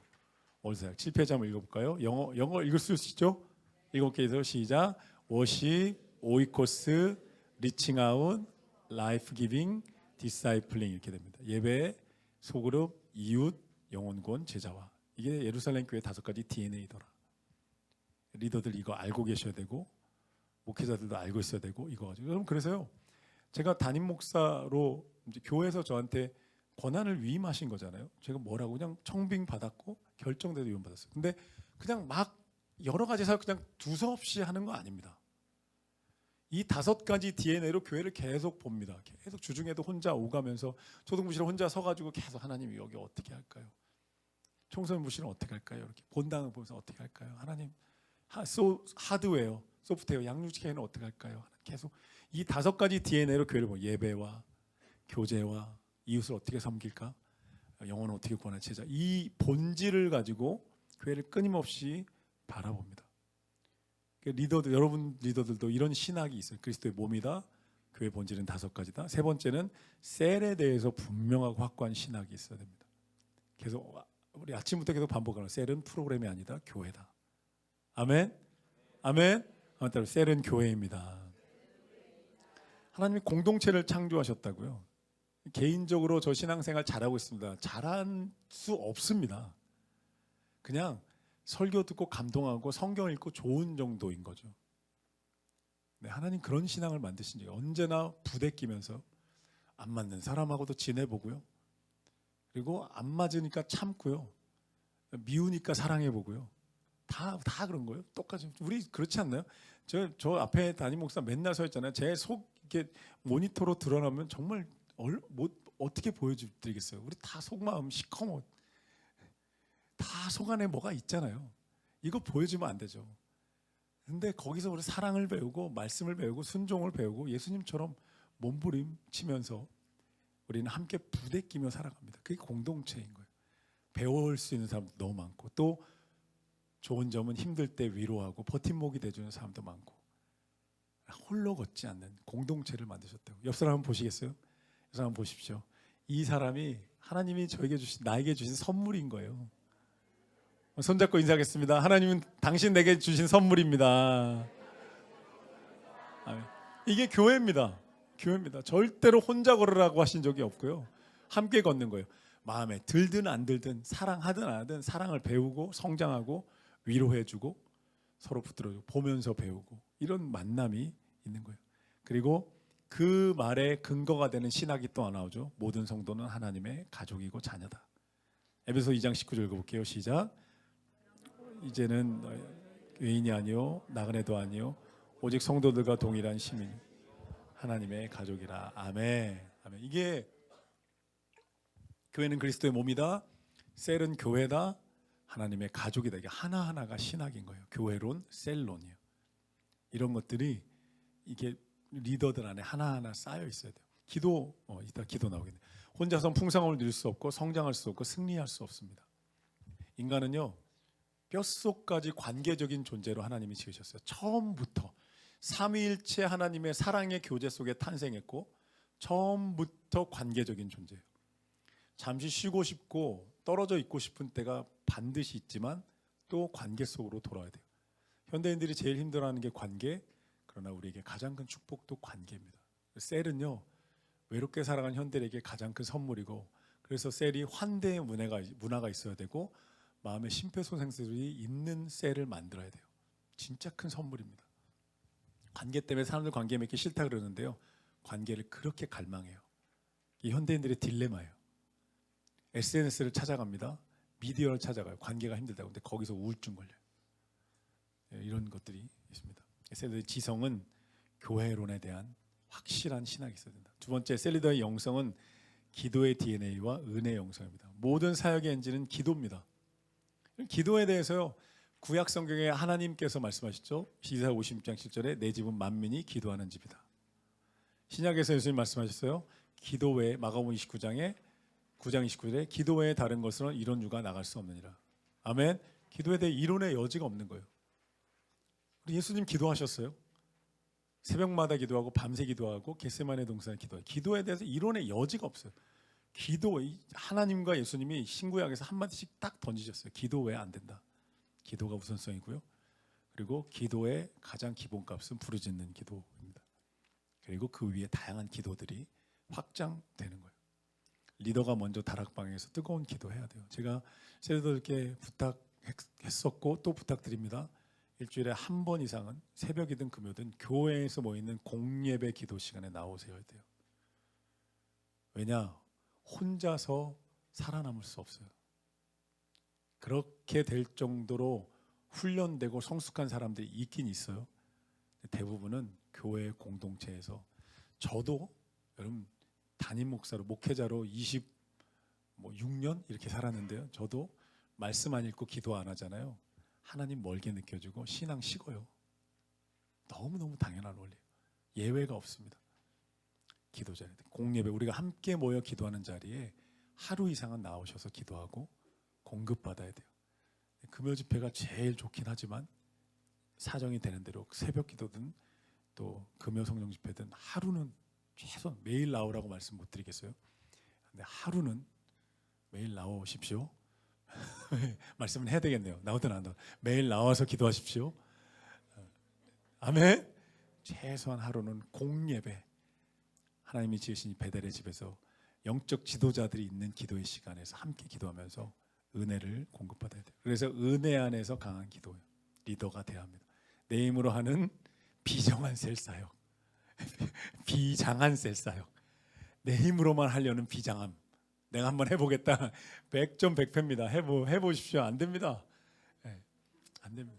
월드 사역. 7페이지 한번 읽어볼까요? 영어 읽을 수 있죠? 7개에서 시작. 워십, 오이코스, 리칭 아웃, 라이프 기빙, 디사이플링 이렇게 됩니다. 예배, 소그룹, 이웃, 영혼권, 제자와. 이게 예루살렘 교회 5가지 DNA더라. 리더들 이거 알고 계셔야 되고 목회자들도 알고 있어야 되고 이거 가지고. 여러분 그래서요. 제가 담임 목사로 이제 교회에서 저한테 권한을 위임하신 거잖아요. 제가 뭐라고 그냥 청빙 받았고 결정대로 위임 받았어요. 근데 그냥 막 여러 가지 사역 그냥 두서없이 하는 거 아닙니다. 이 5가지 DNA로 교회를 계속 봅니다. 계속 주중에도 혼자 오가면서 초등부실에 혼자 서가지고 계속 하나님 여기 어떻게 할까요? 청소년부실은 어떻게 할까요? 이렇게 본당을 보면서 어떻게 할까요? 하나님 하드웨어, 소프트웨어, 양육체계는 어떻게 할까요? 계속 이 5가지 DNA로 교회를 보고 예배와 교제와 이웃을 어떻게 섬길까? 영혼을 어떻게 구원할 제자. 이 본질을 가지고 교회를 끊임없이 바라봅니다. 리더들, 여러분 리더들도 이런 신학이 있어요. 그리스도의 몸이다. 교회 본질은 5가지다. 세 번째는 셀에 대해서 분명하고 확고한 신학이 있어야 됩니다. 계속 우리 아침부터 계속 반복하는 셀은 프로그램이 아니다. 교회다. 아멘. 아멘. 따로 셀은 교회입니다. 하나님이 공동체를 창조하셨다고요. 개인적으로 저 신앙생활 잘하고 있습니다. 잘할 수 없습니다. 그냥 설교 듣고 감동하고 성경 읽고 좋은 정도인 거죠. 네, 하나님 그런 신앙을 만드신 적이 언제나 부대끼면서 안 맞는 사람하고도 지내보고요. 그리고 안 맞으니까 참고요. 미우니까 사랑해보고요. 다 그런 거예요. 똑같이. 우리 그렇지 않나요? 저 앞에 담임 목사 맨날 서 있잖아요. 제 속 이렇게 모니터로 드러나면 정말 어떻게 보여드리겠어요? 우리 다 속마음 시커먼. 다 속 안에 뭐가 있잖아요. 이거 보여주면 안 되죠. 근데 거기서 우리 사랑을 배우고 말씀을 배우고 순종을 배우고 예수님처럼 몸부림치면서 우리는 함께 부대끼며 살아갑니다. 그게 공동체인 거예요. 배울 수 있는 사람도 너무 많고 또 좋은 점은 힘들 때 위로하고 버팀목이 돼주는 사람도 많고 홀로 걷지 않는 공동체를 만드셨다고. 옆 사람 한번 보시겠어요? 옆 사람 한번 보십시오. 이 사람이 하나님이 나에게 주신 선물인 거예요. 손잡고 인사하겠습니다. 하나님은 당신 내게 주신 선물입니다. 이게 교회입니다. 교회입니다. 절대로 혼자 걸으라고 하신 적이 없고요. 함께 걷는 거예요. 마음에 들든 안 들든 사랑하든 안 하든 사랑을 배우고 성장하고 위로해주고 서로 붙들어주고 보면서 배우고 이런 만남이 있는 거예요. 그리고 그 말에 근거가 되는 신학이 또 하나 나오죠. 모든 성도는 하나님의 가족이고 자녀다. 에베소 2장 19절 읽어볼게요. 시작. 이제는 외인이 아니요 나그네도 아니요 오직 성도들과 동일한 시민 하나님의 가족이라. 아멘. 아멘. 이게 교회는 그리스도의 몸이다. 셀은 교회다. 하나님의 가족이다. 이게 하나하나가 신학인 거예요. 교회론, 셀론이에요. 이런 것들이 이게 리더들 안에 하나하나 쌓여 있어야 돼요. 이따 기도 나오겠네. 혼자서 풍성함을 누릴 수 없고 성장할 수 없고 승리할 수 없습니다. 인간은요 뼛속까지 관계적인 존재로 하나님이 지으셨어요. 처음부터 삼위일체 하나님의 사랑의 교제 속에 탄생했고 처음부터 관계적인 존재예요. 잠시 쉬고 싶고 떨어져 있고 싶은 때가 반드시 있지만 또 관계 속으로 돌아와야 돼요. 현대인들이 제일 힘들어하는 게 관계. 그러나 우리에게 가장 큰 축복도 관계입니다. 셀은요 외롭게 살아간 현대인에게 가장 큰 선물이고 그래서 셀이 환대의 문화가 있어야 되고 마음의 심폐소생술이 있는 셀을 만들어야 돼요. 진짜 큰 선물입니다. 관계 때문에 사람들 관계 맺기 싫다 그러는데요. 관계를 그렇게 갈망해요. 이 현대인들의 딜레마예요. SNS를 찾아갑니다. 미디어를 찾아가요. 관계가 힘들다고. 근데 거기서 우울증 걸려요. 이런 것들이 있습니다. 셀리더의 지성은 교회론에 대한 확실한 신학이 있어야 된다. 두 번째, 셀리더의 영성은 기도의 DNA와 은혜의 영성입니다. 모든 사역의 엔진은 기도입니다. 기도에 대해서요. 구약 성경에 하나님께서 말씀하셨죠. 이사야 56장 7절에 내 집은 만민이 기도하는 집이다. 신약에서 예수님 말씀하셨어요. 기도 외에 마가복음 29장에 9장 29절에 기도 외에 다른 것으로는 이런 유가 나갈 수 없느니라. 아멘. 기도에 대해 이론의 여지가 없는 거예요. 우리 예수님 기도하셨어요. 새벽마다 기도하고 밤새 기도하고 겟세마네 동산에 기도해요. 기도에 대해서 이론의 여지가 없어요. 기도, 하나님과 예수님이 신구약에서 한마디씩 딱 던지셨어요. 기도 외에 안 된다. 기도가 우선성이고요. 그리고 기도의 가장 기본값은 부르짖는 기도입니다. 그리고 그 위에 다양한 기도들이 확장되는 거예요. 리더가 먼저 다락방에서 뜨거운 기도해야 돼요. 제가 세대들께 부탁했었고 또 부탁드립니다. 일주일에 한 번 이상은 새벽이든 금요든 교회에서 모이는 공예배 기도 시간에 나오셔야 돼요. 왜냐? 혼자서 살아남을 수 없어요. 그렇게 될 정도로 훈련되고 성숙한 사람들이 있긴 있어요. 대부분은 교회 공동체에서, 저도 여러분 담임 목사로 목회자로 26년 이렇게 살았는데요. 저도 말씀 안 읽고 기도 안 하잖아요. 하나님 멀게 느껴지고 신앙 식어요. 너무너무 당연한 원리예요. 예외가 없습니다. 기도 자리, 공예배, 우리가 함께 모여 기도하는 자리에 하루 이상은 나오셔서 기도하고 공급받아야 돼요. 금요 집회가 제일 좋긴 하지만 사정이 되는 대로 새벽 기도든 또 금요 성령 집회든 하루는 최소한 매일 나오라고 말씀 못 드리겠어요? 근데 하루는 매일 나오십시오. 말씀을 해야 되겠네요. 나오든 안 나오든 매일 나와서 기도하십시오. 아멘. 최소한 하루는 공예배, 하나님이 지으신 베델의 집에서 영적 지도자들이 있는 기도의 시간에서 함께 기도하면서 은혜를 공급받아야 돼요. 그래서 은혜 안에서 강한 기도예요. 리더가 돼야 합니다. 내 힘으로 하는 비정한 셀사역, 비장한 셀사역. 내 힘으로만 하려는 비장함. 내가 한번 해보겠다. 100점 100패입니다. 해보십시오. 안 됩니다. 네, 안 됩니다.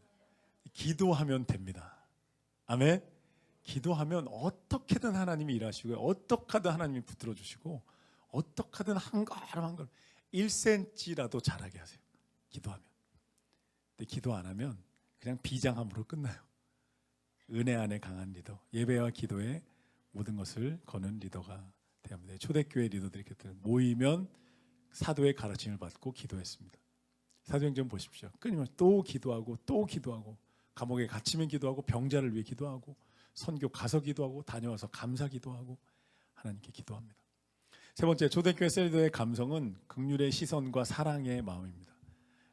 기도하면 됩니다. 아멘. 기도하면 어떻게든 하나님이 일하시고요. 어떻게든 하나님이 붙들어 주시고 어떻게든 한 걸음 한 걸음 1cm라도 잘하게 하세요. 기도하면. 근데 기도 안 하면 그냥 비장함으로 끝나요. 은혜 안에 강한 리더, 예배와 기도에 모든 것을 거는 리더가 돼야 합니다. 초대교회 리더들이 모이면 사도의 가르침을 받고 기도했습니다. 사도행전 보십시오. 끊임없이 또 기도하고 또 기도하고, 감옥에 갇히면 기도하고, 병자를 위해 기도하고, 선교 가서 기도하고, 다녀와서 감사 기도하고, 하나님께 기도합니다. 세 번째, 초대교회 리더의 감성은 긍휼의 시선과 사랑의 마음입니다.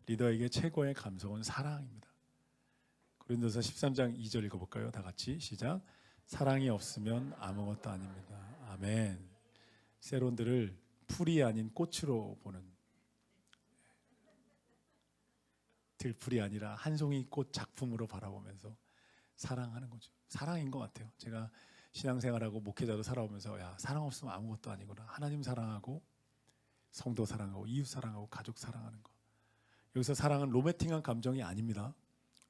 리더에게 최고의 감성은 사랑입니다. 고린도서 13장 2절 읽어볼까요? 다 같이 시작. 사랑이 없으면 아무것도 아닙니다. 아멘. 세론들을 풀이 아닌 꽃으로 보는, 들풀이 아니라 한 송이 꽃 작품으로 바라보면서 사랑하는 거죠. 사랑인 것 같아요. 제가 신앙생활하고 목회자도 살아오면서 야, 사랑 없으면 아무것도 아니구나. 하나님 사랑하고 성도 사랑하고 이웃 사랑하고 가족 사랑하는 거. 여기서 사랑은 로맨틱한 감정이 아닙니다.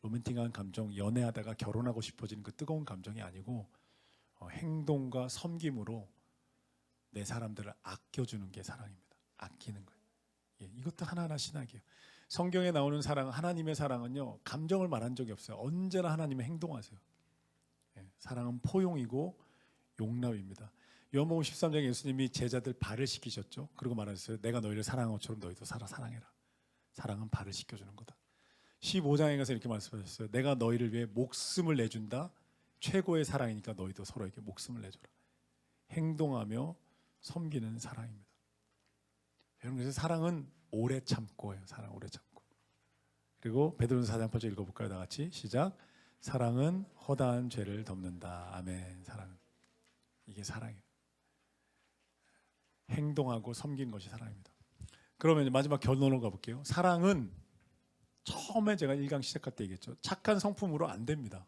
로맨틱한 감정, 연애하다가 결혼하고 싶어지는 그 뜨거운 감정이 아니고 행동과 섬김으로 내 사람들을 아껴주는 게 사랑입니다. 아끼는 거예요. 예, 이것도 하나하나 신학이에요. 성경에 나오는 사랑, 하나님의 사랑은요, 감정을 말한 적이 없어요. 언제나 하나님의 행동하세요. 예, 사랑은 포용이고 용납입니다. 요한복음 13장에 예수님이 제자들 발을 씻기셨죠. 그리고 말하셨어요. 내가 너희를 사랑한 것처럼 너희도 사랑해라. 사랑은 발을 씻겨주는 거다. 15장에 가서 이렇게 말씀하셨어요. 내가 너희를 위해 목숨을 내준다. 최고의 사랑이니까 너희도 서로에게 목숨을 내줘라. 행동하며 섬기는 사랑입니다. 여러분, 그래서 사랑은 오래 참고예요. 사랑 오래 참고. 그리고 베드로전서 4장 8절 읽어볼까요? 다 같이 시작. 사랑은 허다한 죄를 덮는다. 아멘. 사랑은 이게 사랑이에요. 행동하고 섬긴 것이 사랑입니다. 그러면 이제 마지막 결론으로 가볼게요. 사랑은 처음에 제가 1강 시작할 때 얘기했죠. 착한 성품으로 안 됩니다.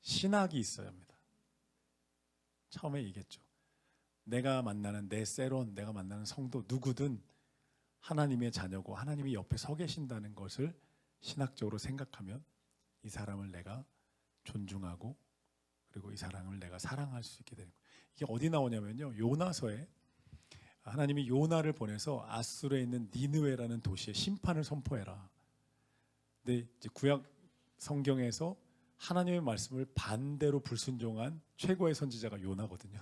신학이 있어야 합니다. 처음에 얘기했죠. 내가 만나는 내 세론, 내가 만나는 성도 누구든 하나님의 자녀고 하나님이 옆에 서 계신다는 것을 신학적으로 생각하면 이 사람을 내가 존중하고 그리고 이 사람을 내가 사랑할 수 있게 되는 거예요. 이게 어디 나오냐면요. 요나서에 하나님이 요나를 보내서 아수르에 있는 니느웨라는 도시에 심판을 선포해라. 근데 이제 구약 성경에서 하나님의 말씀을 반대로 불순종한 최고의 선지자가 요나거든요.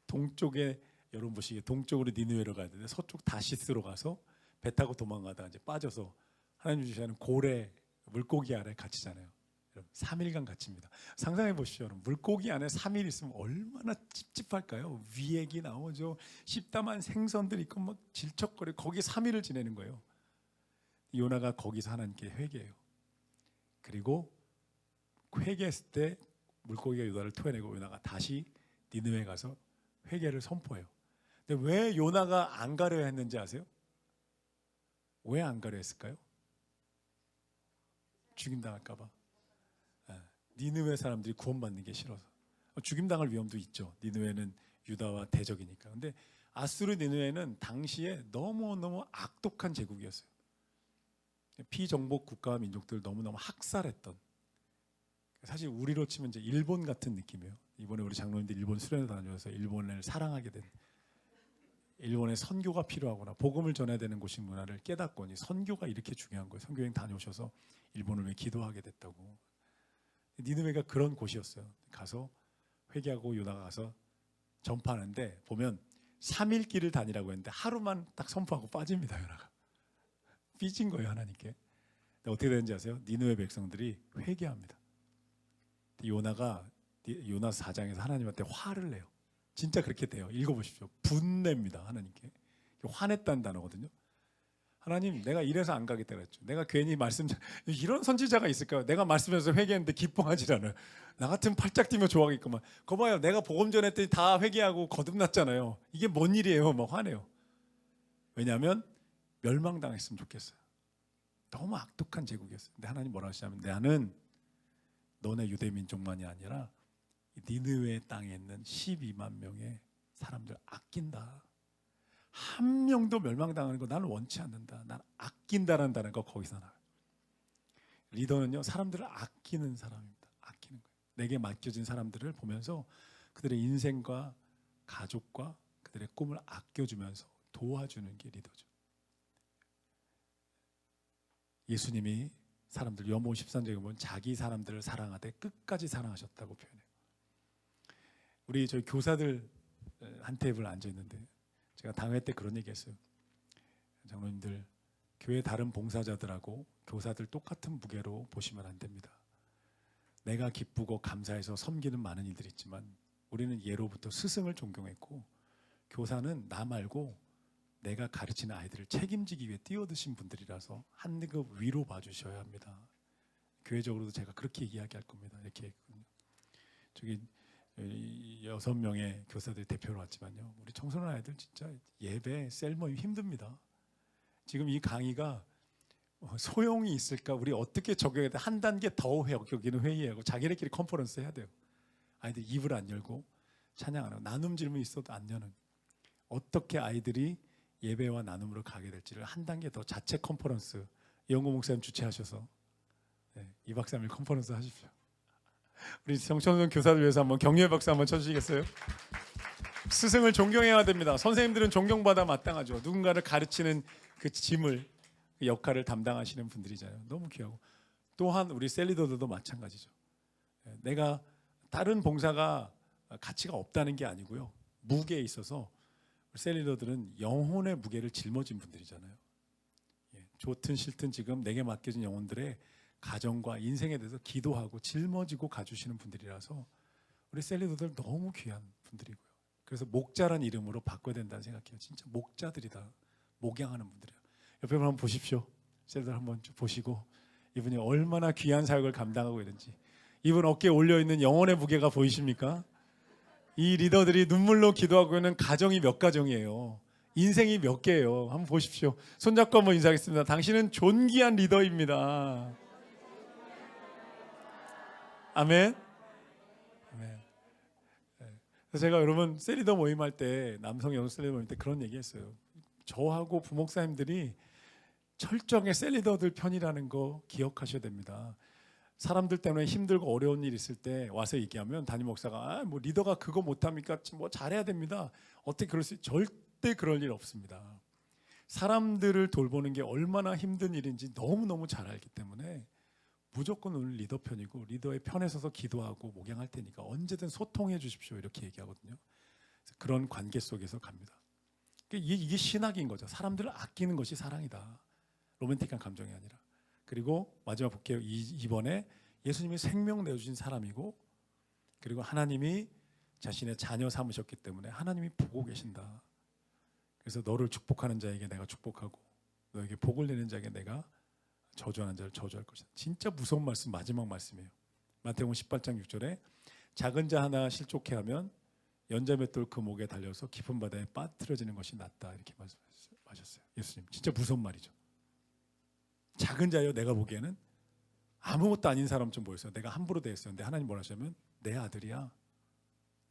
동쪽에, 여러분 보시기에 동쪽으로 니느웨로 가야 되는데 서쪽 다시스로 가서 배 타고 도망가다가 이제 빠져서 하나님 주시는 고래 물고기 아래 갇히잖아요. 여러분 3일간 갇힙니다. 상상해 보시죠. 여러분 물고기 안에 3일 있으면 얼마나 찝찝할까요? 위액이 나오죠. 씹담한 생선들이 있고 막 질척거리고 거기 3일을 지내는 거예요. 요나가 거기서 하나님께 회개해요. 그리고 회개했을 때 물고기가 요나를 토해내고 요나가 다시 니느웨에 가서 회개를 선포해요. 근데 왜 요나가 안 가려 했는지 아세요? 왜 안 가려 했을까요? 죽임당할까 봐. 니느웨 사람들이 구원받는 게 싫어서. 죽임당할 위험도 있죠. 니느웨는 유다와 대적이니까. 근데 아수르 니느웨는 당시에 너무너무 악독한 제국이었어요. 피정복 국가와 민족들 너무너무 학살했던, 사실 우리로 치면 이제 일본 같은 느낌이에요. 이번에 우리 장로님들 일본 수련회 다녀서 일본을 사랑하게 된, 일본에 선교가 필요하구나, 복음을 전해야 되는 곳인 문화를 깨닫고 선교가 이렇게 중요한 거예요. 선교여행 다녀오셔서 일본을 왜 기도하게 됐다고. 니느웨가 그런 곳이었어요. 가서 회개하고 요나가 가서 전파하는데 보면 3일 길을 다니라고 했는데 하루만 딱 선포하고 빠집니다. 요나가 삐진 거예요, 하나님께. 근데 어떻게 되는지 아세요? 니느웨 백성들이 회개합니다. 요나가 요나 4장에서 하나님한테 화를 내요. 진짜 그렇게 돼요. 읽어보십시오. 분냅니다, 하나님께. 화냈다는 단어거든요. 하나님, 내가 이래서 안 가겠다 그랬죠. 내가 괜히 말씀, 이런 선지자가 있을까요? 내가 말씀해서 회개했는데 기뻐하지 않아요. 나 같으면 팔짝 뛰며 좋아하겠구만. 거 봐요, 내가 복음 전했더니 다 회개하고 거듭났잖아요. 이게 뭔 일이에요? 막 화내요. 왜냐하면 멸망당했으면 좋겠어요. 너무 악독한 제국이었어요. 근데 하나님 뭐라고 하시냐면, 나는 너네 유대 민족만이 아니라 니느웨 땅에 있는 12만 명의 사람들 아낀다. 한 명도 멸망당하는 거 나는 원치 않는다. 난 아낀다라는 거 거기서 나와요. 리더는요, 사람들을 아끼는 사람입니다. 아끼는 거예요. 내게 맡겨진 사람들을 보면서 그들의 인생과 가족과 그들의 꿈을 아껴주면서 도와주는 게 리더죠. 예수님이 사람들, 요한복음 13장에 보면 자기 사람들을 사랑하되 끝까지 사랑하셨다고 표현해요. 우리 저희 교사들 한 테이블 앉아 있는데 제가 당회 때 그런 얘기했어요. 장로님들, 교회 다른 봉사자들하고 교사들 똑같은 무게로 보시면 안 됩니다. 내가 기쁘고 감사해서 섬기는 많은 일들이 있지만 우리는 예로부터 스승을 존경했고, 교사는 나 말고 내가 가르치는 아이들을 책임지기 위해 뛰어드신 분들이라서 한 급 위로 봐주셔야 합니다. 교회적으로도 제가 그렇게 이야기할 겁니다. 이렇게 했거든요. 저기 6명의 교사들이 대표로 왔지만요, 우리 청소년 아이들 진짜 예배, 셀모임 힘듭니다. 지금 이 강의가 소용이 있을까? 우리 어떻게 적용해야 돼? 한 단계 더 여기는 회의하고 자기네끼리 컨퍼런스 해야 돼요. 아이들 입을 안 열고 찬양 안 하고 나눔 질문 있어도 안 여는, 어떻게 아이들이 예배와 나눔으로 가게 될지를 한 단계 더 자체 컨퍼런스, 이영호 목사님 주최하셔서 2박 3일 컨퍼런스 하십시오. 우리 청소년 교사들 위해서 한번 격려의 박수 한번 쳐주시겠어요? 스승을 존경해야 됩니다. 선생님들은 존경받아 마땅하죠. 누군가를 가르치는 그 짐을, 그 역할을 담당하시는 분들이잖아요. 너무 귀하고, 또한 우리 셀리더들도 마찬가지죠. 내가 다른 봉사가 가치가 없다는 게 아니고요, 무게에 있어서 셀리더들은 영혼의 무게를 짊어진 분들이잖아요. 좋든 싫든 지금 내게 맡겨진 영혼들의 가정과 인생에 대해서 기도하고 짊어지고 가주시는 분들이라서 우리 셀리더들 너무 귀한 분들이고요. 그래서 목자란 이름으로 바꿔야 된다는 생각해요. 진짜 목자들이다. 목양하는 분들이에요. 옆에 한번 보십시오. 셀리더 한번 보시고 이분이 얼마나 귀한 사역을 감당하고 있는지. 이분 어깨에 올려있는 영혼의 무게가 보이십니까? 이 리더들이 눈물로 기도하고 있는 가정이 몇 가정이에요. 인생이 몇 개예요. 한번 보십시오. 손잡고 한번 인사하겠습니다. 당신은 존귀한 리더입니다. 아멘. 아멘. 그래서 제가 여러분 셀리더 모임할 때, 남성 여성 셀리더 모임 때 그런 얘기했어요. 저하고 부목사님들이 철저하게 셀리더들 편이라는 거 기억하셔야 됩니다. 사람들 때문에 힘들고 어려운 일 있을 때 와서 얘기하면 담임 목사가 뭐 리더가 그거 못합니까? 뭐 잘해야 됩니다. 어떻게 그럴 수? 절대 그럴 일 없습니다. 사람들을 돌보는 게 얼마나 힘든 일인지 너무너무 잘 알기 때문에 무조건 오늘 리더 편이고, 리더의 편에 서서 기도하고 목양할 테니까 언제든 소통해 주십시오, 이렇게 얘기하거든요. 그런 관계 속에서 갑니다. 이게 신학인 거죠. 사람들을 아끼는 것이 사랑이다. 로맨틱한 감정이 아니라. 그리고 마지막 볼게요. 이번에 예수님이 생명 내어주신 사람이고, 그리고 하나님이 자신의 자녀 삼으셨기 때문에 하나님이 보고 계신다. 그래서 너를 축복하는 자에게 내가 축복하고 너에게 복을 내는 자에게 내가 저주하는 자를 저주할 것이다. 진짜 무서운 말씀, 마지막 말씀이에요. 마태복음 18장 6절에 작은 자 하나 실족해 하면 연자맷돌 그 목에 달려서 깊은 바다에 빠뜨려지는 것이 낫다 이렇게 말씀하셨어요. 예수님 진짜 무서운 말이죠. 작은 자요 내가 보기에는 아무것도 아닌 사람처럼 보였어요. 내가 함부로 대했었는데 하나님 뭐라 하시냐면 내 아들이야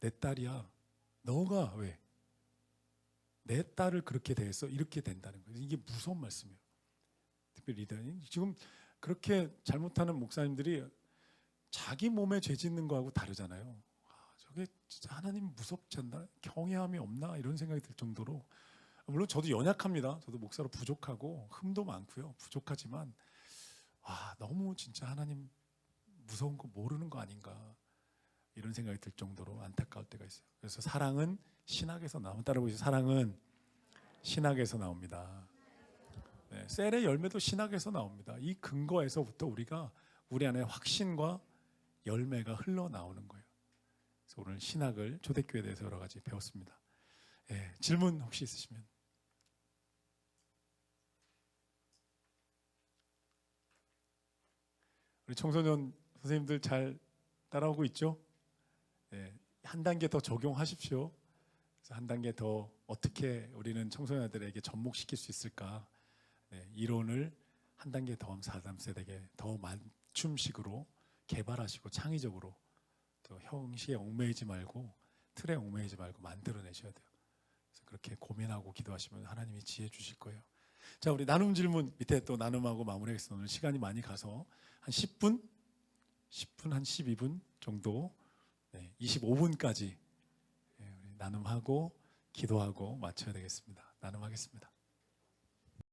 내 딸이야 너가 왜 내 딸을 그렇게 대해서 이렇게 된다는 거예요. 이게 무서운 말씀이에요. 특별히 리더님 지금 그렇게 잘못하는 목사님들이 자기 몸에 죄 짓는 거하고 다르잖아요. 저게 진짜 하나님 무섭지 않나? 경외함이 없나? 이런 생각이 들 정도로 물론 저도 연약합니다. 저도 목사로 부족하고 흠도 많고요. 부족하지만 너무 진짜 하나님 무서운 거 모르는 거 아닌가 이런 생각이 들 정도로 안타까울 때가 있어요. 그래서 사랑은 신학에서 나옵니다. 따라보세요. 사랑은 신학에서 나옵니다. 네, 셀의 열매도 신학에서 나옵니다. 이 근거에서부터 우리가 우리 안에 확신과 열매가 흘러나오는 거예요. 그래서 오늘 신학을 초대교회에 대해서 여러 가지 배웠습니다. 네, 질문 혹시 있으시면. 우리 청소년 선생님들 잘 따라오고 있죠? 네, 한 단계 더 적용하십시오. 그래서 한 단계 더 어떻게 우리는 청소년들에게 접목시킬 수 있을까? 네, 이론을 한 단계 더 4, 3세대에게 더 맞춤식으로 개발하시고 창의적으로 또 형식에 얽매이지 말고 틀에 얽매이지 말고 만들어내셔야 돼요. 그래서 그렇게 고민하고 기도하시면 하나님이 지혜 주실 거예요. 자, 우리 나눔 질문 밑에 또 나눔하고 마무리하겠습니다. 오늘 시간이 많이 가서 한 10분 한 12분 정도 25분까지 우리 나눔하고 기도하고 마쳐야 되겠습니다. 나눔하겠습니다.